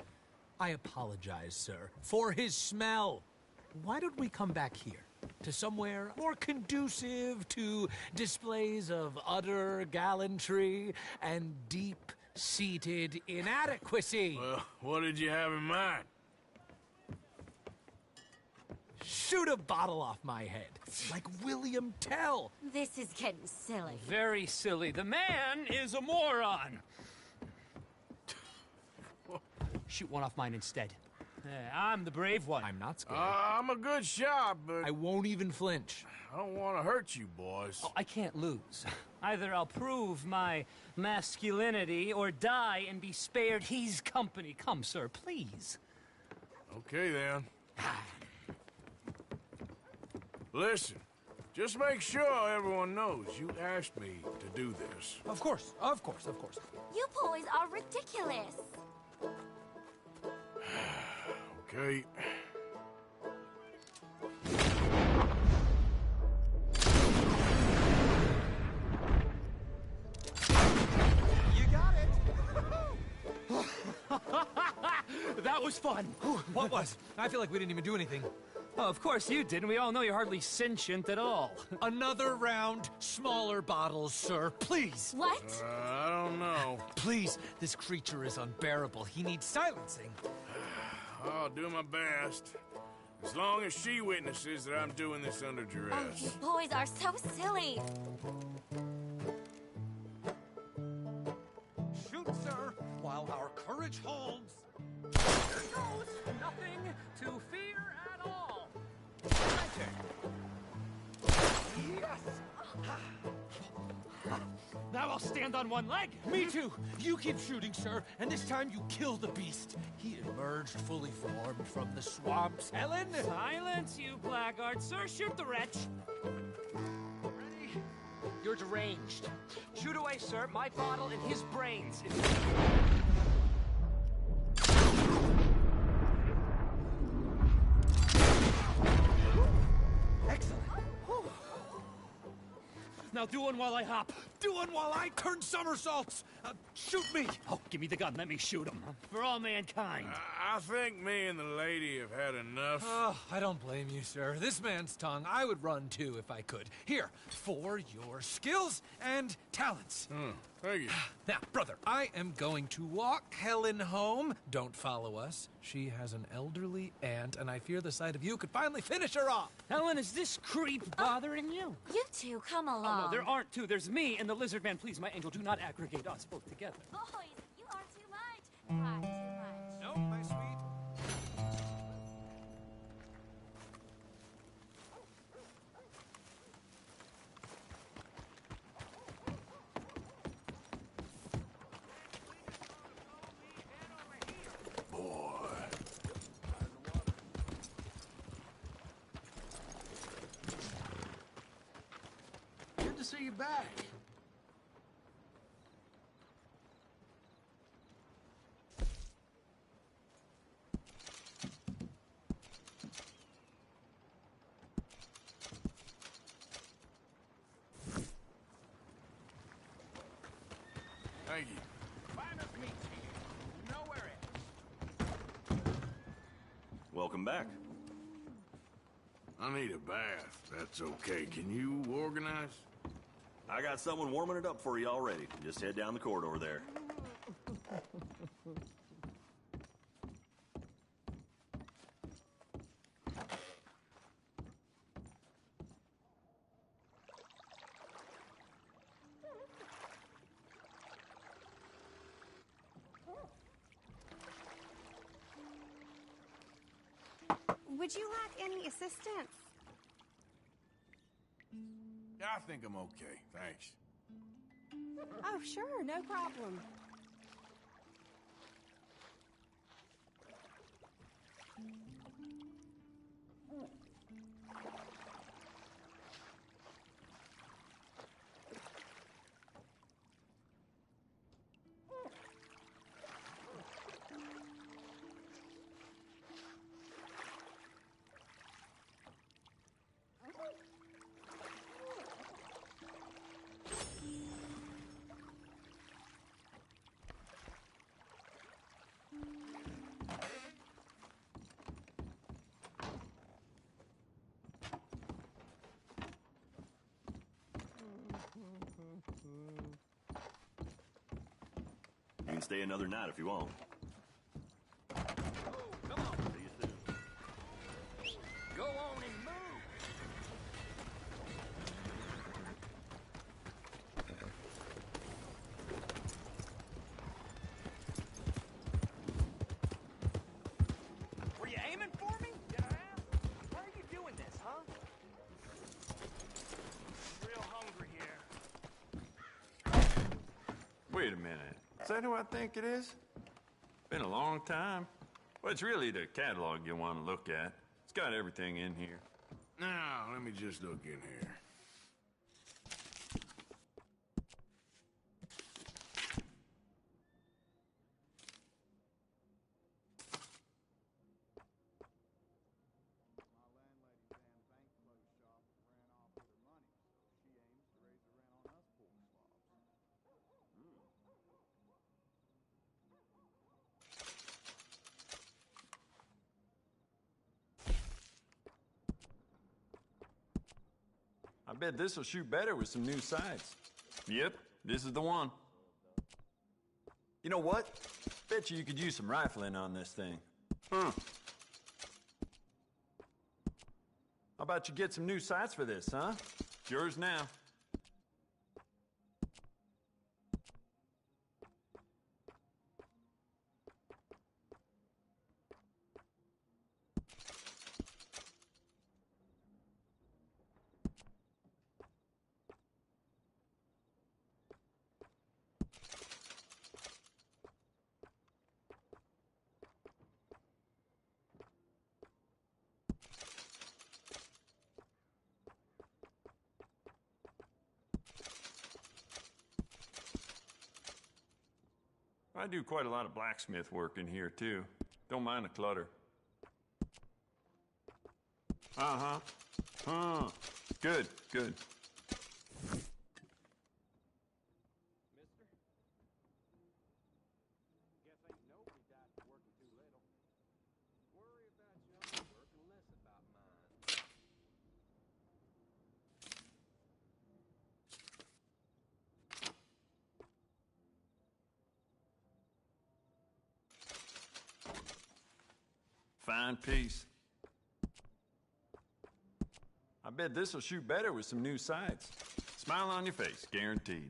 I apologize, sir, for his smell. Why don't we come back here? To somewhere more conducive to displays of utter gallantry and deep-seated inadequacy. Well, what did you have in mind? Shoot a bottle off my head, like William Tell. This is getting silly. Very silly. The man is a moron. Shoot one off mine instead. I'm the brave one. I'm not scared. I'm a good shot, but I won't even flinch. I don't want to hurt you, boys. Oh, I can't lose. Either I'll prove my masculinity or die and be spared his company. Come, sir, please. Okay, then. Listen, just make sure everyone knows you asked me to do this. Of course, of course, of course. You boys are ridiculous. Okay. You got it! That was fun. What was? I feel like we didn't even do anything. Oh, of course you didn't. We all know you're hardly sentient at all. Another round, smaller bottles, sir. Please. What? I don't know. Please, this creature is unbearable. He needs silencing. I'll do my best. As long as she witnesses that I'm doing this under duress. Oh, you boys are so silly. Shoot, sir! Our courage holds. There goes. Nothing to fear at all. Yes! Now I'll stand on one leg. Me too. You keep shooting, sir, and this time you kill the beast. He emerged fully formed from the swamps. Helen! Silence, you blackguard. Sir, shoot the wretch. Ready? You're deranged. Shoot away, sir. My bottle and his brains. Excellent. Now do one while I hop. Do one while I turn somersaults. Shoot me. Oh, give me the gun. Let me shoot him. For all mankind. I think me and the lady have had enough. Oh, I don't blame you, sir. This man's tongue, I would run too if I could. Here, for your skills and talents. Thank you. Now, brother, I am going to walk Helen home. Don't follow us. She has an elderly aunt, and I fear the sight of you could finally finish her off. Helen, is this creep bothering you? You two, come along. Oh, no, there aren't two. There's me and the lizard man. Please, my angel, do not aggregate us both together. Boys, you are too much. Far too much. No, my sweet. Good to see you back. Thank you. Finest meet to you. You know where it is. Welcome back. I need a bath. That's okay. Can you organize? I got someone warming it up for you already. Just head down the corridor there. Would you like any assistance? Yeah, I think I'm okay. Thanks. Oh, sure, no problem. You can stay another night if you want. Come on. See you soon. Go on and move. Were you aiming for me? Yeah. Why are you doing this, huh? Real hungry here. Wait a minute. Is that who I think it is? Been a long time. Well, it's really the catalog you want to look at. It's got everything in here. Now, let me just look in here. I bet this will shoot better with some new sights. Yep, this is the one. You know what? Bet you could use some rifling on this thing. How about you get some new sights for this, huh? It's yours now. I do quite a lot of blacksmith work in here, too. Don't mind the clutter. Uh-huh. Huh. Good, good. Fine piece. I bet this'll shoot better with some new sights. Smile on your face, guaranteed.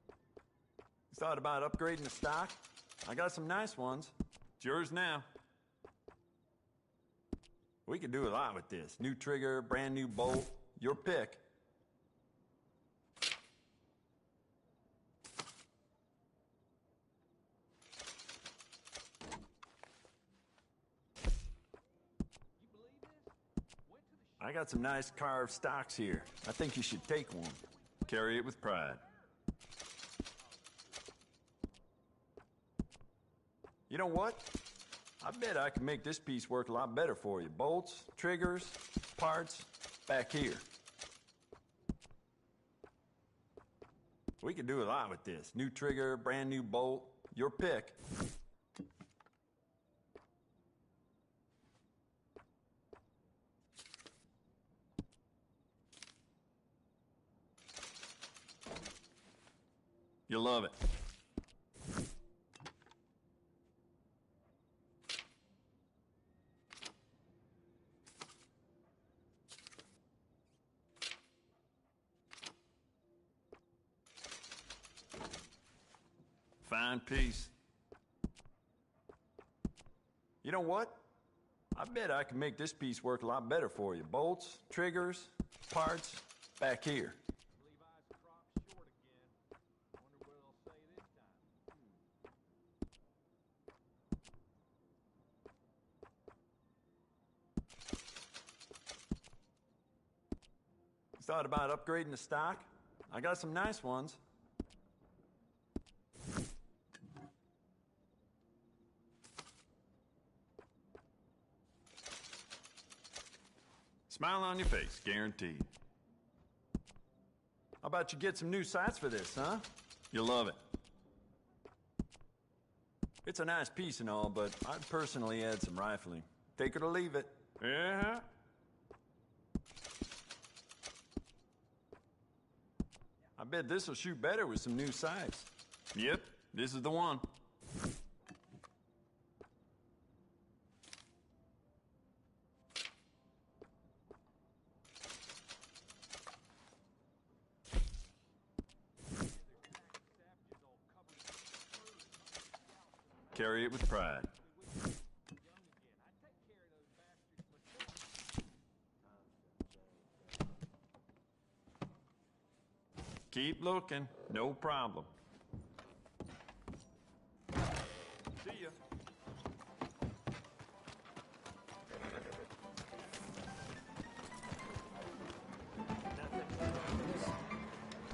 You thought about upgrading the stock? I got some nice ones. It's yours now. We could do a lot with this. New trigger, brand new bolt, your pick. I got some nice carved stocks here. I think you should take one. Carry it with pride. You know what? I bet I can make this piece work a lot better for you. Bolts, triggers, parts, back here. We could do a lot with this. New trigger, brand new bolt, your pick. You'll love it. Fine piece. You know what? I bet I can make this piece work a lot better for you. Bolts, triggers, parts, back here. Thought about upgrading the stock? I got some nice ones. Smile on your face, guaranteed. How about you get some new sights for this, huh? You'll love it. It's a nice piece and all, but I'd personally add some rifling. Take it or leave it. Yeah. I bet this'll shoot better with some new sights. Yep, this is the one. Carry it with pride. Keep looking, no problem. See ya.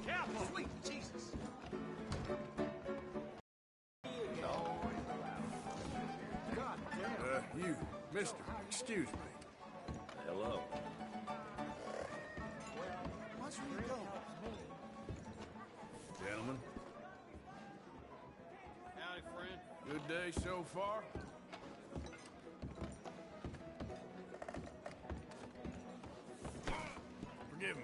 Careful! Sweet Jesus! You, mister, excuse me. Hello. Watch where you go. Gentlemen. Howdy, friend. Good day so far? Forgive me.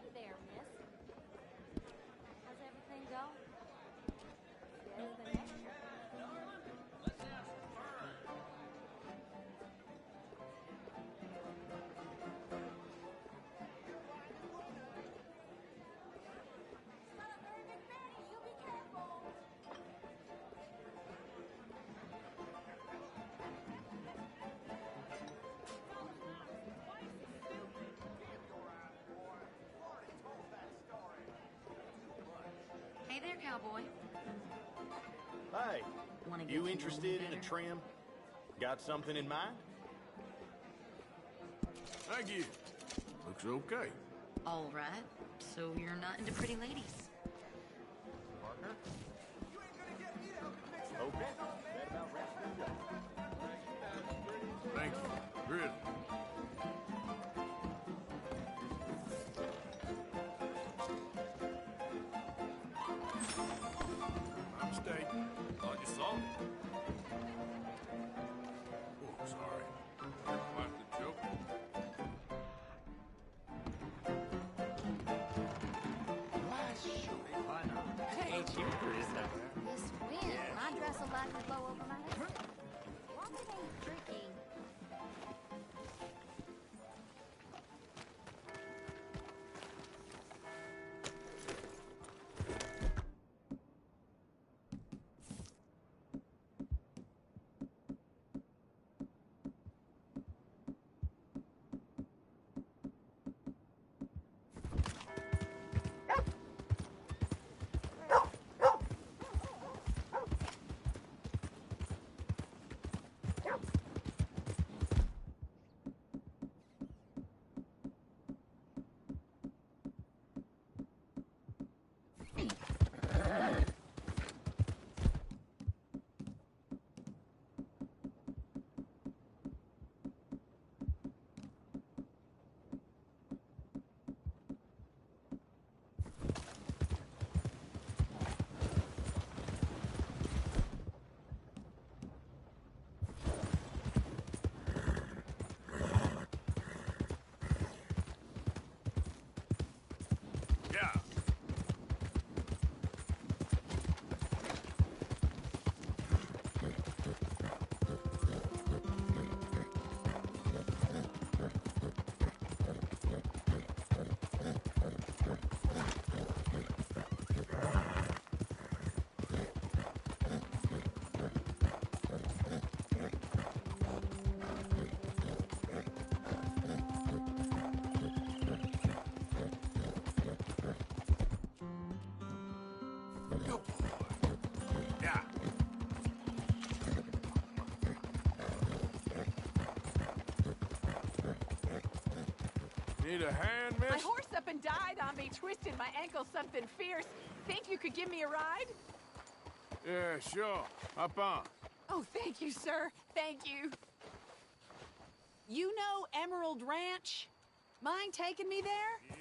Hey there, miss. How's everything going? Better than ever? Hey there, cowboy. Hey, Wanna get you to know interested me in a better? trim? Got something in mind? Thank you. Looks okay. All right. So you're not into pretty ladies. Partner? Okay. That about wraps things up. Thank you. Really. My mistake. Thought you saw me. Oh, sorry. Quite the joke. Hey, cheers. This wind, my dress will likely blow over my head. Walking ain't tricky. Yeah. Yeah. Need a hand, miss? My horse up and died on me, twisted my ankle something fierce. Think you could give me a ride? Yeah, sure. Hop on. Oh, thank you, sir. Thank you. You know Emerald Ranch? Mind taking me there?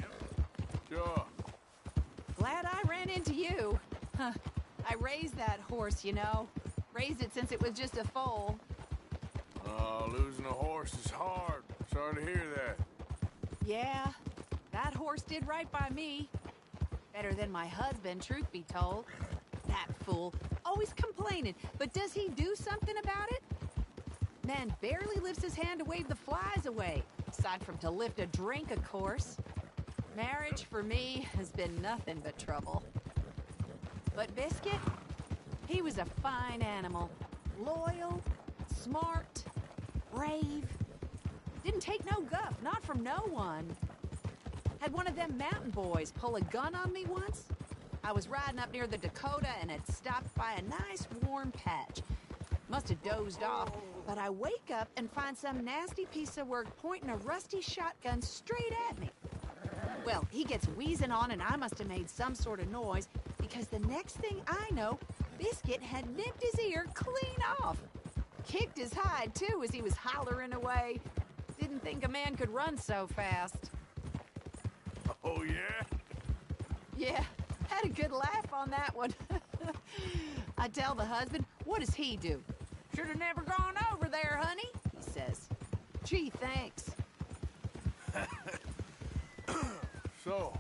Sure. Glad I ran into you. Huh. I raised that horse, you know. Raised it since it was just a foal. Oh, losing a horse is hard. Sorry to hear that. Yeah, that horse did right by me. Better than my husband, truth be told. That fool, always complaining, but does he do something about it? Man barely lifts his hand to wave the flies away, aside from to lift a drink, of course. Marriage, for me, has been nothing but trouble. But Biscuit, he was a fine animal. Loyal, smart, brave. Didn't take no guff, not from no one. Had one of them mountain boys pull a gun on me once. I was riding up near the Dakota and had stopped by a nice warm patch. Must have dozed off, but I wake up and find some nasty piece of work pointing a rusty shotgun straight at me. Well, he gets wheezing on and I must have made some sort of noise because the next thing I know, Biscuit had nipped his ear clean off. Kicked his hide, too, as he was hollering away. Didn't think a man could run so fast. Oh, yeah? Yeah, had a good laugh on that one. I tell the husband, what does he do? Should have never gone over there, honey, he says. Gee, thanks. So,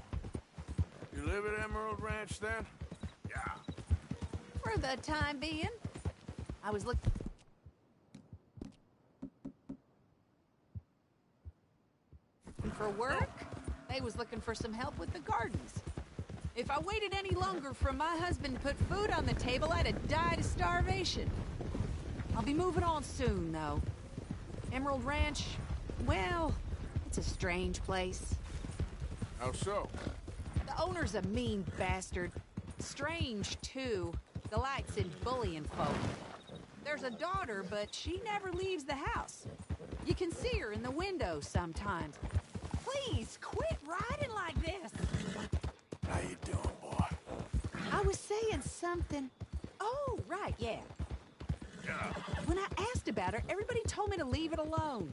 you live at Emerald Ranch then? Yeah. For the time being, I was looking for work. They was looking for some help with the gardens. If I waited any longer for my husband to put food on the table, I'd have died of starvation. I'll be moving on soon, though. Emerald Ranch, well, it's a strange place. How so? The owner's a mean bastard. Strange, too. delights in bullying folk. There's a daughter, but she never leaves the house. You can see her in the window sometimes. Please, quit riding like this. How you doing, boy? I was saying something. Oh, right, yeah. When I asked about her, everybody told me to leave it alone.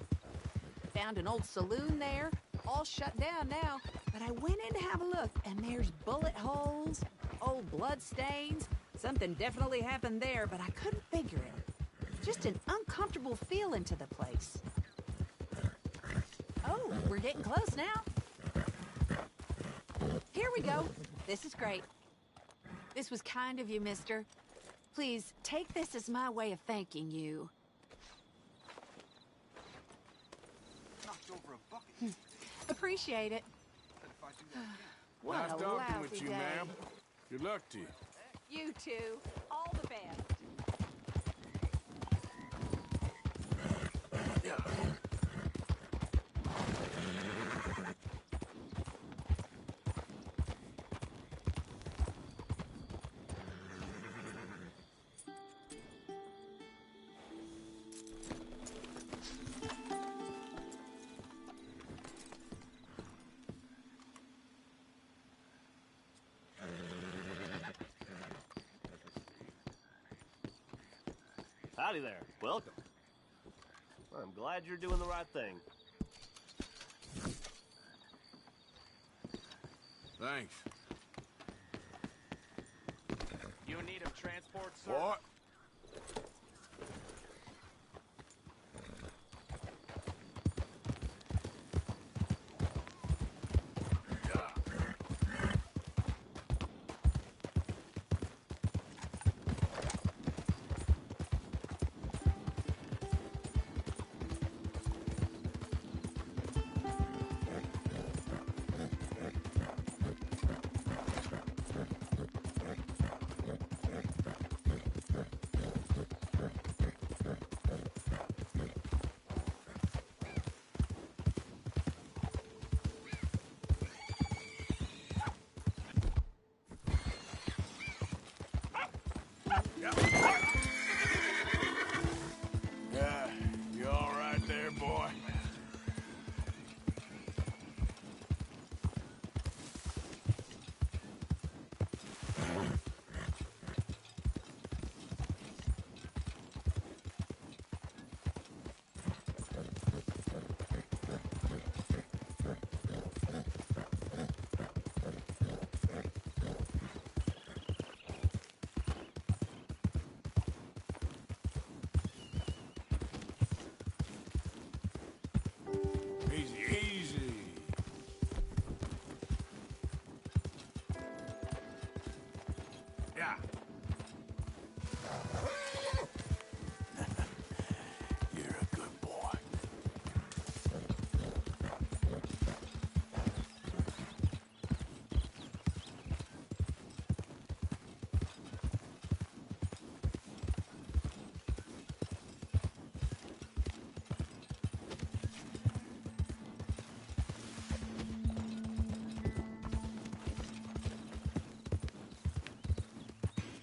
Found an old saloon there, all shut down now, but I went in to have a look, and there's bullet holes, old blood stains. Something definitely happened there, but I couldn't figure it. Just an uncomfortable feeling to the place. Oh, we're getting close now. Here we go. This is great. This was kind of you, mister. Please, take this as my way of thanking you. Knocked over a bucket. Appreciate it. What Nice a talking lousy with you, day. ma'am. Good luck to you. You too. All the best. Howdy there. Welcome. I'm glad you're doing the right thing. Thanks. You in need of transport, sir? What? Yeah, you all right there, boy? Easy, easy. Yeah. You're a good boy.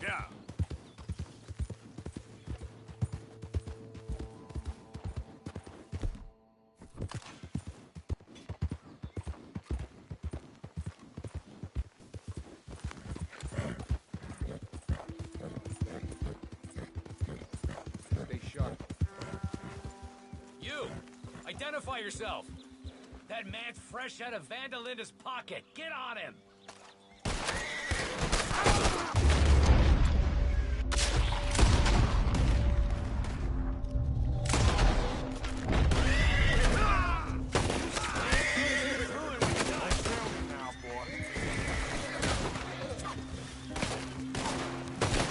Yeah. Stay sharp. You! Identify yourself! That man's fresh out of Vandalinda's pocket. Get on him!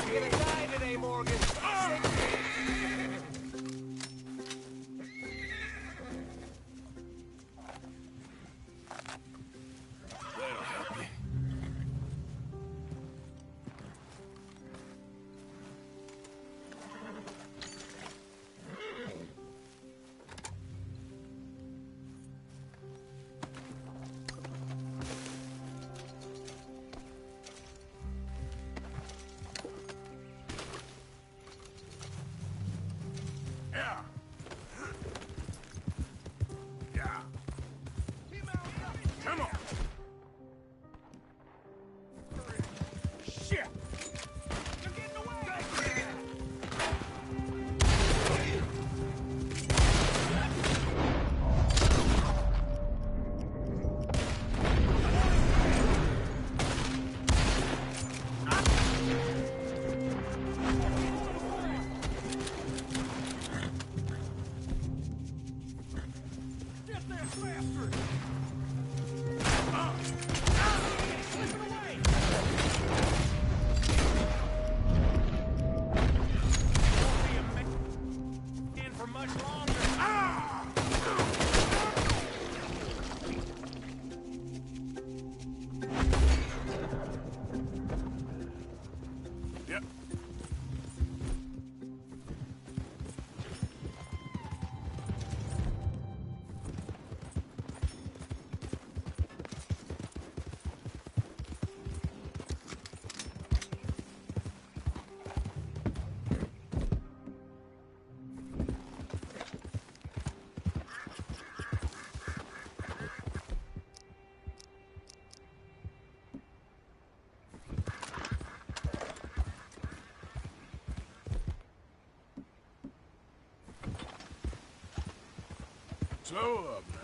You're gonna die today, Morgan. That'll help you. Slow up now.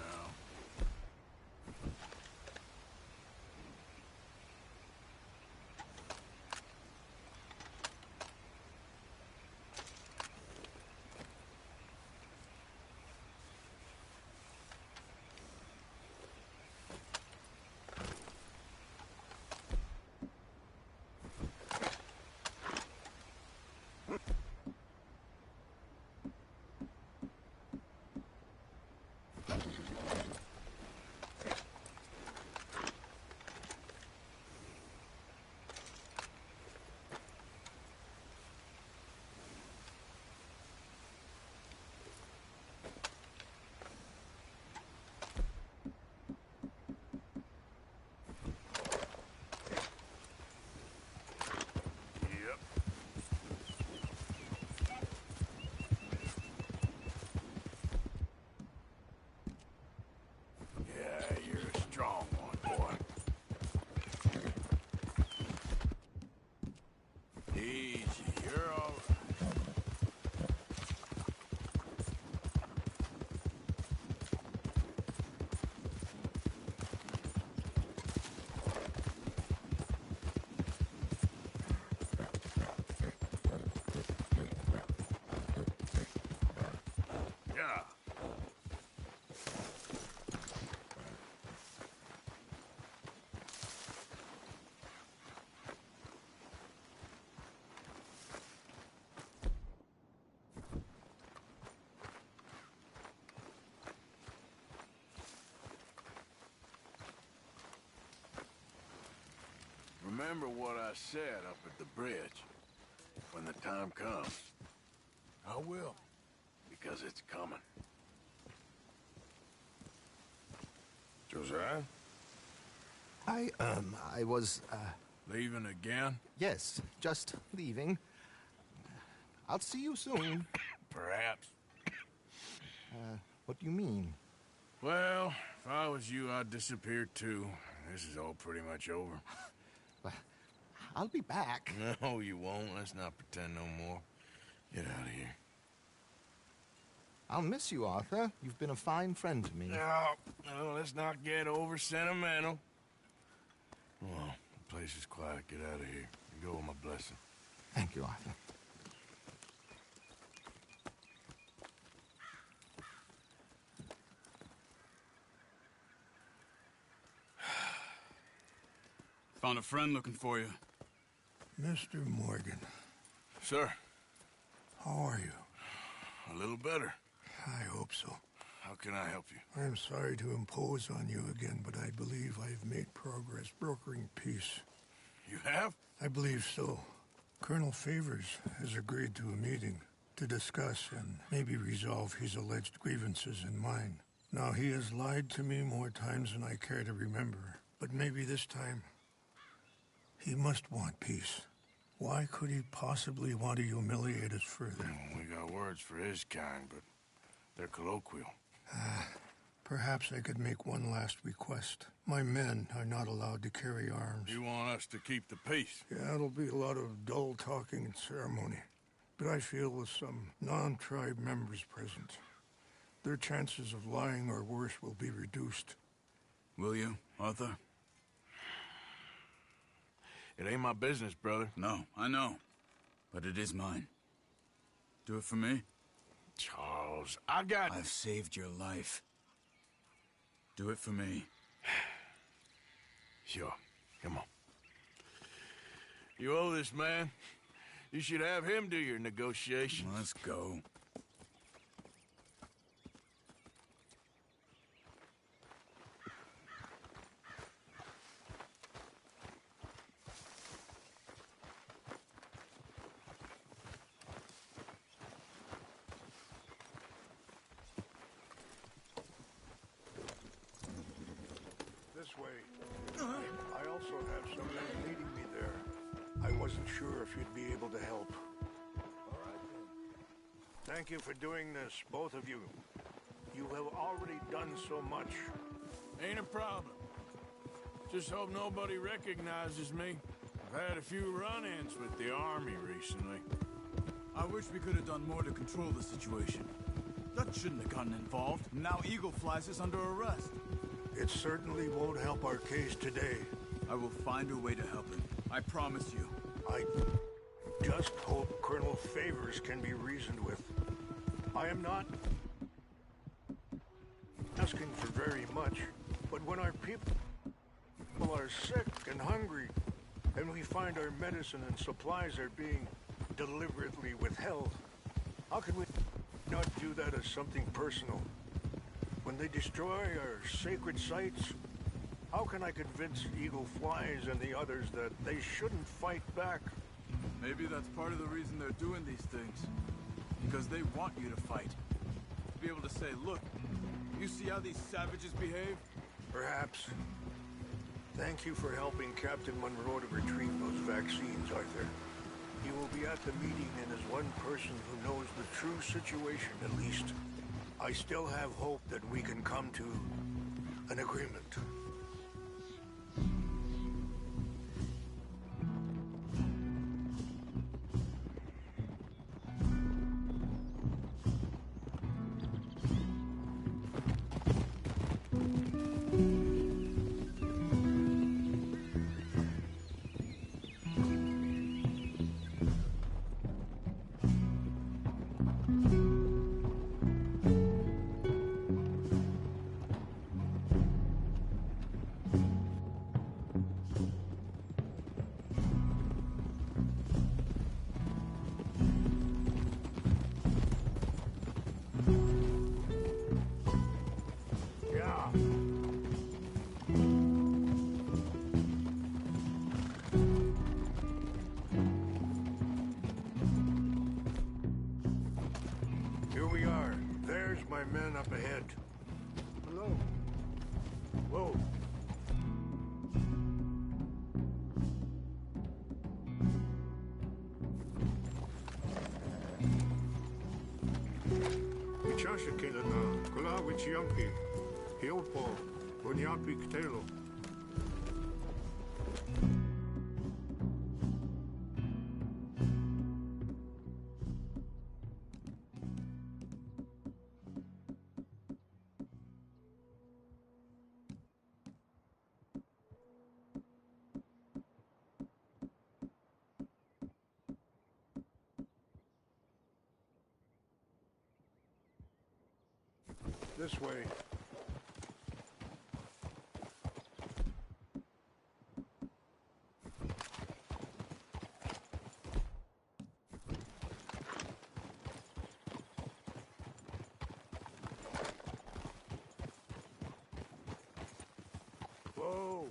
Remember what I said up at the bridge. When the time comes. I will. Because it's coming. Josiah? I was, Leaving again? yes, just leaving. I'll see you soon. Perhaps. What do you mean? Well, if I was you, I'd disappear too. This is all pretty much over. I'll be back. No, you won't. Let's not pretend no more. Get out of here. I'll miss you, Arthur. You've been a fine friend to me. No, let's not get over sentimental. Well, the place is quiet. Get out of here. You go with my blessing. Thank you, Arthur. Found a friend looking for you. Mr. Morgan. Sir. How are you? A little better. I hope so. How can I help you? I'm sorry to impose on you again, but I believe I've made progress brokering peace. You have? I believe so. Colonel Favors has agreed to a meeting to discuss and maybe resolve his alleged grievances and mine. Now, he has lied to me more times than I care to remember, but maybe this time he must want peace. Why could he possibly want to humiliate us further? We got words for his kind, but they're colloquial. Perhaps I could make one last request. My men are not allowed to carry arms. You want us to keep the peace? Yeah, it'll be a lot of dull talking and ceremony. But I feel with some non-tribe members present, their chances of lying or worse will be reduced. Will you, Arthur? It ain't my business, brother. No, I know. But it is mine. Do it for me? Charles, I've saved your life. Do it for me. Sure. Come on. You owe this man. You should have him do your negotiations. Let's go. This way. I also have some men leading me there. I wasn't sure if you'd be able to help. All right, then. Thank you for doing this, both of you. You have already done so much. Ain't a problem. Just hope nobody recognizes me. I've had a few run-ins with the army recently. I wish we could have done more to control the situation. That shouldn't have gotten involved. Now Eagle Flies is under arrest. It certainly won't help our case today. I will find a way to help him. I promise you. I just hope Colonel Favors can be reasoned with. I am not asking for very much, but when our people are sick and hungry, and we find our medicine and supplies are being deliberately withheld, how can we not do that as something personal? When they destroy our sacred sites, how can I convince Eagle Flies and the others that they shouldn't fight back? Maybe that's part of the reason they're doing these things. Because they want you to fight. To be able to say, look, you see how these savages behave? Perhaps. Thank you for helping Captain Monroe to retrieve those vaccines, Arthur. He will be at the meeting and is one person who knows the true situation, at least. I still have hope that we can come to an agreement. Here we are. There's my men up ahead. Hello. Whoa. Ichashikilana, Kulawichianki, Hiopo, Bunyapi Ktelo. This way. Whoa.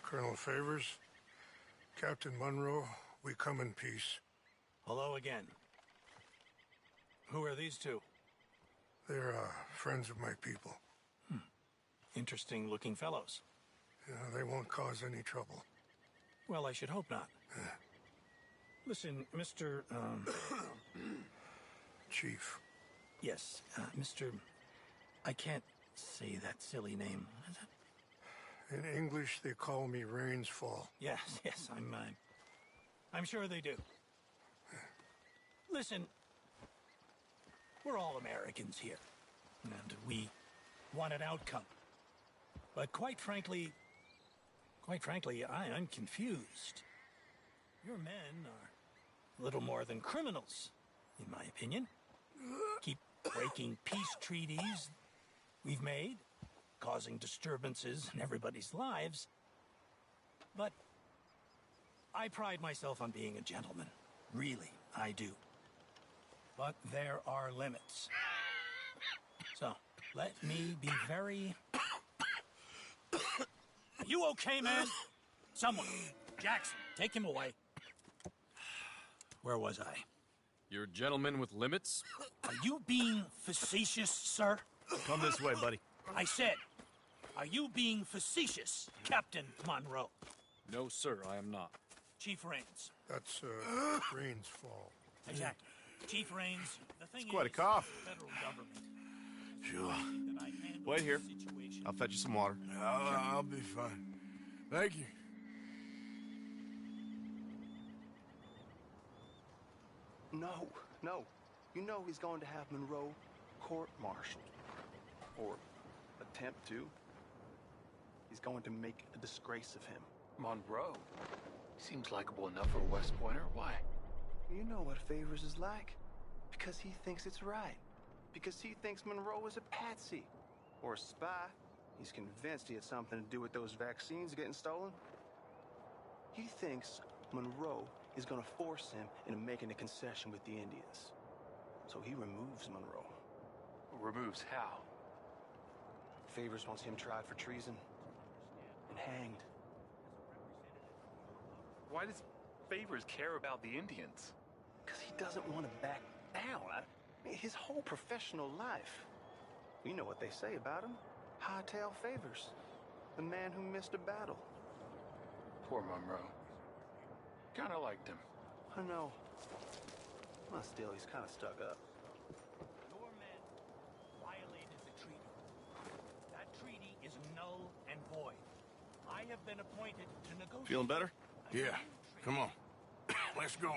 Colonel Favors, Captain Monroe, we come in peace. Hello again. Who are these two? They're friends of my people. Interesting looking fellows. Yeah, they won't cause any trouble. Well, I should hope not. Listen, Mr. Chief. Yes, Mr. I can't say that silly name. Is it? In English, they call me Rainsfall. Yes, I'm sure they do. Listen, we're all Americans here, and we want an outcome. But quite frankly, I'm confused. Your men are little more than criminals, in my opinion. Keep breaking peace treaties we've made, causing disturbances in everybody's lives. But I pride myself on being a gentleman. Really, I do. But there are limits. So, let me be very... You okay, man? Someone. Jackson, take him away. Where was I? You're a gentleman with limits? Are you being facetious, sir? Come this way, buddy. I said, are you being facetious, Captain Monroe? No, sir, I am not. Chief Rains. That's, Rain's fault. Exactly. Chief Rains, the thing It's quite a is, cough. the federal government. Sure. That I handle Wait here. the situation. I'll fetch you some water. I'll be fine. Thank you. No. You know he's going to have Monroe court-martialed. Or attempt to. He's going to make a disgrace of him. Monroe? Seems likable enough for a West Pointer. Why? You know what Favors is like. Because he thinks it's right. Because he thinks Monroe is a patsy. Or a spy. He's convinced he had something to do with those vaccines getting stolen. He thinks Monroe is gonna force him into making a concession with the Indians. So he removes Monroe. Removes how? Favors wants him tried for treason and hanged. Why does Favors care about the Indians? Because he doesn't want to back down. His whole professional life. You know what they say about him. Hightail Favors. The man who missed a battle. Poor Monroe. Kinda liked him. I know. Well, still, he's kind of stuck up. Your men violated the treaty. That treaty is null and void. I have been appointed to negotiate. Feeling better? Yeah. Come on. Let's go.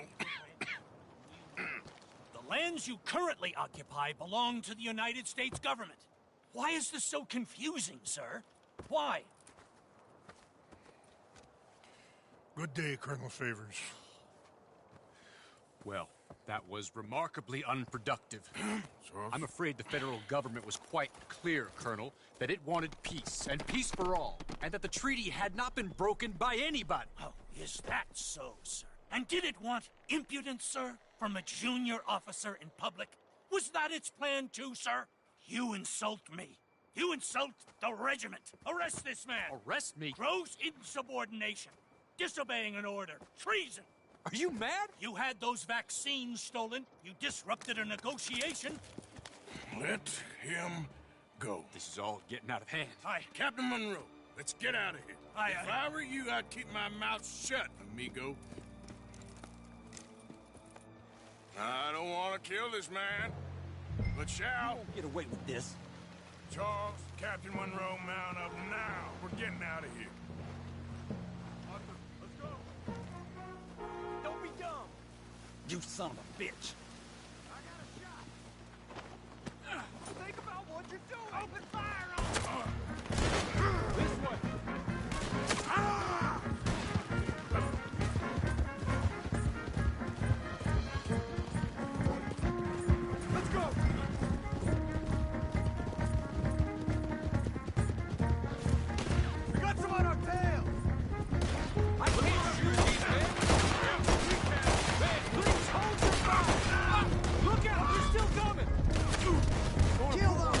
The lands you currently occupy belong to the United States government. Why is this so confusing, sir? Why? Good day, Colonel Favors. Well, that was remarkably unproductive. I'm afraid the federal government was quite clear, Colonel, that it wanted peace, and peace for all, and that the treaty had not been broken by anybody. Oh, is that so, sir? And did it want impudence, sir, from a junior officer in public? Was that its plan too, sir? You insult me. You insult the regiment. Arrest this man. Arrest me? Gross insubordination. Disobeying an order. Treason. Are you mad? You had those vaccines stolen. You disrupted a negotiation. Let him go. This is all getting out of hand. Aye. Captain Monroe, let's get out of here. Aye, if I were you, I'd keep my mouth shut, amigo. I don't want to kill this man, but shall. Get away with this. Charles, Captain Monroe, mount up now. We're getting out of here. Let's go. Don't be dumb. You son of a bitch. I got a shot. Think about what you're doing. Open fire on him. This way. Ah! Let's go. We got some on our tail. I can't shoot these men. We can. Please hold your fire. Look out, they're still coming. Kill them.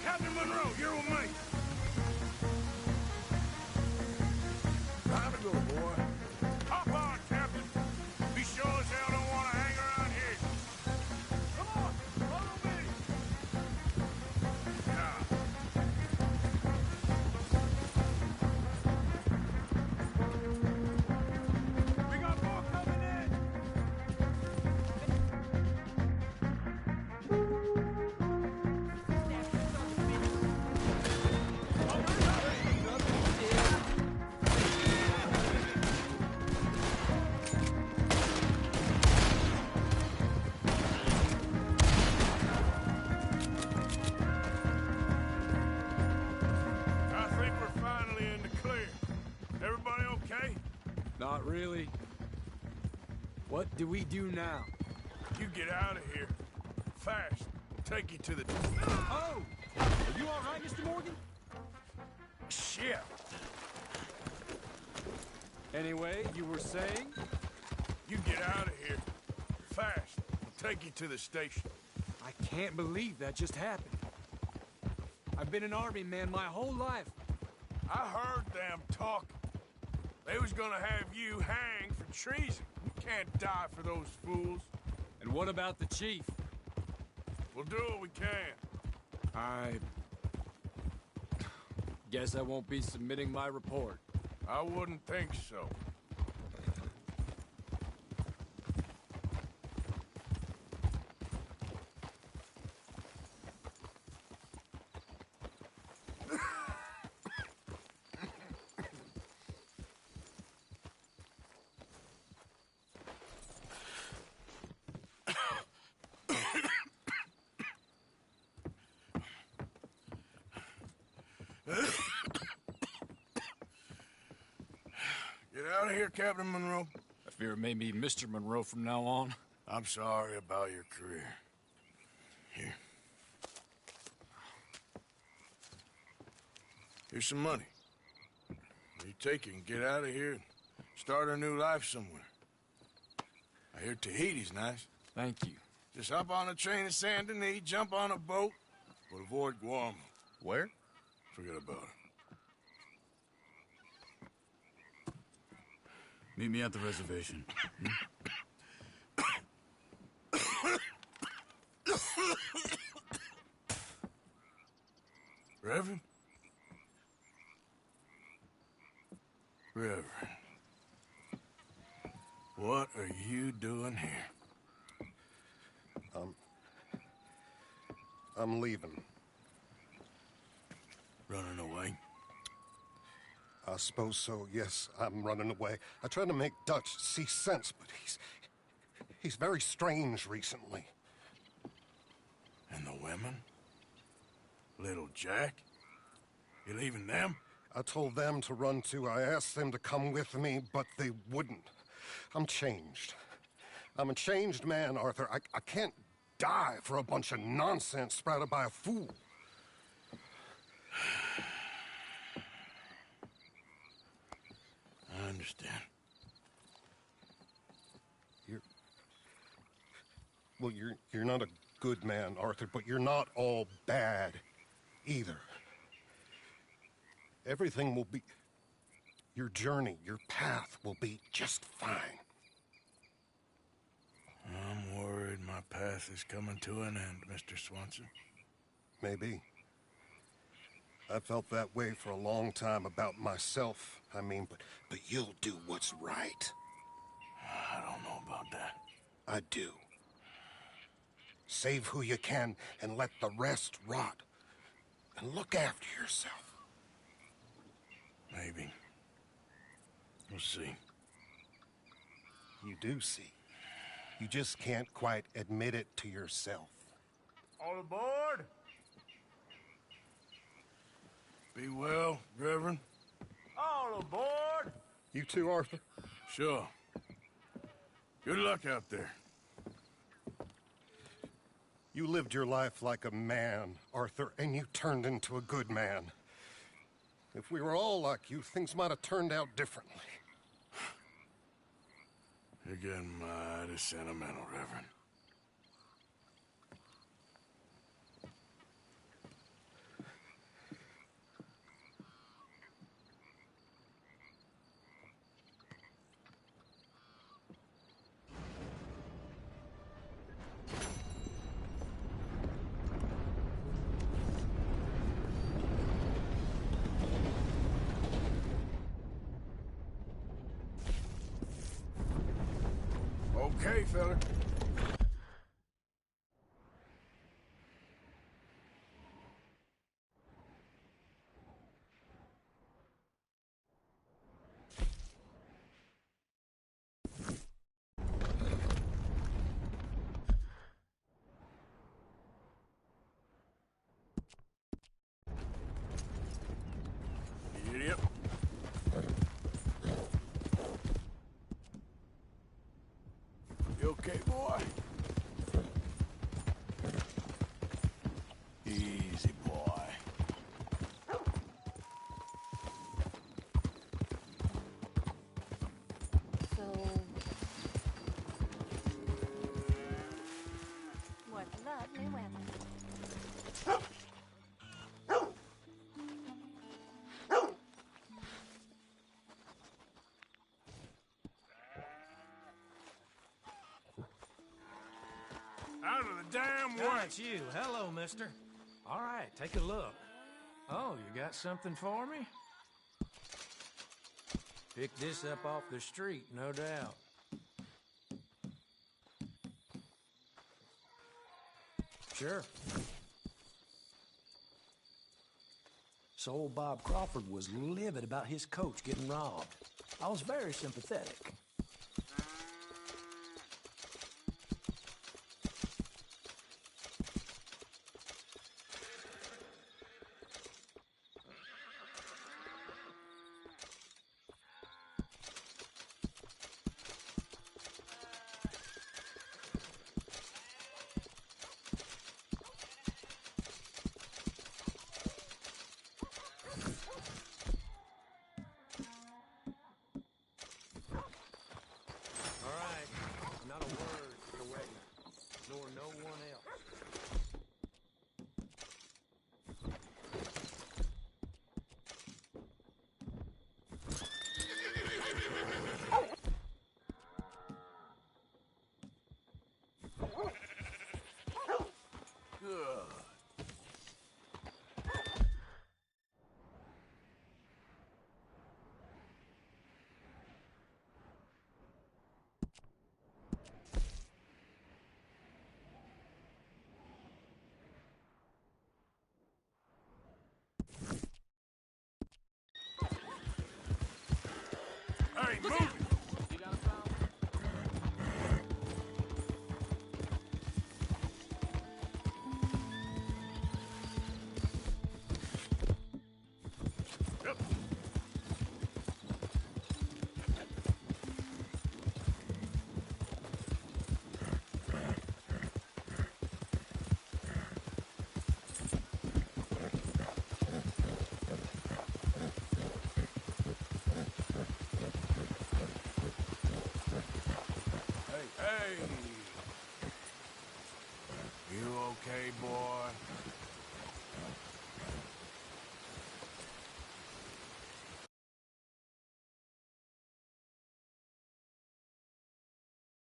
Captain Monroe, you're with me. Time to go, boy. Hop on, Captain. We sure as hell don't want to hang around here. Come on, follow me. We got more coming in. I think we're finally in the clear. Everybody okay? Not really. What do we do now? You get out of here. Fast. Take you to the... Oh! Are you all right, Mr. Morgan? Shit. Anyway, you were saying? You get out of here. Fast. We'll take you to the station. I can't believe that just happened. I've been an army man my whole life. I heard them talk. They was gonna have you hanged for treason. You can't die for those fools. And what about the chief? We'll do what we can. I guess I won't be submitting my report. I wouldn't think so. Get out of here, Captain Monroe. I fear it may be Mr. Monroe from now on. I'm sorry about your career. Here. Here's some money. You take it and get out of here and start a new life somewhere. I hear Tahiti's nice. Thank you. Just hop on a train to Saint Denis, jump on a boat, but avoid Guam. Where? Forget about it. Meet me at the reservation. Reverend? Reverend. What are you doing here? I'm leaving. Running away? I suppose so, yes. I'm running away. I tried to make Dutch see sense, but he's very strange recently. And the women? Little Jack? You leaving them? I told them to run too. I asked them to come with me, but they wouldn't. I'm changed. I'm a changed man, Arthur. I can't die for a bunch of nonsense sprouted by a fool. I understand. You're not a good man, Arthur, but you're not all bad either. Everything will be... Your journey, your path will be just fine. I'm worried my path is coming to an end, Mr. Swanson. Maybe. I felt that way for a long time about myself, I mean, but you'll do what's right. I don't know about that. I do. Save who you can and let the rest rot. And look after yourself. Maybe. We'll see. You do see. You just can't quite admit it to yourself. All aboard! Be well, Reverend. All aboard! You too, Arthur? Sure. Good luck out there. You lived your life like a man, Arthur, and you turned into a good man. If we were all like you, things might have turned out differently. You're getting mighty sentimental, Reverend. okay, fella. Idiot. You okay, boy? Easy, boy. So, what lovely weather. Out of the damn way! Ah, it's you. Hello, mister. All right, take a look. Oh, you got something for me? Picked this up off the street, no doubt. Sure. So old Bob Crawford was livid about his coach getting robbed. I was very sympathetic. Hey, move it! Hey! You okay, boy?